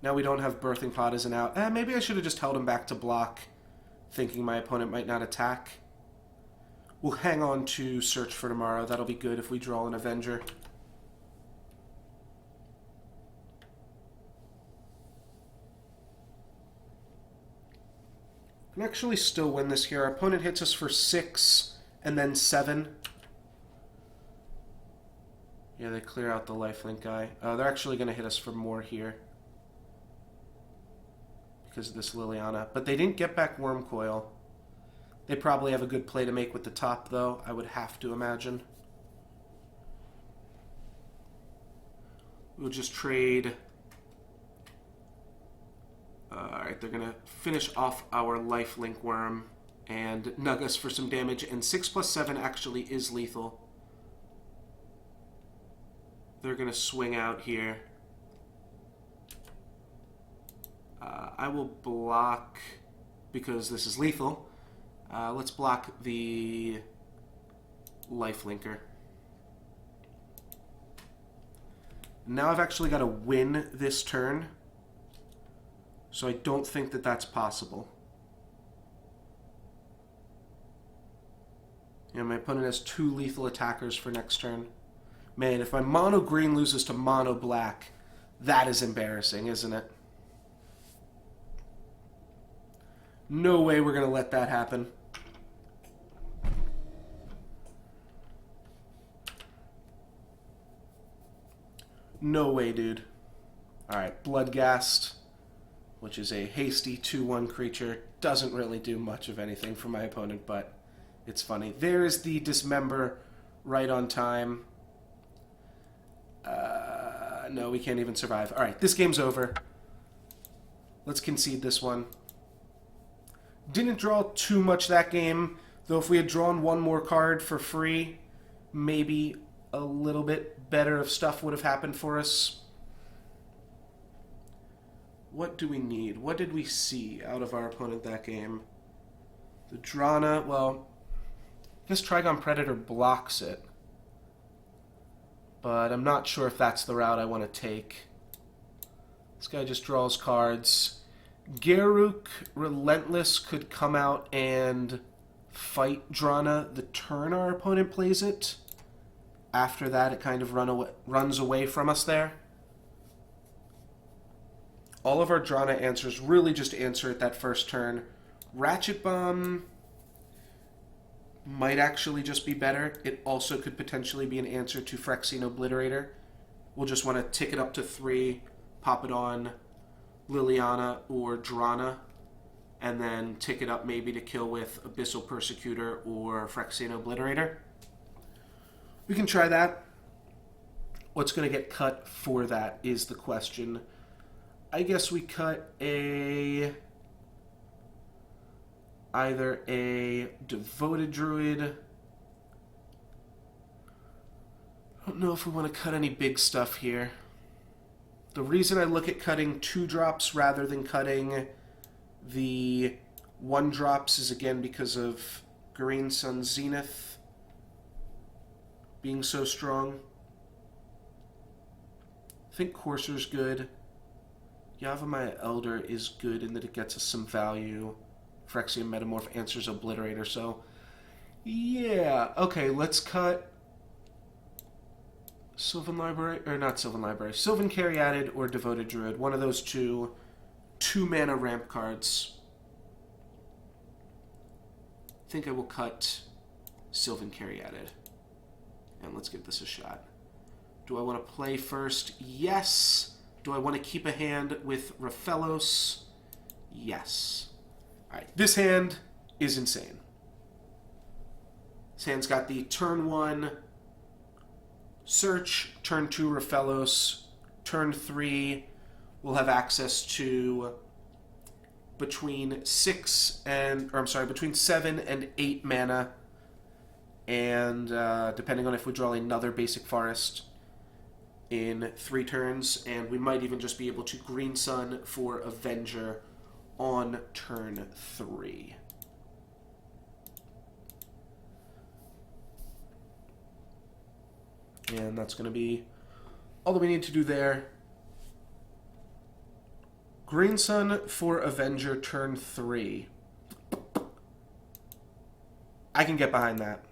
A: Now we don't have Birthing Pod as an out. Maybe I should have just held him back to block, thinking my opponent might not attack. We'll hang on to Search for Tomorrow. That'll be good if we draw an Avenger. We can actually still win this here. Our opponent hits us for 6 and then 7. Yeah, they clear out the lifelink guy. They're actually going to hit us for more here because of this Liliana. But they didn't get back Wormcoil. They probably have a good play to make with the top, though, I would have to imagine. We'll just trade... Alright, they're going to finish off our lifelink worm and nug us for some damage, and 6+7 actually is lethal. They're going to swing out here. I will block, because this is lethal. Let's block the lifelinker. Now I've actually got to win this turn, so I don't think that that's possible. Yeah, my opponent has 2 lethal attackers for next turn. Man, if my mono green loses to mono black, that is embarrassing, isn't it? No way we're going to let that happen. No way, dude. Alright, Bloodghast, which is a hasty 2/1 creature. Doesn't really do much of anything for my opponent, but it's funny. There is the Dismember right on time. No, we can't even survive. Alright, this game's over. Let's concede this one. Didn't draw too much that game, though if we had drawn one more card for free, maybe a little bit better of stuff would have happened for us. What do we need? What did we see out of our opponent that game? The Drana, well, I guess Trigon Predator blocks it. But I'm not sure if that's the route I want to take. This guy just draws cards. Garruk Relentless could come out and fight Drana the turn our opponent plays it. After that, it kind of runs away from us there. All of our Drana answers really just answer it that first turn. Ratchet Bomb might actually just be better. It also could potentially be an answer to Phyrexian Obliterator. We'll just want to tick it up to 3, pop it on Liliana or Drana, and then tick it up maybe to kill with Abyssal Persecutor or Phyrexian Obliterator. We can try that. What's going to get cut for that is the question. I guess we cut either a Devoted Druid. I don't know if we want to cut any big stuff here. The reason I look at cutting 2-drops rather than cutting the 1-drops is again because of Green Sun Zenith being so strong. I think Courser's good. Yavimaya Elder is good in that it gets us some value. Phyrexian Metamorph answers Obliterator, so... Yeah, okay, let's cut... Sylvan Library, or not Sylvan Library, Sylvan Caryatid or Devoted Druid. One of those two 2-mana ramp cards. I think I will cut Sylvan Caryatid. And let's give this a shot. Do I want to play first? Yes. Do I want to keep a hand with Raphelos? Yes. Alright, this hand is insane. This hand's got the turn 1 Search, turn 2 Raphelos, turn 3 we'll have access to between 7 and 8 mana, and depending on if we draw another basic forest in 3 turns, and we might even just be able to Green Sun for Avenger on turn 3. And that's going to be all that we need to do there. Green Sun for Avenger turn 3. I can get behind that.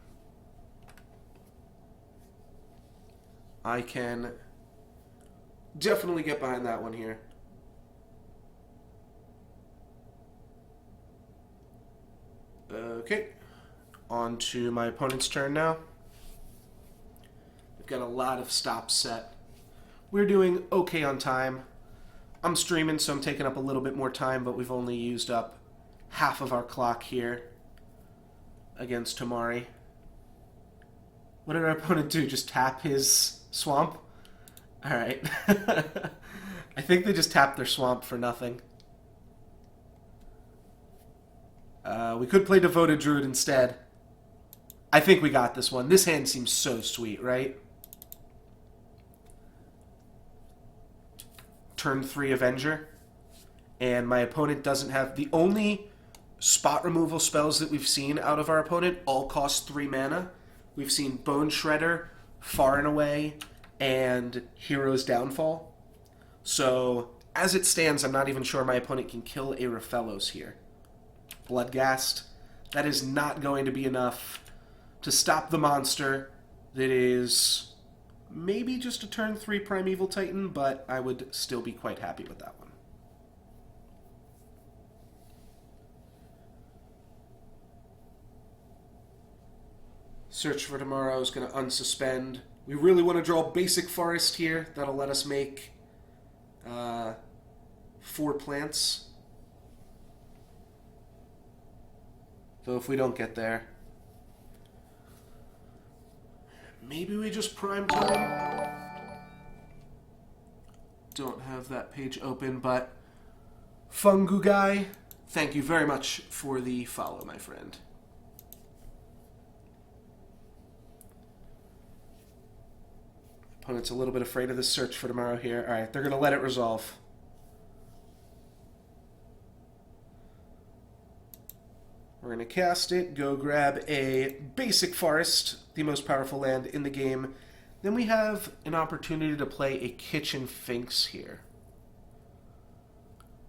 A: I can definitely get behind that one here. Okay. On to my opponent's turn now. Got a lot of stops set. We're doing okay on time. I'm streaming, so I'm taking up a little bit more time, but we've only used up half of our clock here against Tamari. What did our opponent do? Just tap his swamp? Alright. I think they just tapped their swamp for nothing. We could play Devoted Druid instead. I think we got this one. This hand seems so sweet, right? Turn 3 Avenger, and my opponent doesn't have... The only spot removal spells that we've seen out of our opponent all cost 3 mana. We've seen Bone Shredder, Far and Away, and Hero's Downfall. So, as it stands, I'm not even sure my opponent can kill a Raphelos here. Bloodghast. That is not going to be enough to stop the monster that is... maybe just a turn 3 Primeval Titan, but I would still be quite happy with that one. Search for Tomorrow is going to unsuspend. We really want to draw Basic Forest here. That'll let us make 4 plants. Though if we don't get there... maybe we just prime time. Don't have that page open, but Fungu Guy, thank you very much for the follow, my friend. Opponent's a little bit afraid of this Search for Tomorrow here. Alright, they're going to let it resolve. We're going to cast it, go grab a Basic Forest, the most powerful land in the game. Then we have an opportunity to play a Kitchen Finks here.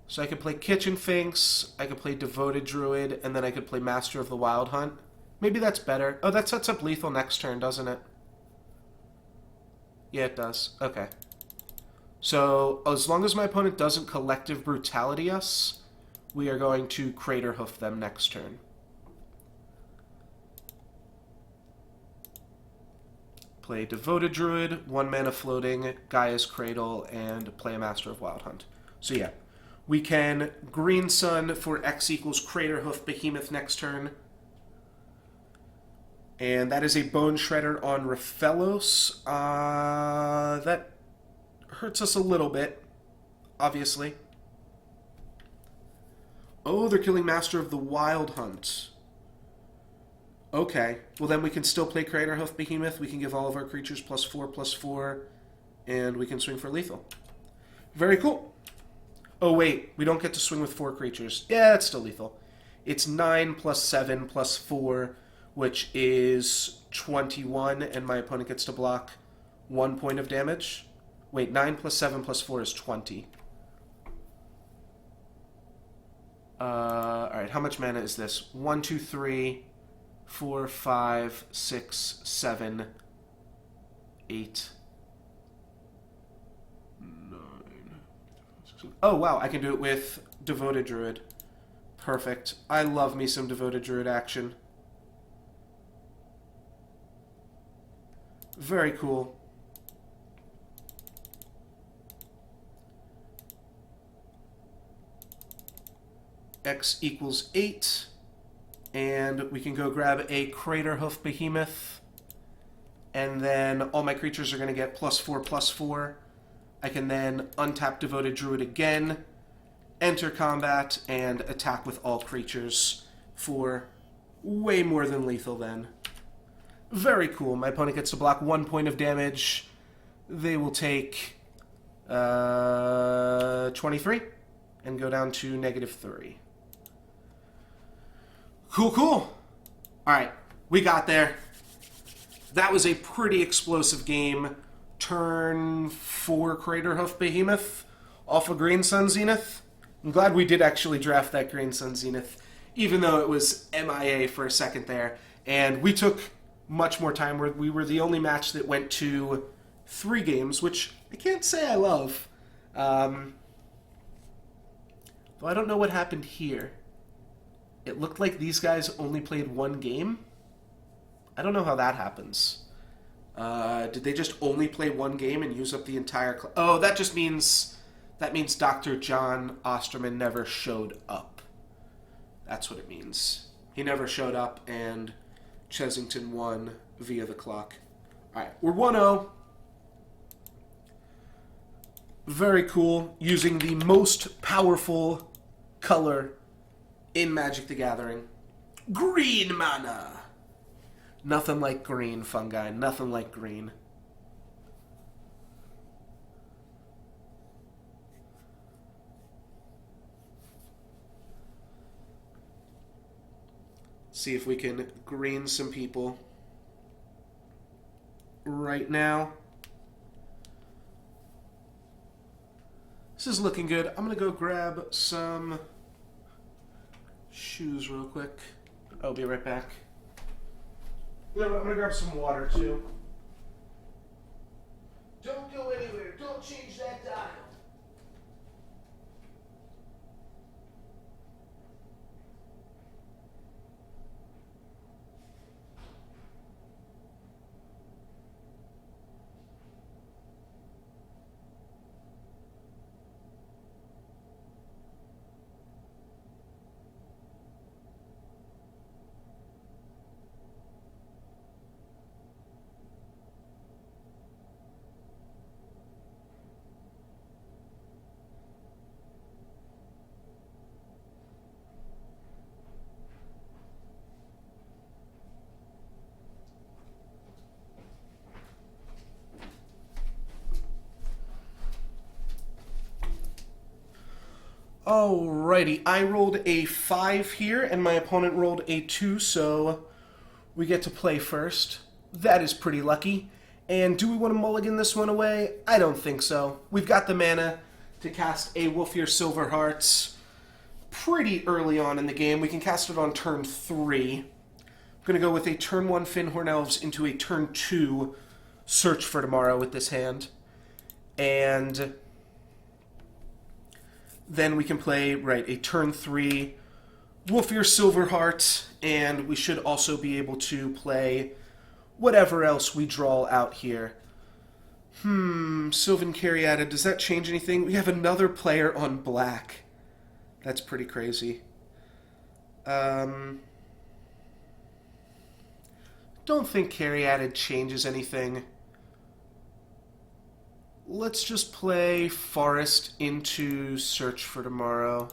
A: So I could play Kitchen Finks, I could play Devoted Druid, and then I could play Master of the Wild Hunt. Maybe that's better. Oh, that sets up lethal next turn, doesn't it? Yeah, it does. Okay. So, as long as my opponent doesn't Collective Brutality us, we are going to Crater Hoof them next turn. Play Devoted Druid, 1 mana floating, Gaia's Cradle, and play a Master of Wild Hunt. So yeah, we can Green Sun for X equals Crater Hoof Behemoth next turn. And that is a Bone Shredder on Raphelos. That hurts us a little bit, obviously. Oh, they're killing Master of the Wild Hunt. Okay, well then we can still play Crater Hoof Behemoth. We can give all of our creatures +4/+4, and we can swing for lethal. Very cool. Oh wait, we don't get to swing with 4 creatures. Yeah, it's still lethal. It's 9 + 7 + 4, which is 21, and my opponent gets to block 1 point of damage. Wait, 9 + 7 + 4 is 20. Alright, how much mana is this? 1, 2, 3, 4, 5, 6, 7, 8, 9. Oh, wow, I can do it with Devoted Druid. Perfect. I love me some Devoted Druid action. Very cool. X equals 8. And we can go grab a Craterhoof Behemoth. And then all my creatures are going to get +4/+4. I can then untap Devoted Druid again, enter combat, and attack with all creatures for way more than lethal then. Very cool. My opponent gets to block 1 point of damage. They will take 23 and go down to -3. Cool, cool. Alright, we got there. That was a pretty explosive game. Turn 4 Craterhoof Behemoth off of Green Sun Zenith. I'm glad we did actually draft that Green Sun Zenith, even though it was MIA for a second there. And we took much more time. We were the only match that went to 3 games, which I can't say I love. Though I don't know what happened here. It looked like these guys only played 1 game. I don't know how that happens. Did they just only play 1 game and use up the entire... Oh, that just means... That means Dr. John Osterman never showed up. That's what it means. He never showed up, and Chesington won via the clock. Alright, we're 1-0. Very cool. Using the most powerful color in Magic the Gathering. Green mana! Nothing like green, fungi. Nothing like green. See if we can green some people right now. This is looking good. I'm going to go grab some shoes real quick. I'll be right back. I'm going to grab some water, too. Don't go anywhere. Don't change that dial. Alrighty, I rolled a 5 here, and my opponent rolled a 2, so we get to play first. That is pretty lucky. And do we want to mulligan this one away? I don't think so. We've got the mana to cast a Wolfir Silver Hearts pretty early on in the game. We can cast it on turn 3. I'm going to go with a turn 1 Finhorn Elves into a turn 2 Search for Tomorrow with this hand. And then we can play, right, a turn 3 Wolfir Silverheart, and we should also be able to play whatever else we draw out here. Sylvan Caryatid, does that change anything? We have another player on black. That's pretty crazy. Don't think Caryatid changes anything. Let's just play Forest into Search for Tomorrow.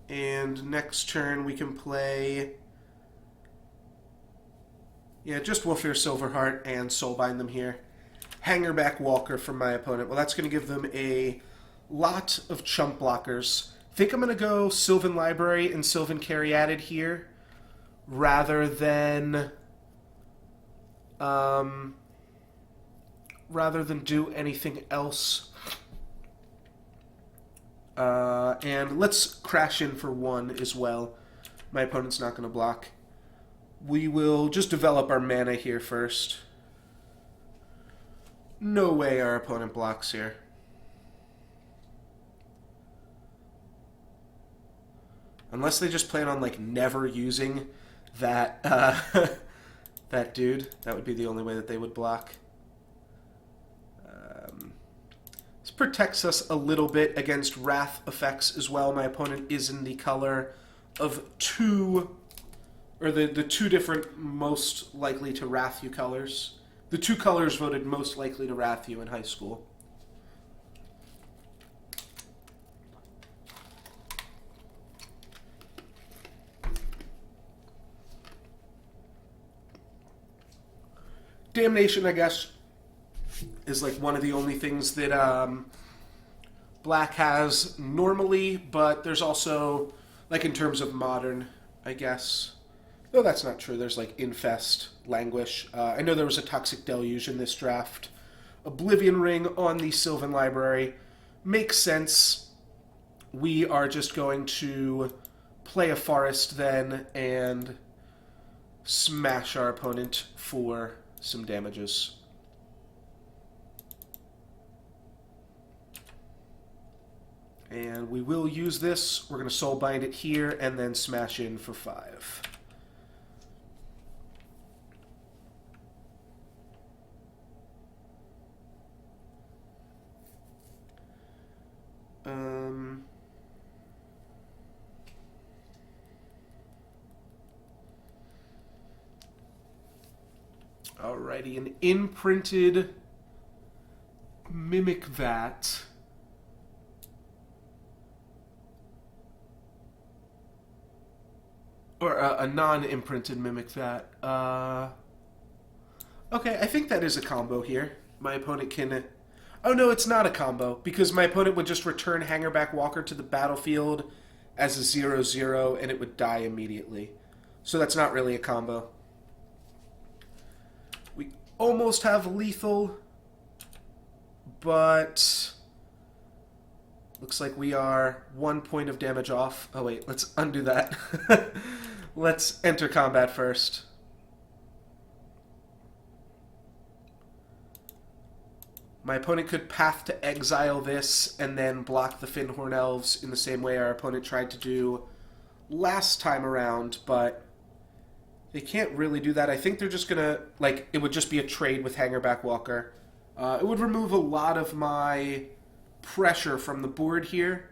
A: And next turn we can play... Yeah, just Wolfir Silverheart and Soulbind them here. Hangerback Walker from my opponent. Well, that's going to give them a lot of chump blockers. I think I'm going to go Sylvan Library and Sylvan Caryatid here, rather than rather than do anything else. And let's crash in for 1 as well. My opponent's not going to block. We will just develop our mana here first. No way our opponent blocks here. Unless they just plan on, like, never using that, that dude. That would be the only way that they would block. This protects us a little bit against wrath effects as well. My opponent is in the color of 2, or the 2 different most likely to wrath you colors. The 2 colors voted most likely to wrath you in high school. Damnation, I guess, is like one of the only things that Black has normally, but there's also, like in terms of modern, I guess. No, that's not true. There's like Infest, Languish. I know there was a Toxic Deluge in this draft. Oblivion Ring on the Sylvan Library. Makes sense. We are just going to play a Forest then and smash our opponent for some damages. And we will use this. We're going to Soulbind it here and then smash in for 5. Alrighty, an imprinted Mimic Vat. Or a non-imprinted Mimic Vat. Okay, I think that is a combo here. My opponent can... Oh no, it's not a combo, because my opponent would just return Hangerback Walker to the battlefield as a 0/0, and it would die immediately. So that's not really a combo. We almost have lethal, but looks like we are 1 point of damage off. Oh wait, let's undo that. Let's enter combat first. My opponent could Path to Exile this and then block the Fyndhorn Elves in the same way our opponent tried to do last time around, but they can't really do that. I think they're just gonna, like, it would just be a trade with Hangerback Walker. It would remove a lot of my pressure from the board here,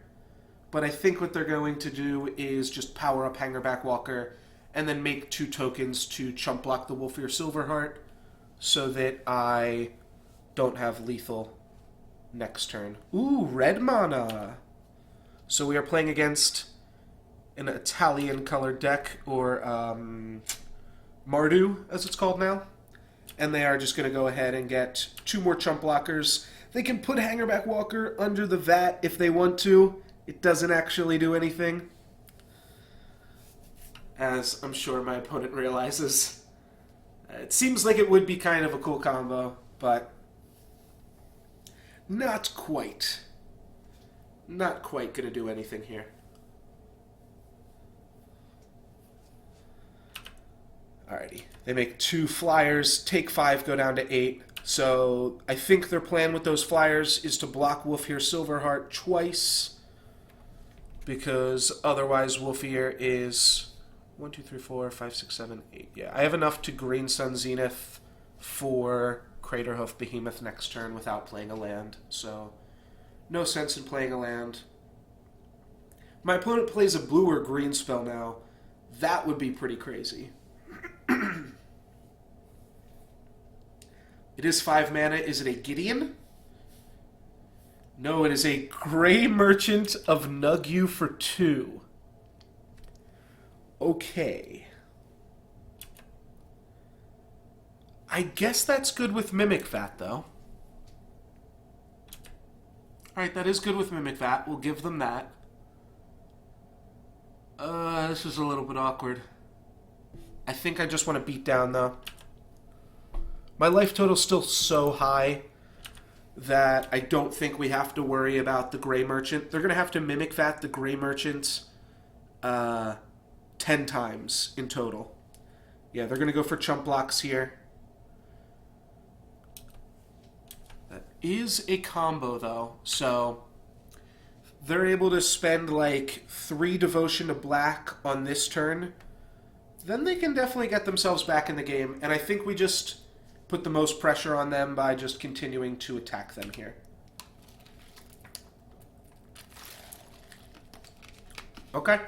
A: but I think what they're going to do is just power up Hangerback Walker and then make 2 tokens to chump block the Wolfear Silverheart so that I don't have lethal next turn. Ooh, red mana! So we are playing against an Italian colored deck, or Mardu, as it's called now. And they are just going to go ahead and get 2 more chump blockers. They can put Hangerback Walker under the vat if they want to. It doesn't actually do anything, as I'm sure my opponent realizes. It seems like it would be kind of a cool combo, but not quite. Not quite going to do anything here. Alrighty. They make 2 flyers, take 5, go down to 8. So I think their plan with those flyers is to block Wolfear Silverheart twice, because otherwise Wolfear is 1, 2, 3, 4, 5, 6, 7, 8. Yeah, I have enough to Green Sun Zenith for Craterhoof Behemoth next turn without playing a land, so no sense in playing a land. My opponent plays a blue or green spell now. That would be pretty crazy. It is 5 mana. Is it a Gideon? No, it is a Grey Merchant of Nugyu for 2. Okay. I guess that's good with Mimic Vat, though. Alright, that is good with Mimic Vat. We'll give them that. This is a little bit awkward. I think I just want to beat down, though. My life total's still so high that I don't think we have to worry about the Gray Merchant. They're going to have to Mimic Vat the Gray Merchant 10 times in total. Yeah, they're going to go for chump blocks here. That is a combo, though. So they're able to spend like 3 Devotion to Black on this turn. Then they can definitely get themselves back in the game. And I think we just put the most pressure on them by just continuing to attack them here. Okay.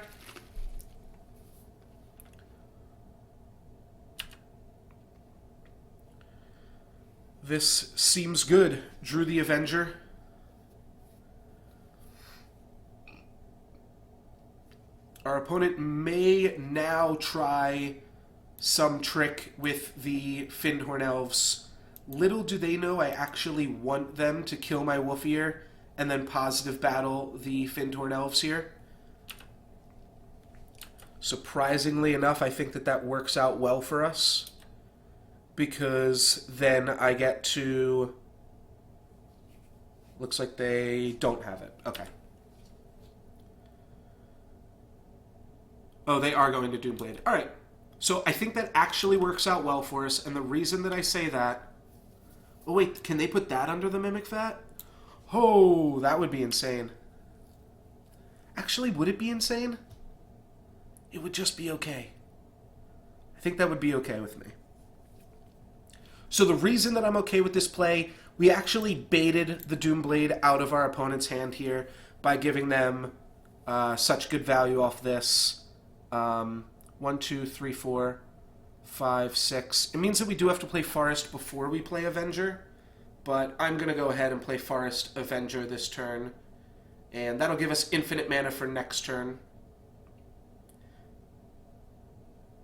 A: This seems good. Drew the Avenger. Our opponent may now try some trick with the Fyndhorn Elves. Little do they know I actually want them to kill my Wolfier and then positive battle the Fyndhorn Elves here. Surprisingly enough, I think that that works out well for us, because then I get to... Looks like they don't have it. Okay. Oh, they are going to Doomblade. All right. So I think that actually works out well for us, and the reason that I say that... Oh, wait, can they put that under the Mimic Vat? Oh, that would be insane. Actually, would it be insane? It would just be okay. I think that would be okay with me. So the reason that I'm okay with this play, we actually baited the Doomblade out of our opponent's hand here by giving them such good value off this. 1, 2, 3, 4, 5, 6. It means that we do have to play Forest before we play Avenger, but I'm going to go ahead and play Forest Avenger this turn, and that'll give us infinite mana for next turn.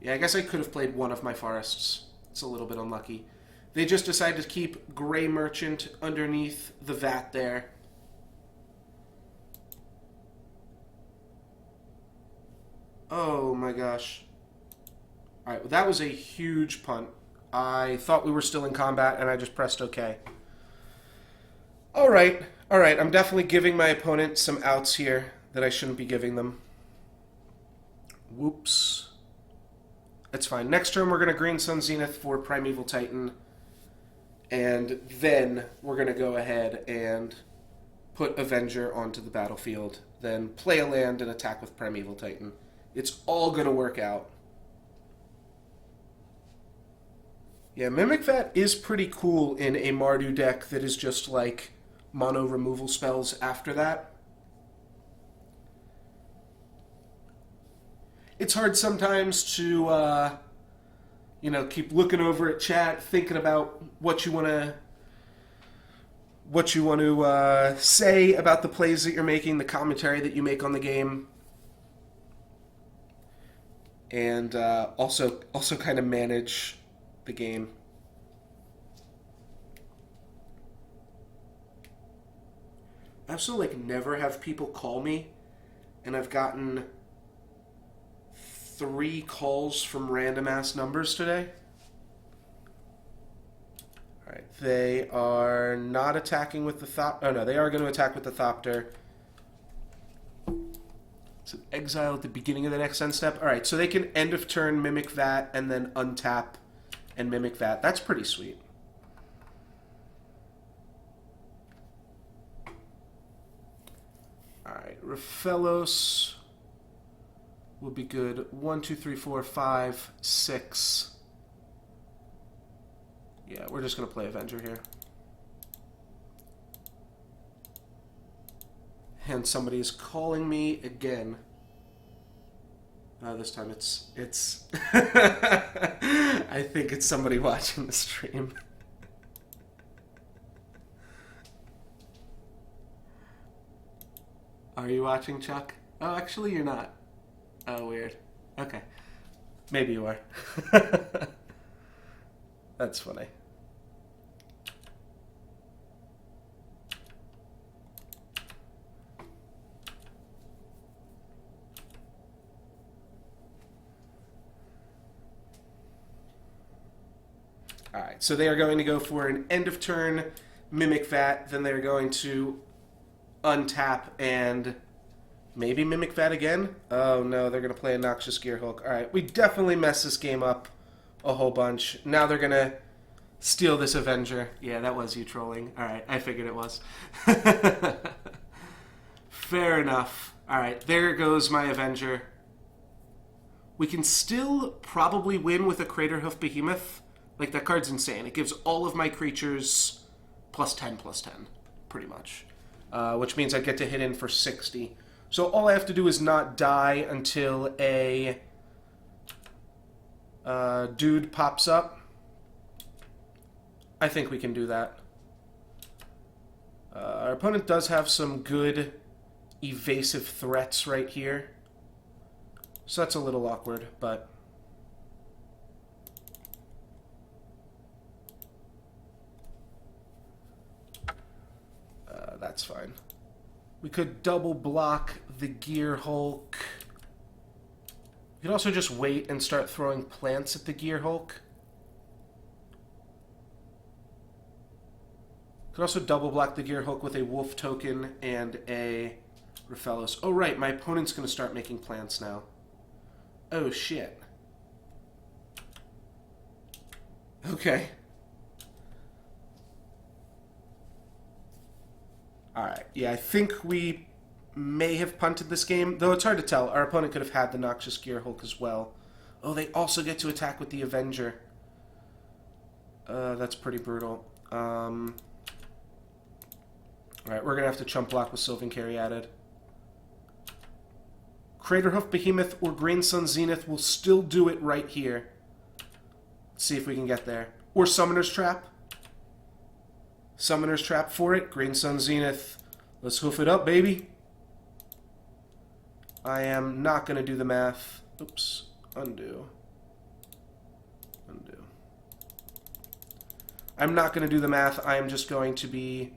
A: Yeah, I guess I could have played one of my Forests. It's a little bit unlucky. They just decided to keep Gray Merchant underneath the Vat there. Oh my gosh. Alright, well, that was a huge punt. I thought we were still in combat and I just pressed OK. Alright, I'm definitely giving my opponent some outs here that I shouldn't be giving them. Whoops. That's fine. Next turn we're going to Green Sun Zenith for Primeval Titan. And then we're going to go ahead and put Avenger onto the battlefield. Then play a land and attack with Primeval Titan. It's all going to work out. Yeah, Mimic Vat is pretty cool in a Mardu deck that is just like mono removal spells after that. It's hard sometimes to, keep looking over at chat, thinking about what you want to say about the plays that you're making, the commentary that you make on the game, and also kind of manage the game. I also never have people call me, and I've gotten 3 calls from random ass numbers today. Alright, they are not attacking with the Thopter. Oh no, they are going to attack with the Thopter. So exile at the beginning of the next end step. Alright, so they can end of turn Mimic Vat and then untap and Mimic Vat. That's pretty sweet. Alright, Raphaelos will be good. 1, 2, 3, 4, 5, 6. Yeah, we're just going to play Avenger here. And somebody is calling me again. This time it's I think it's somebody watching the stream. Are you watching, Chuck? Oh, actually you're not. Oh, weird. Okay. Maybe you are. That's funny. Alright, so they are going to go for an end of turn Mimic Vat, then they're going to untap and maybe Mimic Vat again. Oh no, they're going to play a Noxious Gearhulk. Alright, we definitely messed this game up a whole bunch. Now they're going to steal this Avenger. Yeah, that was you trolling. Alright, I figured it was. Fair enough. Alright, there goes my Avenger. We can still probably win with a Craterhoof Behemoth. Like, that card's insane. It gives all of my creatures +10/+10, pretty much. Which means I get to hit in for 60. So all I have to do is not die until a dude pops up. I think we can do that. Our opponent does have some good evasive threats right here. So that's a little awkward, but... that's fine. We could double block the Gearhulk. We could also just wait and start throwing plants at the Gearhulk. Could also double block the Gearhulk with a Wolf token and a Raphaelos. Oh right, my opponent's going to start making plants now. Oh shit. Okay. Alright, yeah, I think we may have punted this game, though it's hard to tell. Our opponent could have had the Noxious Gearhulk as well. Oh, they also get to attack with the Avenger. That's pretty brutal. Alright, we're going to have to chump block with Sylvan Caryatid. Craterhoof Behemoth or Green Sun Zenith will still do it right here. Let's see if we can get there. Or Summoner's Trap. Summoner's Trap for it. Green Sun Zenith. Let's hoof it up, baby. I am not going to do the math. Oops. Undo. Undo. I'm not going to do the math. I am just going to be...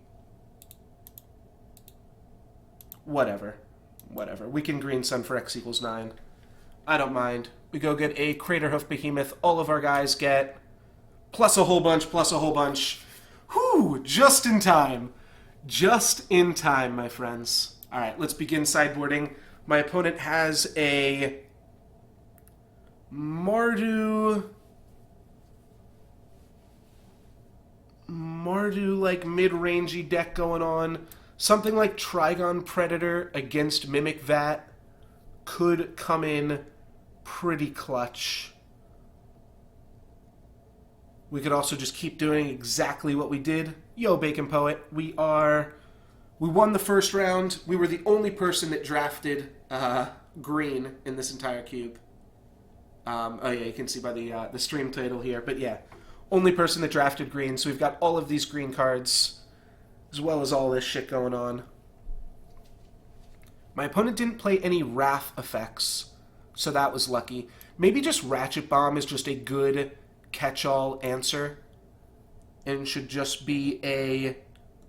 A: whatever. Whatever. We can Green Sun for X = 9. I don't mind. We go get a Craterhoof Behemoth. All of our guys get plus a whole bunch, plus a whole bunch. Whew! Just in time. Just in time, my friends. Alright, let's begin sideboarding. My opponent has a Mardu, like, mid-rangey deck going on. Something like Trigon Predator against Mimic Vat could come in pretty clutch. We could also just keep doing exactly what we did. Yo, Bacon Poet, we won the first round. We were the only person that drafted green in this entire cube. Oh yeah, you can see by the stream title here. But yeah, only person that drafted green. So we've got all of these green cards, as well as all this shit going on. My opponent didn't play any Wrath effects, so that was lucky. Maybe just Ratchet Bomb is just a good catch-all answer, and should just be a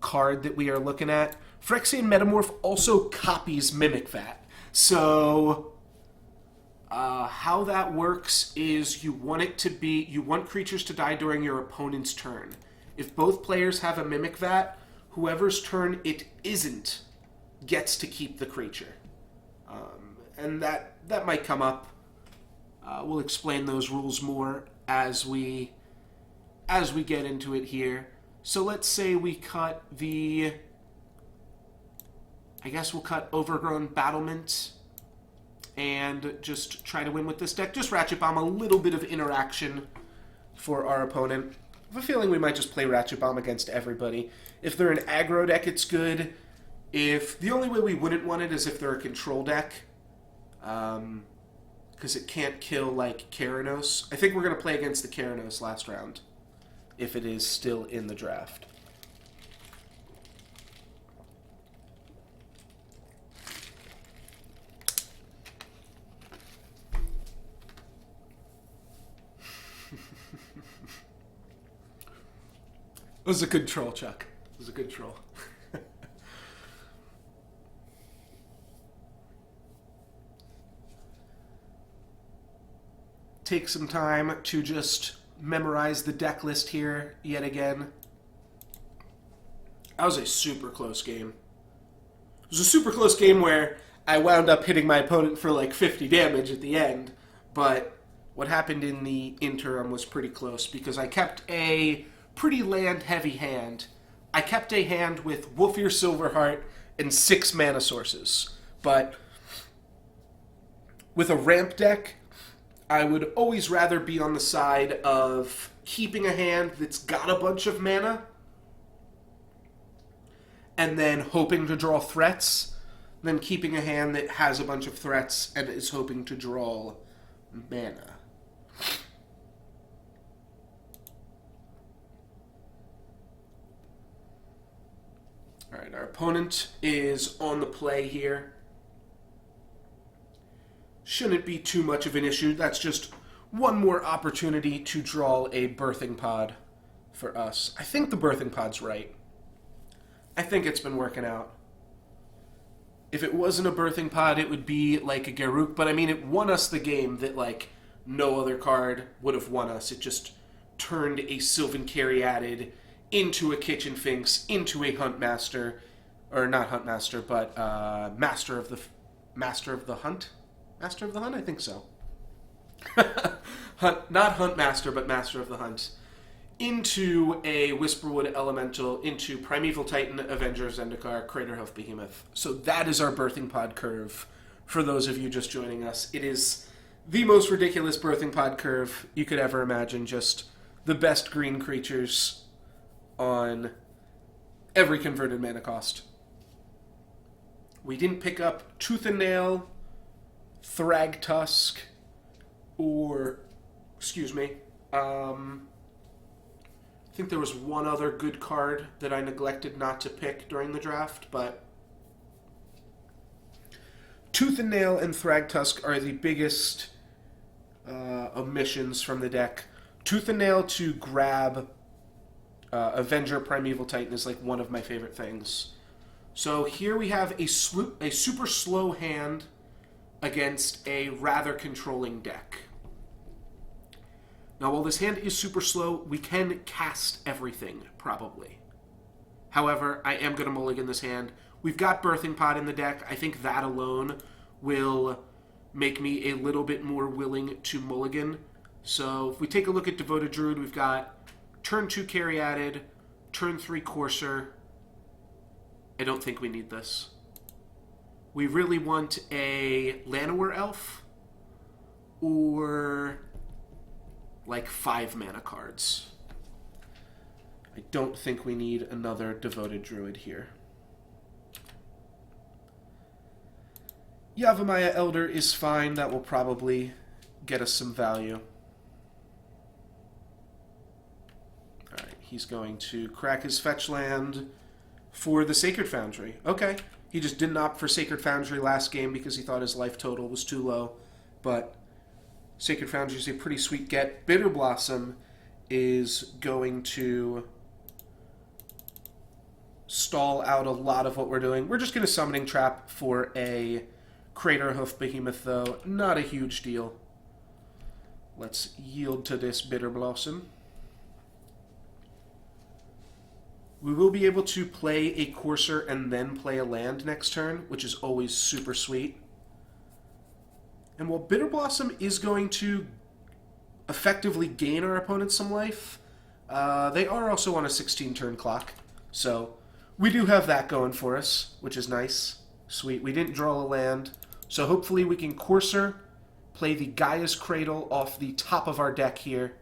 A: card that we are looking at. Phyrexian Metamorph also copies Mimic Vat. So, how that works is you want creatures to die during your opponent's turn. If both players have a Mimic Vat, whoever's turn it isn't gets to keep the creature. And that might come up. We'll explain those rules more as we get into it here. So let's say we cut I guess we'll cut Overgrown Battlement and just try to win with this deck. Just Ratchet Bomb, a little bit of interaction for our opponent. I have a feeling we might just play Ratchet Bomb against everybody. If they're an aggro deck, it's good. If the only way we wouldn't want it is if they're a control deck, because it can't kill, like, Keranos. I think we're going to play against the Keranos last round, if it is still in the draft. It was a good troll, Chuck. It was a good troll. Take some time to just memorize the deck list here yet again. That was a super close game. It was a super close game where I wound up hitting my opponent for like 50 damage at the end, but what happened in the interim was pretty close because I kept a pretty land-heavy hand. I kept a hand with Wolfir Silverheart and 6 mana sources, but with a ramp deck, I would always rather be on the side of keeping a hand that's got a bunch of mana and then hoping to draw threats than keeping a hand that has a bunch of threats and is hoping to draw mana. Alright, our opponent is on the play here. Shouldn't be too much of an issue. That's just one more opportunity to draw a birthing pod for us. I think the birthing pod's right. I think it's been working out. If it wasn't a birthing pod, it would be like a Garruk, but I mean, it won us the game that, like, no other card would have won us. It just turned a Sylvan Caryatid into a Kitchen Finks, into a Hunt Master, or not Hunt Master, but Master of the Hunt? Master of the Hunt? I think so. Not Hunt Master, but Master of the Hunt. Into a Whisperwood Elemental, into Primeval Titan, Avenger Zendikar, Craterhoof Behemoth. So that is our birthing pod curve for those of you just joining us. It is the most ridiculous birthing pod curve you could ever imagine. Just the best green creatures on every converted mana cost. We didn't pick up Tooth and Nail, Thragtusk, or, I think there was one other good card that I neglected not to pick during the draft, but Tooth and Nail and Thragtusk are the biggest omissions from the deck. Tooth and Nail to grab Avenger Primeval Titan is like one of my favorite things. So here we have a super slow hand against a rather controlling deck. Now, while this hand is super slow, we can cast everything, probably. However, I am going to mulligan this hand. We've got Birthing Pod in the deck. I think that alone will make me a little bit more willing to mulligan. So if we take a look at Devoted Druid, we've got turn 2 Caryatid, turn 3 Courser. I don't think we need this. We really want a Llanowar Elf or like 5 mana cards. I don't think we need another Devoted Druid here. Yavimaya Elder is fine. That will probably get us some value. Alright, he's going to crack his fetch land for the Sacred Foundry. Okay, he just didn't opt for Sacred Foundry last game because he thought his life total was too low, but Sacred Foundry is a pretty sweet get. Bitter Blossom is going to stall out a lot of what we're doing. We're just going to Summoning Trap for a Craterhoof Behemoth, though. Not a huge deal. Let's yield to this Bitter Blossom. We will be able to play a Courser and then play a land next turn, which is always super sweet. And while Bitter Blossom is going to effectively gain our opponents some life, they are also on a 16-turn clock. So we do have that going for us, which is nice. Sweet. We didn't draw a land. So hopefully we can Courser, play the Gaia's Cradle off the top of our deck here.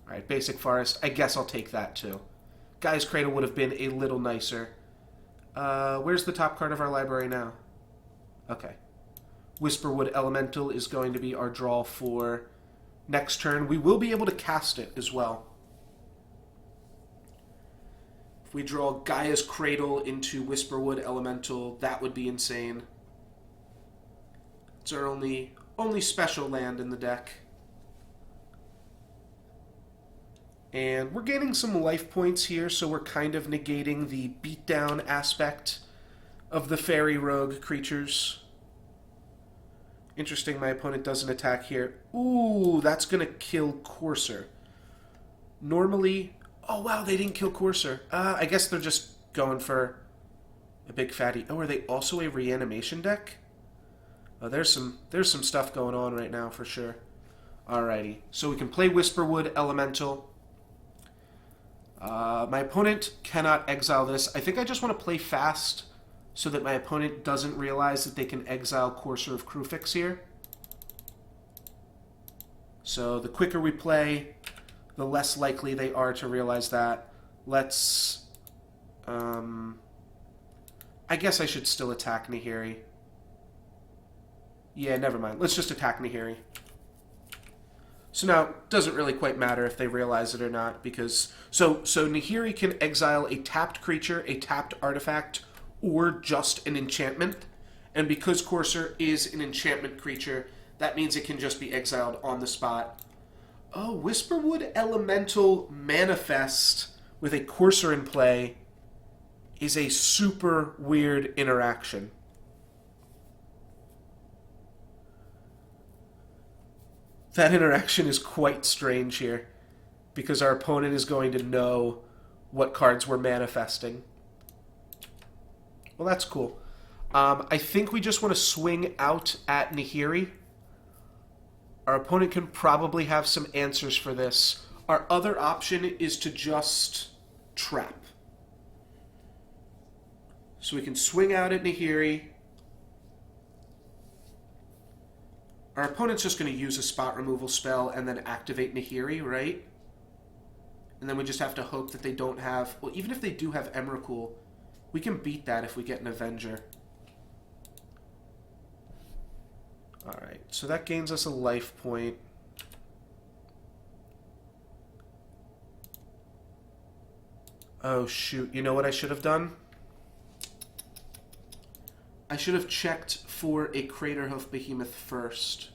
A: Alright, Basic Forest. I guess I'll take that too. Gaia's Cradle would have been a little nicer. Where's the top card of our library now? Okay. Whisperwood Elemental is going to be our draw for next turn. We will be able to cast it as well. If we draw Gaia's Cradle into Whisperwood Elemental, that would be insane. It's our only special land in the deck. And we're gaining some life points here, so we're kind of negating the beatdown aspect of the Fairy Rogue creatures. Interesting, my opponent doesn't attack here. Ooh, that's going to kill Courser. Normally... Oh, wow, they didn't kill Courser. I guess they're just going for a big fatty. Oh, are they also a reanimation deck? Oh, there's some stuff going on right now for sure. Alrighty, so we can play Whisperwood Elemental. My opponent cannot exile this. I think I just want to play fast so that my opponent doesn't realize that they can exile Courser of Krufix here. So the quicker we play, the less likely they are to realize that. Let's... I guess I should still attack Nahiri. Yeah, never mind. Let's just attack Nahiri. So now, it doesn't really quite matter if they realize it or not, because... So Nahiri can exile a tapped creature, a tapped artifact, or just an enchantment. And because Courser is an enchantment creature, that means it can just be exiled on the spot. Oh, Whisperwood Elemental Manifest with a Courser in play is a super weird interaction. That interaction is quite strange here, because our opponent is going to know what cards we're manifesting. Well, that's cool. I think we just want to swing out at Nahiri. Our opponent can probably have some answers for this. Our other option is to just trap. So we can swing out at Nahiri. Our opponent's just going to use a spot removal spell and then activate Nahiri, right? And then we just have to hope that they don't have... Well, even if they do have Emrakul, we can beat that if we get an Avenger. Alright, so that gains us a life point. Oh, shoot. You know what I should have done? I should have checked for a Craterhoof Behemoth first.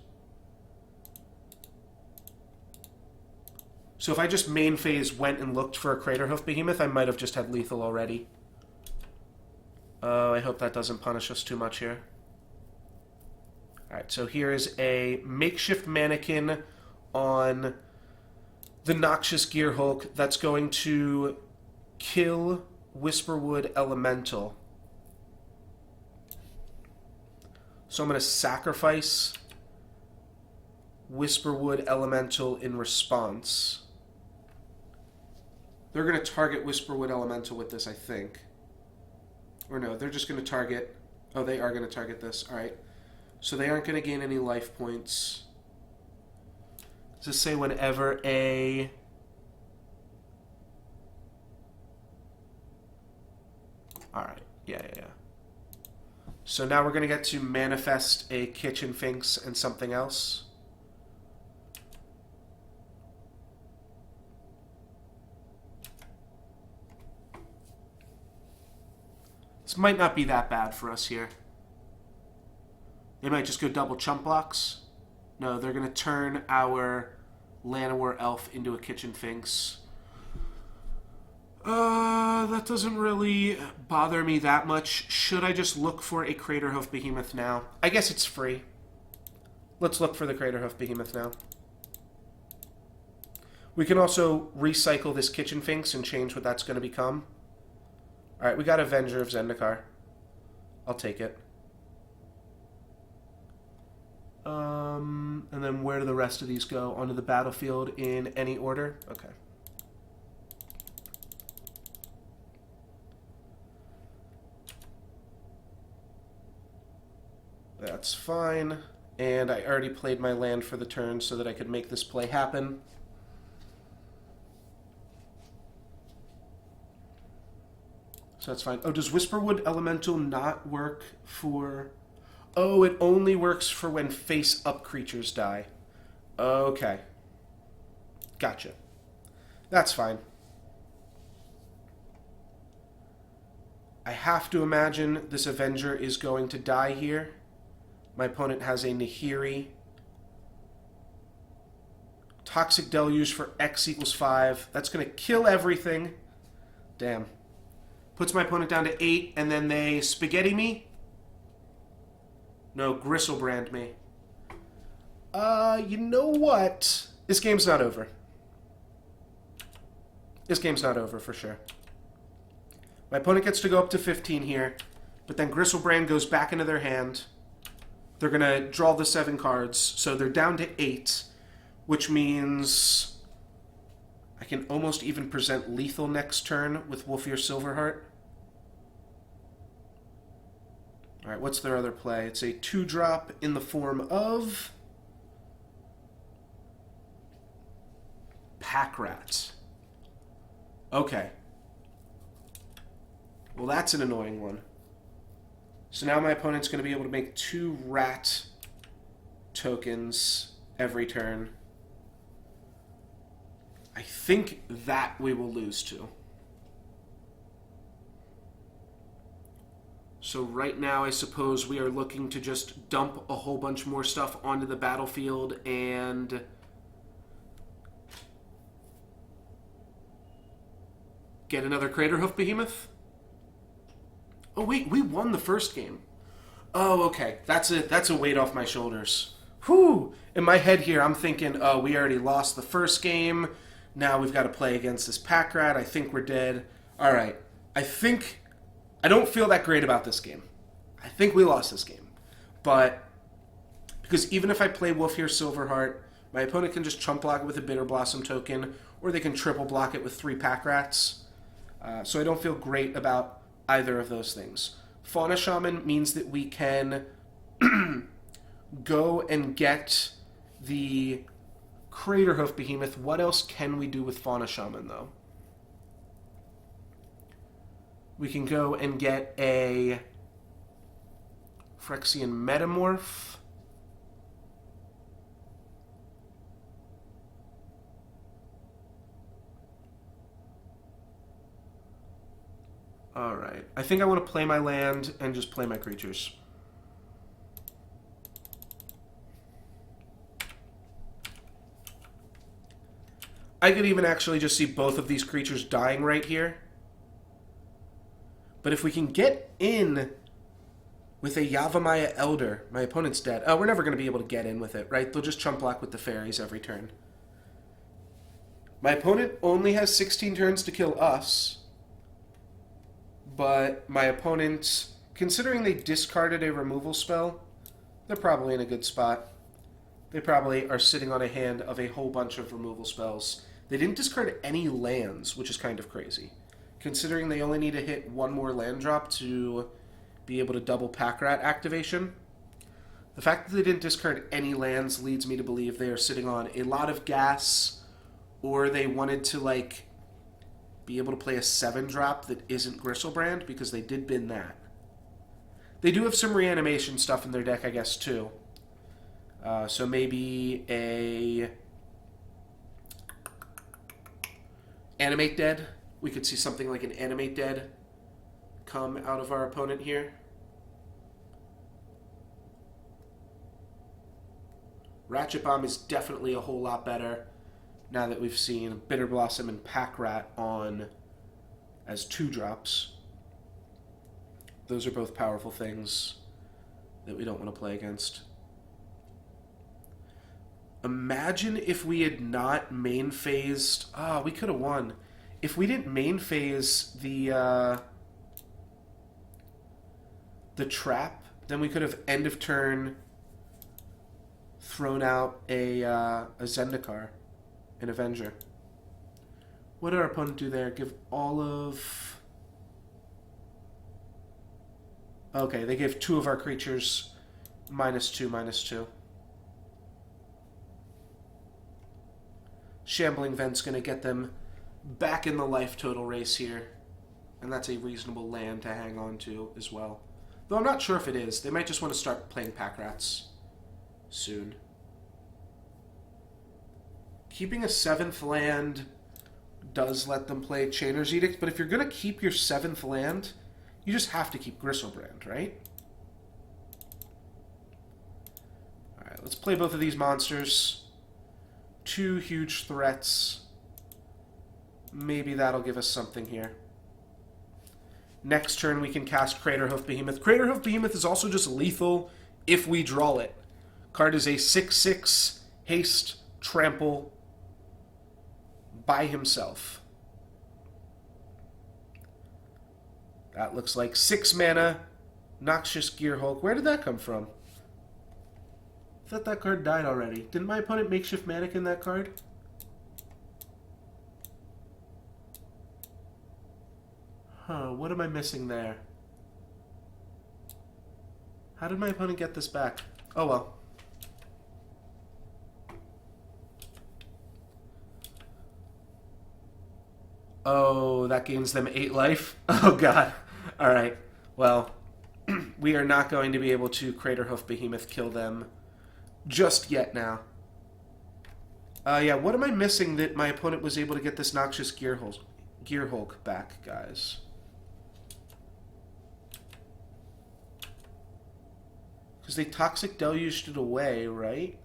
A: So if I just main phase went and looked for a Craterhoof Behemoth, I might have just had lethal already. Oh, I hope that doesn't punish us too much here. Alright, so here is a makeshift mannequin on the Noxious Gearhulk that's going to kill Whisperwood Elemental. So I'm going to sacrifice Whisperwood Elemental in response. They're going to target Whisperwood Elemental with this, I think. Or no, they're just going to target... Oh, they are going to target this. Alright. So they aren't going to gain any life points. Does this say whenever a... Alright. Yeah. So now we're going to get to manifest a Kitchen Finks and something else. This might not be that bad for us here. They might just go double chump blocks. No, they're going to turn our Llanowar Elf into a Kitchen Finks. That doesn't really bother me that much. Should I just look for a Craterhoof Behemoth now? I guess it's free. Let's look for the Craterhoof Behemoth now. We can also recycle this Kitchen Finks and change what that's going to become. Alright, we got Avenger of Zendikar. I'll take it. And then where do the rest of these go? Onto the battlefield in any order? Okay. That's fine. And I already played my land for the turn so that I could make this play happen. So that's fine. Oh, does Whisperwood Elemental not work for... Oh, it only works for when face-up creatures die. Okay. Gotcha. That's fine. I have to imagine this Avenger is going to die here. My opponent has a Nahiri. Toxic Deluge for X equals 5. That's going to kill everything. Damn. Puts my opponent down to 8, and then they spaghetti me? No, Gristlebrand me. You know what? This game's not over. This game's not over, for sure. My opponent gets to go up to 15 here, but then Gristlebrand goes back into their hand. They're going to draw the 7 cards, so they're down to 8, which means I can almost even present lethal next turn with Wolfir Silverheart. Alright, what's their other play? It's a 2-drop in the form of Pack Rat. Okay. Well, that's an annoying one. So now my opponent's going to be able to make 2 rat tokens every turn. I think that we will lose to. So right now, I suppose we are looking to just dump a whole bunch more stuff onto the battlefield and get another Craterhoof Behemoth? Oh wait, we won the first game. Oh, okay. That's a weight off my shoulders. Whew! In my head here, I'm thinking, oh, we already lost the first game. Now we've got to play against this pack rat. I think we're dead. All right. I don't feel that great about this game. I think we lost this game. But because even if I play Wolfir Silverheart, my opponent can just chump block it with a Bitter Blossom token, or they can triple block it with 3 pack rats. So I don't feel great about either of those things. Fauna Shaman means that we can go and get the Craterhoof Behemoth. What else can we do with Fauna Shaman, though? We can go and get a Phyrexian Metamorph. Alright. I think I want to play my land and just play my creatures. I could even actually just see both of these creatures dying right here. But if we can get in with a Yavimaya Elder, my opponent's dead. Oh, we're never going to be able to get in with it, right? They'll just chump block with the fairies every turn. My opponent only has 16 turns to kill us. But my opponent, considering they discarded a removal spell, they're probably in a good spot. They probably are sitting on a hand of a whole bunch of removal spells. They didn't discard any lands, which is kind of crazy. Considering they only need to hit 1 more land drop to be able to double Pack Rat activation. The fact that they didn't discard any lands leads me to believe they are sitting on a lot of gas, or they wanted to, like, be able to play a 7-drop that isn't Gristlebrand, because they did bin that. They do have some reanimation stuff in their deck, I guess, too. So maybe a Animate Dead. We could see something like an Animate Dead come out of our opponent here. Ratchet Bomb is definitely a whole lot better now that we've seen Bitter Blossom and Pack Rat on as 2-drops. Those are both powerful things that we don't want to play against. Imagine if we had not main phased... Ah, we could have won. If we didn't main phase the trap, then we could have end of turn thrown out a Zendikar, an Avenger. What did our opponent do there? Give all of... Okay, they gave 2 of our creatures -2/-2. Shambling Vent's going to get them back in the life total race here. And that's a reasonable land to hang on to as well. Though I'm not sure if it is. They might just want to start playing Pack Rats soon. Keeping a 7th land does let them play Chainer's Edict, but if you're going to keep your 7th land, you just have to keep Gristlebrand, right? Alright, let's play both of these monsters. 2 huge threats. Maybe that'll give us something here. Next turn we can cast Craterhoof Behemoth. Craterhoof Behemoth is also just lethal if we draw it. Card is a 6/6 haste trample by himself. That looks like 6 mana. Noxious Gearhulk. Where did that come from? I thought that card died already. Didn't my opponent Makeshift Mannequin that card? Huh, what am I missing there? How did my opponent get this back? Oh well. Oh, that gains them 8 life? Oh god. Alright. Well, we are not going to be able to Craterhoof Behemoth kill them just yet now. Yeah, what am I missing that my opponent was able to get this Noxious Gearhulk back, guys? Because they Toxic Deluged it away, right?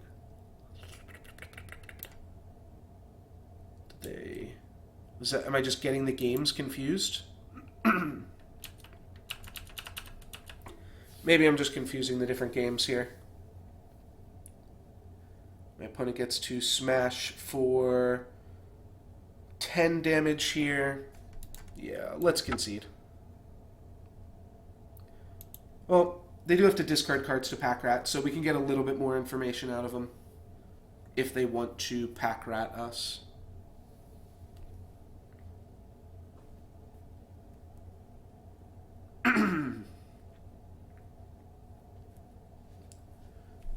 A: Did they... Was that... Am I just getting the games confused? Maybe I'm just confusing the different games here. My opponent gets to smash for 10 damage here. Yeah, let's concede. Well, they do have to discard cards to pack rat, so we can get a little bit more information out of them if they want to pack rat us.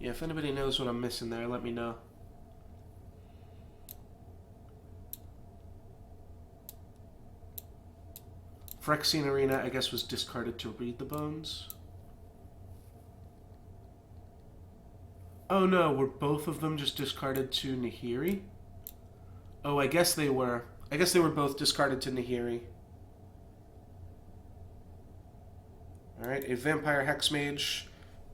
A: Yeah, if anybody knows what I'm missing there, let me know. Phyrexian Arena, I guess, was discarded to read the bones. Oh no, were both of them just discarded to Nahiri? Oh, I guess they were. I guess they were both discarded to Nahiri. Alright, a Vampire Hexmage.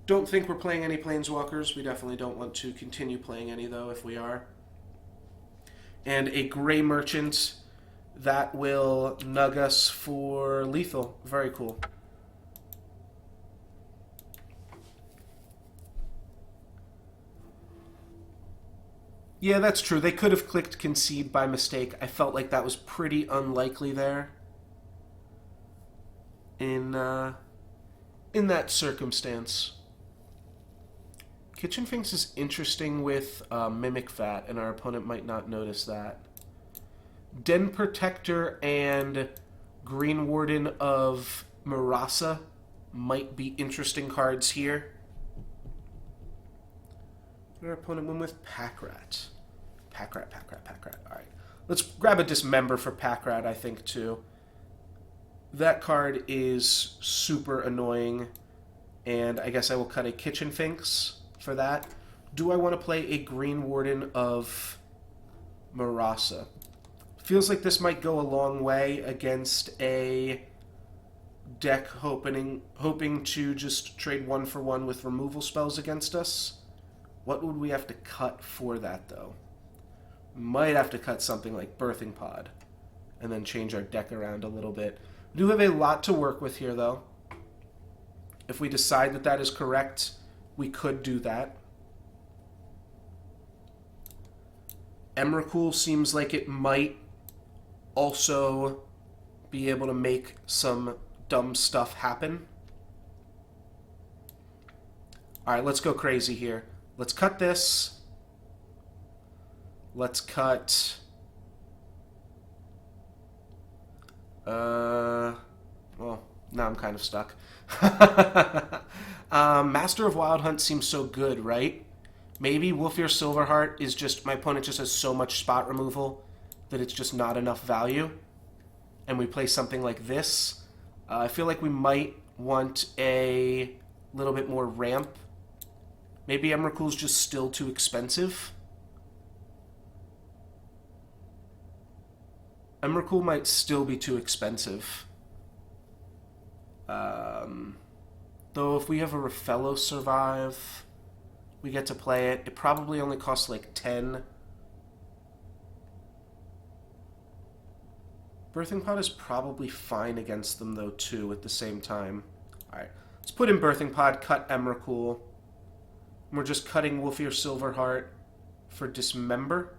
A: Don't think we're playing any Planeswalkers. We definitely don't want to continue playing any, though, if we are. And a Grey Merchant that will nug us for lethal. Very cool. Yeah, that's true. They could have clicked concede by mistake. I felt like that was pretty unlikely there. In that circumstance. Kitchen Finks is interesting with Mimic Vat, and our opponent might not notice that. Den Protector and Green Warden of Murasa might be interesting cards here. Our opponent went with Packrat. Packrat. Alright. Let's grab a Dismember for Packrat, I think, too. That card is super annoying, and I guess I will cut a Kitchen Finks for that. Do I want to play a Green Warden of Murasa? Feels like this might go a long way against a deck hoping to just trade 1-for-1 with removal spells against us. What would we have to cut for that, though? Might have to cut something like Birthing Pod and then change our deck around a little bit. We do have a lot to work with here, though. If we decide that that is correct, we could do that. Emrakul seems like it might also be able to make some dumb stuff happen. Alright, let's go crazy here. Let's cut this. Let's cut... well, now I'm kind of stuck. Master of Wild Hunt seems so good, right? Maybe Wolfir Silverheart is just... My opponent just has so much spot removal that it's just not enough value. And we play something like this. I feel like we might want a little bit more ramp. Maybe Emrakul's just still too expensive. Emrakul might still be too expensive. Though if we have a Rafello survive, we get to play it. It probably only costs like 10. Birthing Pod is probably fine against them, though, too, at the same time. Alright, let's put in Birthing Pod, cut Emrakul. And we're just cutting Wolfir Silverheart for Dismember.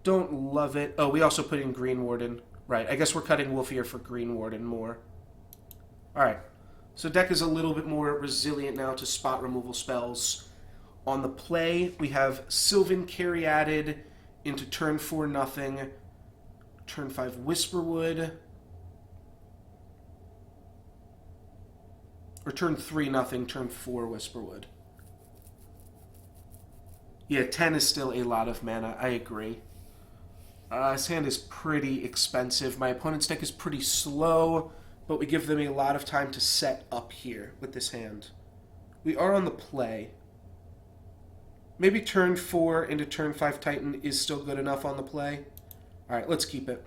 A: Don't love it. Oh, we also put in Green Warden. Right, I guess we're cutting Wolfier for Green Warden more. Alright, so deck is a little bit more resilient now to spot removal spells. On the play, we have Sylvan Caryatid into turn 4 nothing, turn 5 Whisperwood, or turn 3 nothing, turn 4 Whisperwood. Yeah, 10 is still a lot of mana, I agree. His hand is pretty expensive. My opponent's deck is pretty slow, but we give them a lot of time to set up here with this hand. We are on the play. Maybe turn 4 into turn 5 Titan is still good enough on the play. Alright, let's keep it.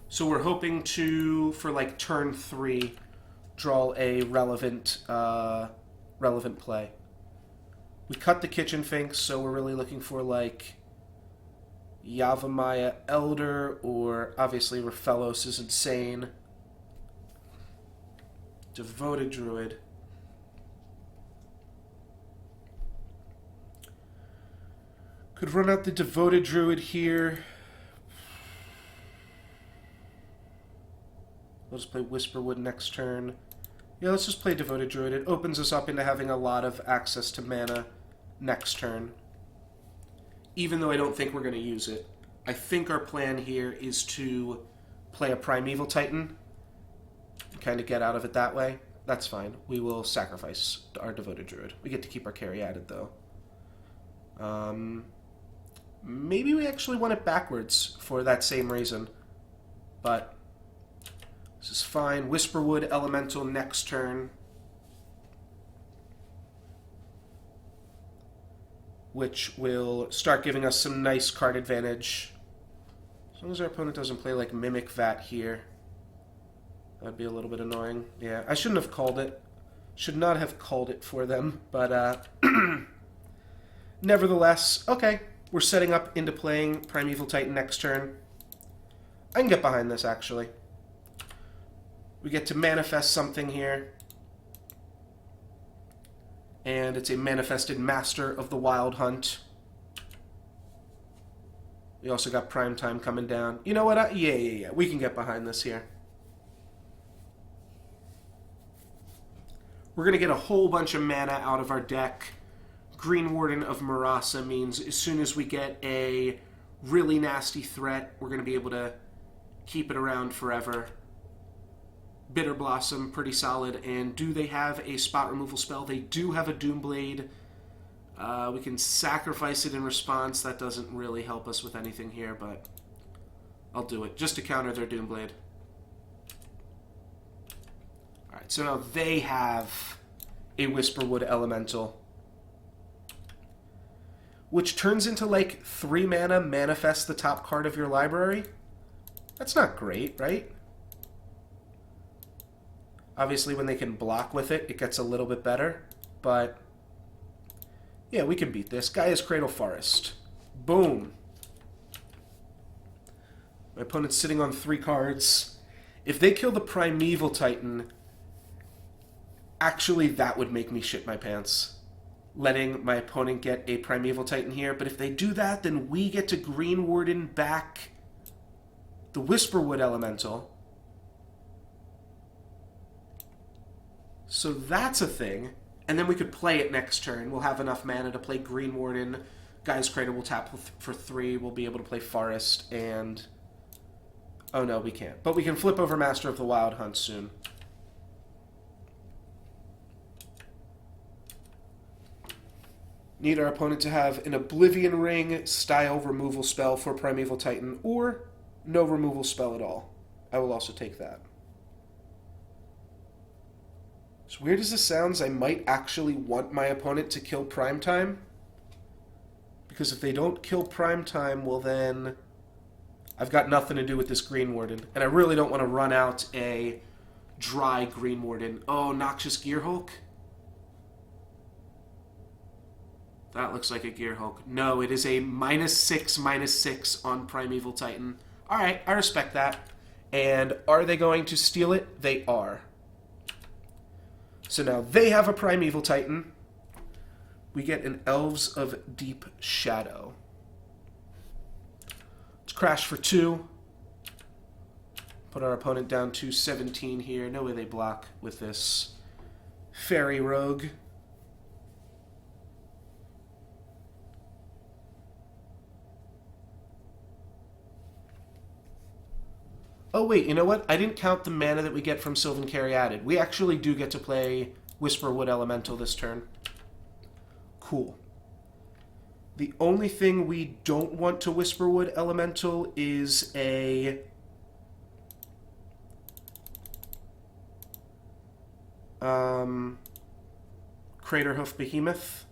A: So we're hoping to, for like turn 3, draw a relevant play. We cut the Kitchen Finks, so we're really looking for like Yavimaya Elder, or obviously Raphalos is insane. Devoted Druid. Could run out the Devoted Druid here. Let's play Whisperwood next turn. Yeah, let's just play Devoted Druid. It opens us up into having a lot of access to mana next turn. Even though I don't think we're going to use it. I think our plan here is to play a Primeval Titan. Kind of get out of it that way. That's fine. We will sacrifice our Devoted Druid. We get to keep our Caryatid, though. Maybe we actually want it backwards for that same reason. But this is fine. Whisperwood Elemental next turn. Which will start giving us some nice card advantage. As long as our opponent doesn't play like Mimic Vat here. That'd be a little bit annoying. Yeah, I shouldn't have called it. Should not have called it for them. But, nevertheless, okay. We're setting up into playing Primeval Titan next turn. I can get behind this, actually. We get to manifest something here. And it's a manifested Master of the Wild Hunt. We also got Primetime coming down. You know what? Yeah. We can get behind this here. We're going to get a whole bunch of mana out of our deck. Green Warden of Murasa means as soon as we get a really nasty threat, we're going to be able to keep it around forever. Bitter Blossom, pretty solid. And do they have a spot removal spell? They do have a Doomblade. We can sacrifice it in response. That doesn't really help us with anything here, but I'll do it just to counter their Doomblade. Alright, so now they have a Whisperwood Elemental, which turns into like 3 mana, manifest the top card of your library. That's not great, right? Obviously, when they can block with it, it gets a little bit better. But, yeah, we can beat this. Gaia's Cradle Forest. Boom. My opponent's sitting on 3 cards. If they kill the Primeval Titan, actually, that would make me shit my pants. Letting my opponent get a Primeval Titan here. But if they do that, then we get to Green Warden back the Whisperwood Elemental. So that's a thing. And then we could play it next turn. We'll have enough mana to play Green Warden. Gaia's Cradle will tap for 3. We'll be able to play Forest and... Oh no, we can't. But we can flip over Master of the Wild Hunt soon. Need our opponent to have an Oblivion Ring style removal spell for Primeval Titan, or no removal spell at all. I will also take that. As weird as this sounds, I might actually want my opponent to kill Primetime. Because if they don't kill Primetime, well then... I've got nothing to do with this Green Warden. And I really don't want to run out a dry Green Warden. Oh, Noxious Gearhulk? That looks like a Gearhulk. No, it is a -6/-6 on Primeval Titan. Alright, I respect that. And are they going to steal it? They are. So now they have a Primeval Titan. We get an Elves of Deep Shadow. Let's crash for 2. Put our opponent down to 17 here. No way they block with this Fairy Rogue. Oh wait, you know what? I didn't count the mana that we get from Sylvan Caryatid. We actually do get to play Whisperwood Elemental this turn. Cool. The only thing we don't want to Whisperwood Elemental is a... Craterhoof Behemoth.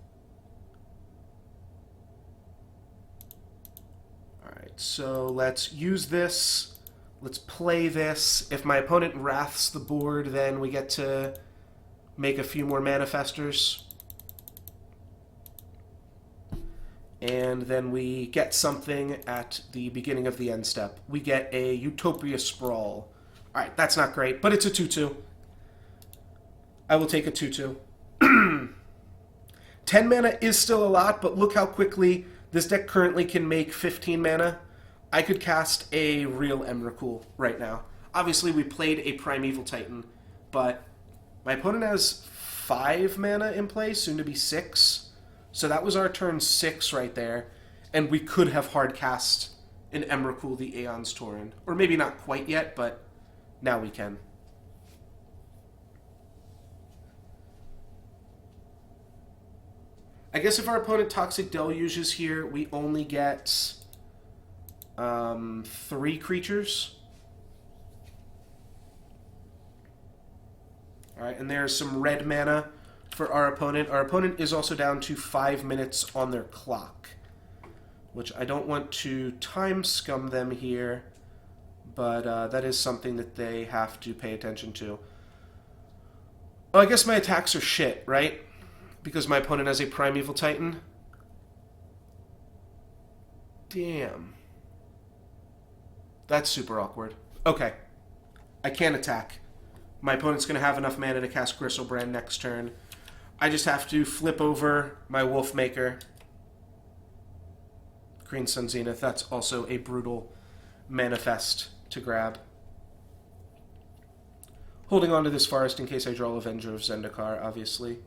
A: Alright, so let's use this. Let's play this. If my opponent wraths the board, then we get to make a few more manifestors. And then we get something at the beginning of the end step. We get a Utopia Sprawl. Alright, that's not great, but it's a 2-2. I will take a 2-2. 10 mana is still a lot, but look how quickly this deck currently can make 15 mana. I could cast a real Emrakul right now. Obviously, we played a Primeval Titan, but my opponent has 5 mana in play, soon to be 6. So that was our turn 6 right there, and we could have hard cast an Emrakul the Aeon's Torrent. Or maybe not quite yet, but now we can. I guess if our opponent Toxic Deluges here, we only get 3 creatures. Alright, and there's some red mana for our opponent. Our opponent is also down to 5 minutes on their clock, which I don't want to time scum them here, but that is something that they have to pay attention to. Oh, I guess my attacks are shit, right? Because my opponent has a Primeval Titan. Damn. That's super awkward. Okay. I can't attack. My opponent's going to have enough mana to cast Gristlebrand next turn. I just have to flip over my Wolfmaker. Green Sun Zenith. That's also a brutal manifest to grab. Holding on to this forest in case I draw Avenger of Zendikar, obviously.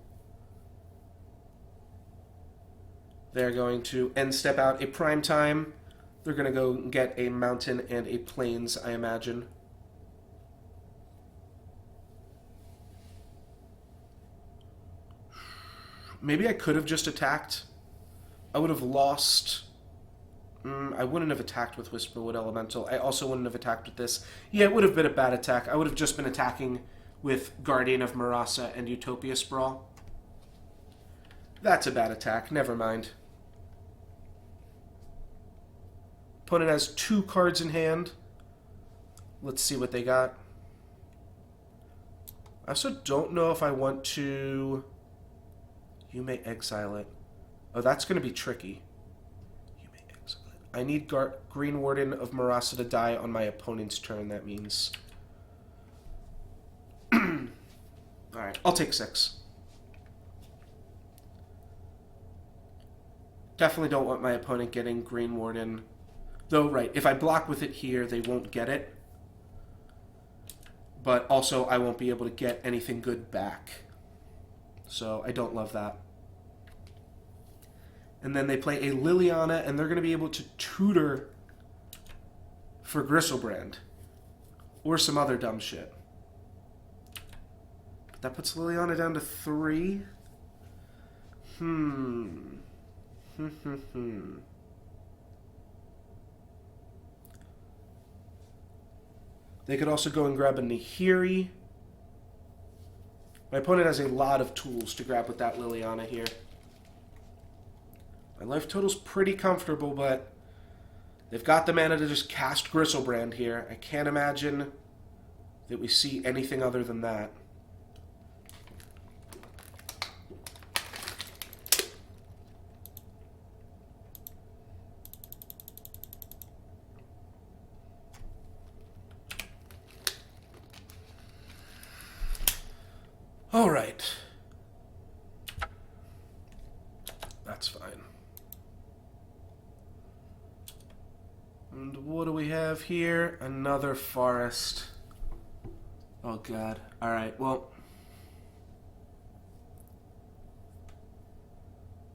A: They're going to end step out a Prime Time. They're going to go get a Mountain and a Plains, I imagine. Maybe I could have just attacked. I would have lost. I wouldn't have attacked with Whisperwood Elemental. I also wouldn't have attacked with this. Yeah, it would have been a bad attack. I would have just been attacking with Guardian of Marasa and Utopia Sprawl. That's a bad attack. Never mind. Opponent has 2 cards in hand. Let's see what they got. I also don't know if I want to... You may exile it. Oh, that's going to be tricky. You may exile it. I need Green Warden of Marasa to die on my opponent's turn, that means. Alright, I'll take 6. Definitely don't want my opponent getting Green Warden. Though, right, if I block with it here, they won't get it. But also, I won't be able to get anything good back. So, I don't love that. And then they play a Liliana, and they're going to be able to tutor for Gristlebrand. Or some other dumb shit. But that puts Liliana down to 3. They could also go and grab a Nahiri. My opponent has a lot of tools to grab with that Liliana here. My life total's pretty comfortable, but they've got the mana to just cast Gristlebrand here. I can't imagine that we see anything other than that. All right. That's fine. And what do we have here? Another forest. Oh god. Alright, well.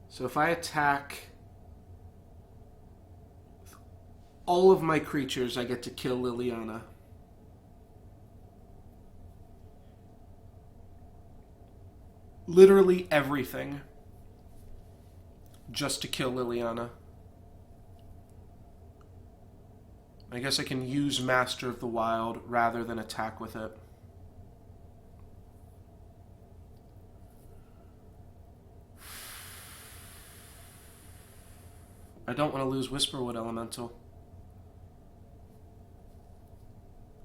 A: So if I attack all of my creatures, I get to kill Liliana. Literally everything. Just to kill Liliana. I guess I can use Master of the Wild rather than attack with it. I don't want to lose Whisperwood Elemental.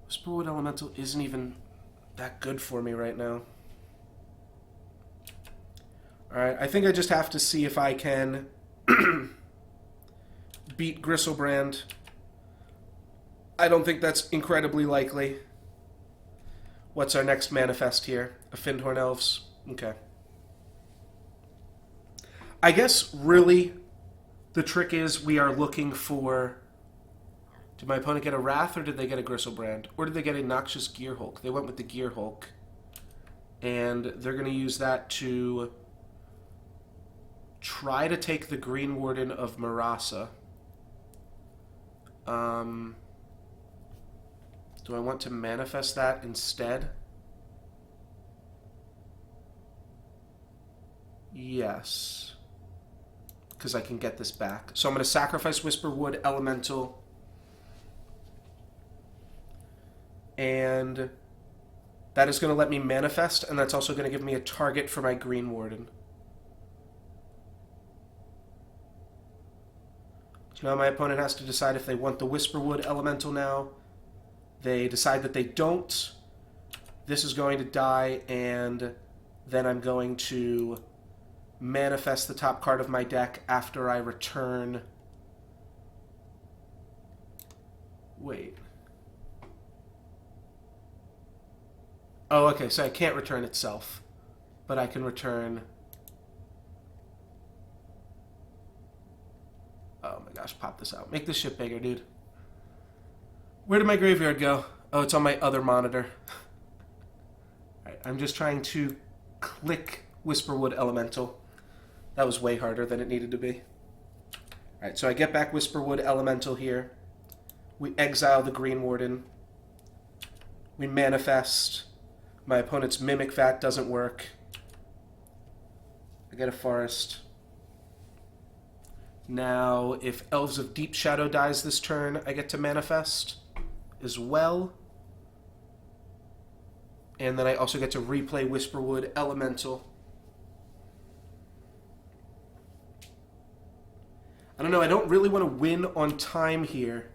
A: Whisperwood Elemental isn't even that good for me right now. Alright, I think I just have to see if I can beat Gristlebrand. I don't think that's incredibly likely. What's our next manifest here? A Findhorn Elves? Okay. I guess, really, the trick is we are looking for... Did my opponent get a Wrath, or did they get a Gristlebrand? Or did they get a Noxious Gearhulk? They went with the Gearhulk. And they're going to use that to try to take the Green Warden of Marasa. Do I want to manifest that instead? Yes. Because I can get this back. So I'm going to sacrifice Whisperwood Elemental. And that is going to let me manifest, and that's also going to give me a target for my Green Warden. So now my opponent has to decide if they want the Whisperwood Elemental now. They decide that they don't. This is going to die, and then I'm going to manifest the top card of my deck after I return... Wait. Oh, okay, so I can't return itself. But I can return... Oh my gosh, pop this out. Make this shit bigger, dude. Where did my graveyard go? Oh, it's on my other monitor. Alright, I'm just trying to click Whisperwood Elemental. That was way harder than it needed to be. Alright, so I get back Whisperwood Elemental here. We exile the Green Warden. We manifest. My opponent's Mimic Vat doesn't work. I get a Forest. Now, if Elves of Deep Shadow dies this turn, I get to manifest as well. And then I also get to replay Whisperwood Elemental. I don't know, I don't really want to win on time here.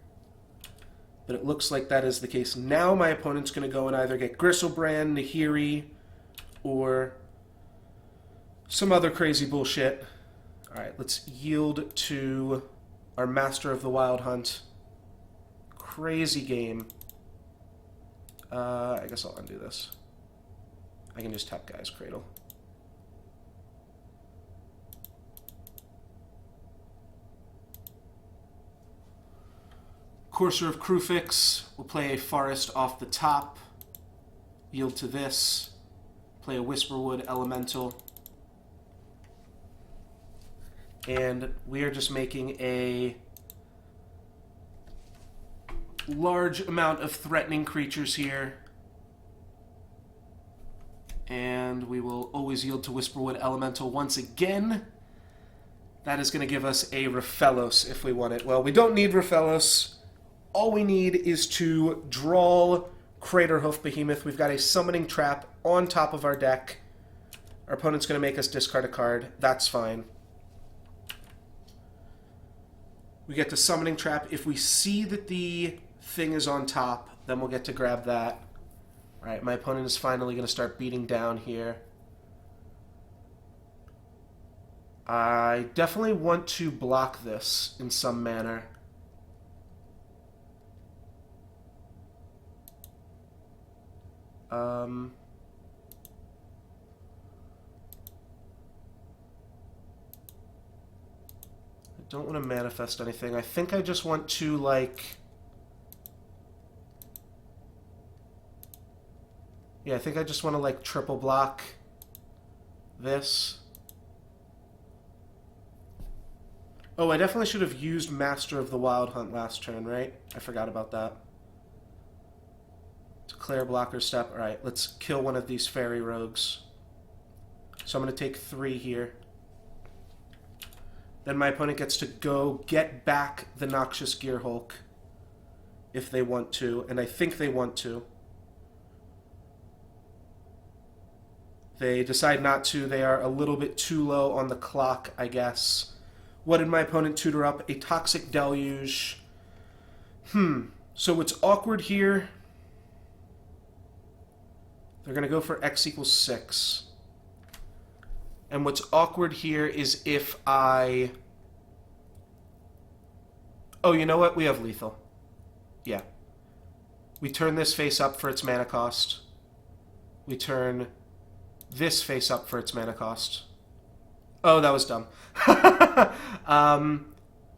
A: But it looks like that is the case. Now my opponent's going to go and either get Gristlebrand, Nahiri, or some other crazy bullshit. Alright, let's yield to our Master of the Wild Hunt. Crazy game. I guess I'll undo this. I can just tap Guy's Cradle. Courser of Krufix will play a Forest off the top. Yield to this. Play a Whisperwood Elemental. And we are just making a large amount of threatening creatures here. And we will always yield to Whisperwood Elemental once again. That is going to give us a Raphelos if we want it. Well, we don't need Raphelos. All we need is to draw Craterhoof Behemoth. We've got a Summoning Trap on top of our deck. Our opponent's going to make us discard a card. That's fine. We get to Summoning Trap. If we see that the thing is on top, then we'll get to grab that. Alright, my opponent is finally going to start beating down here. I definitely want to block this in some manner. I
B: don't want to manifest anything. I think I just want to, like... Yeah, I think I just want to, like, triple block this. Oh, I definitely should have used Master of the Wild Hunt last turn, right? I forgot about that. Declare blocker step. Alright, let's kill one of these fairy rogues. So I'm going to take 3 here. Then my opponent gets to go get back the Noxious Gearhulk if they want to, and I think they want to. They decide not to. They are a little bit too low on the clock, I guess. What did my opponent tutor up? A Toxic Deluge. So what's awkward here... They're going to go for X equals 6. And what's awkward here is if I... Oh, you know what? We have lethal. Yeah. We turn this face up for its mana cost. We turn this face up for its mana cost. Oh, that was dumb.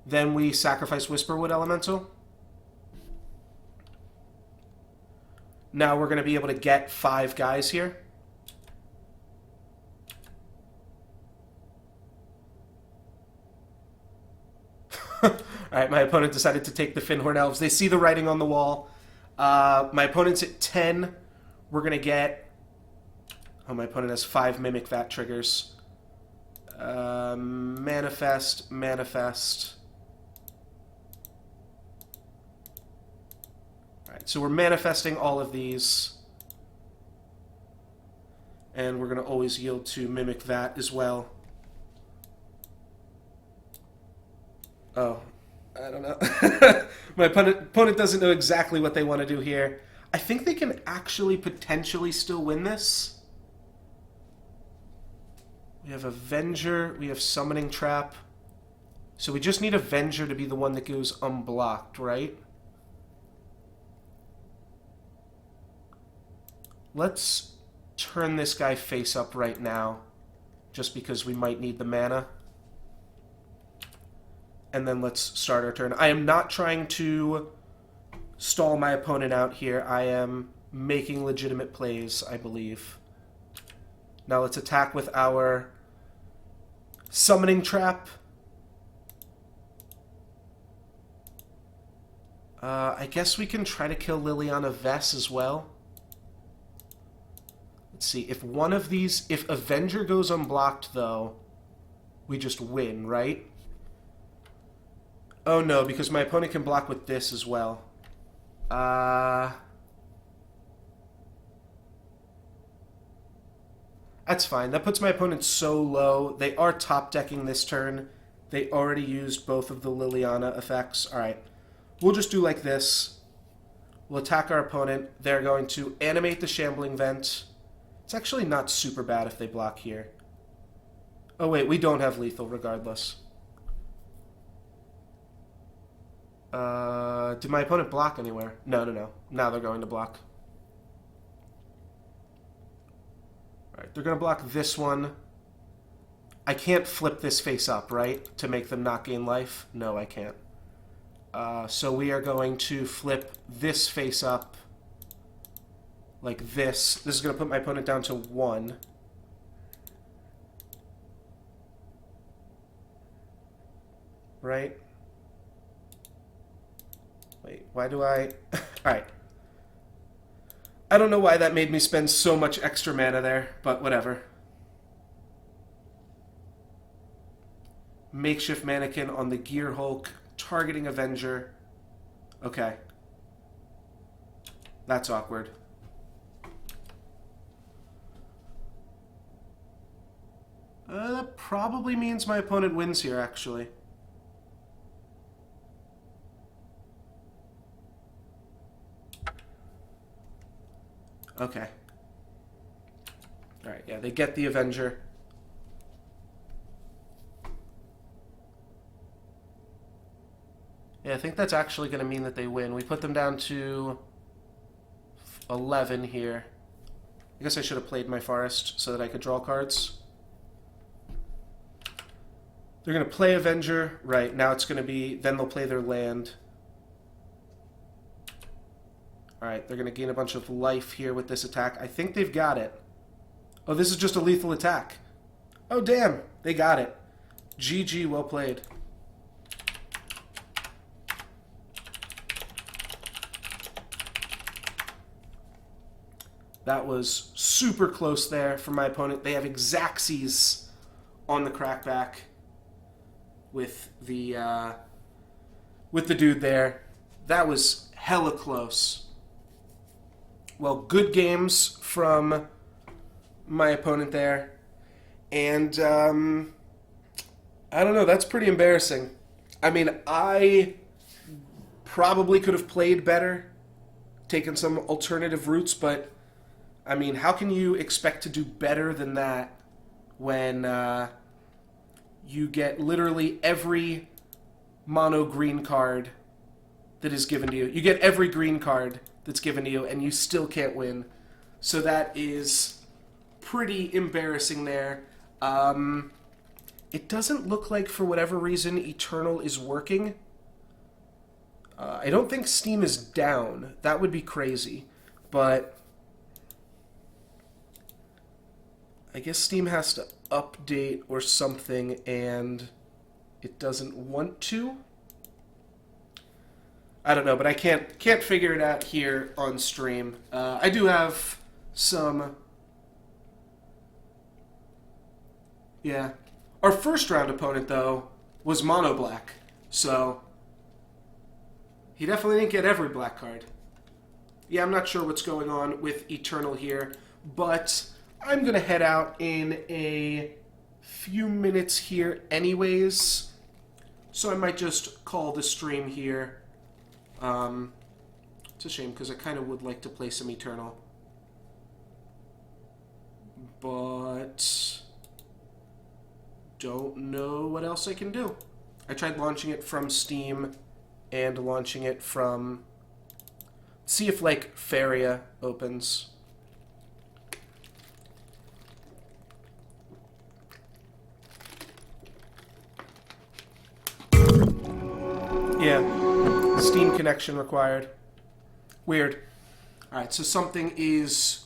B: Then we sacrifice Whisperwood Elemental. Now we're going to be able to get 5 guys here. Alright, my opponent decided to take the Finhorn Elves. They see the writing on the wall. My opponent's at 10. We're going to get... Oh, my opponent has 5 Mimic Vat triggers. Manifest, Manifest. Alright, so we're manifesting all of these. And we're going to always yield to Mimic Vat as well. Oh, I don't know. My opponent doesn't know exactly what they want to do here. I think they can actually potentially still win this. We have Avenger, we have Summoning Trap. So we just need Avenger to be the one that goes unblocked, right? Let's turn this guy face up right now, just because we might need the mana. And then let's start our turn. I am not trying to stall my opponent out here. I am making legitimate plays, I believe. Now let's attack with our Summoning Trap. I guess we can try to kill Liliana Vess as well. Let's see, if one of these... If Avenger goes unblocked, though, we just win, right? Oh no, because my opponent can block with this as well. That's fine. That puts my opponent so low. They are top-decking this turn. They already used both of the Liliana effects. Alright. We'll just do like this. We'll attack our opponent. They're going to animate the Shambling Vent. It's actually not super bad if they block here. Oh wait, we don't have lethal regardless. Did my opponent block anywhere? No. Now they're going to block. Alright, they're going to block this one. I can't flip this face up, right? To make them not gain life? No, I can't. So we are going to flip this face up like this. This is going to put my opponent down to 1. Right? Wait, why do I... Alright. I don't know why that made me spend so much extra mana there, but whatever. Makeshift Mannequin on the Gearhulk, targeting Avenger. Okay. That's awkward. That probably means my opponent wins here, actually. Okay. Alright, yeah, they get the Avenger. Yeah, I think that's actually going to mean that they win. We put them down to 11 here. I guess I should have played my Forest so that I could draw cards. They're going to play Avenger. Right, now it's going to be... Then they'll play their land. Alright, they're going to gain a bunch of life here with this attack. I think they've got it. Oh, this is just a lethal attack. Oh, damn. They got it. GG, well played. That was super close there for my opponent. They have Xaxes on the crackback with the dude there. That was hella close. Well, good games from my opponent there. And, I don't know, that's pretty embarrassing. I mean, I probably could have played better, taken some alternative routes, but, I mean, how can you expect to do better than that when you get literally every mono green card that is given to you? You get every green card that's given to you, and you still can't win. So that is pretty embarrassing there. It doesn't look like, for whatever reason, Eternal is working. I don't think Steam is down. That would be crazy. But I guess Steam has to update or something, and it doesn't want to. I don't know, but I can't figure it out here on stream. I do have some... Yeah. Our first round opponent, though, was mono black, so he definitely didn't get every black card. Yeah, I'm not sure what's going on with Eternal here, but I'm going to head out in a few minutes here anyways, so I might just call the stream here. It's a shame, because I kind of would like to play some Eternal. But don't know what else I can do. I tried launching it from Steam and launching it from... See if, like, Faria opens. Yeah. Steam connection required. Weird. Alright, so something is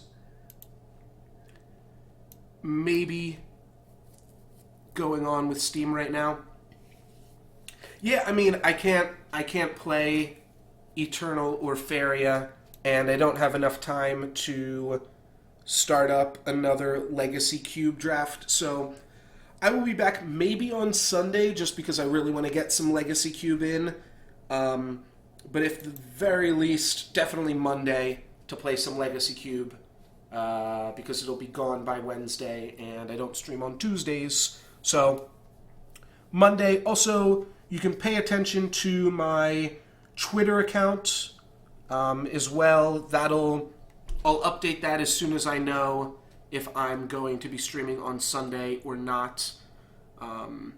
B: maybe going on with Steam right now. Yeah, I mean, I can't play Eternal or Faria, and I don't have enough time to start up another Legacy Cube draft, so I will be back maybe on Sunday, just because I really want to get some Legacy Cube in. But if the very least, definitely Monday to play some Legacy Cube, because it'll be gone by Wednesday, and I don't stream on Tuesdays. So, Monday. Also, you can pay attention to my Twitter account as well. I'll update that as soon as I know if I'm going to be streaming on Sunday or not. And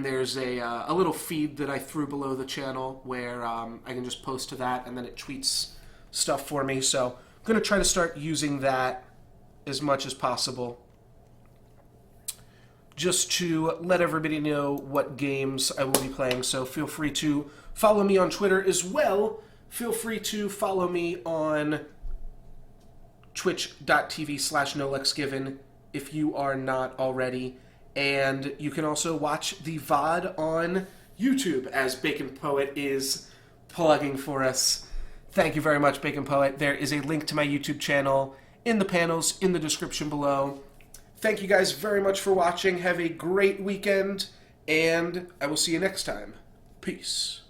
B: there's a little feed that I threw below the channel where I can just post to that, and then it tweets stuff for me. So I'm going to try to start using that as much as possible, just to let everybody know what games I will be playing. So feel free to follow me on Twitter as well. Feel free to follow me on twitch.tv/NoLuxGiven if you are not already. And you can also watch the VOD on YouTube, as Bacon Poet is plugging for us. Thank you very much, Bacon Poet. There is a link to my YouTube channel in the panels in the description below. Thank you guys very much for watching. Have a great weekend, and I will see you next time. Peace.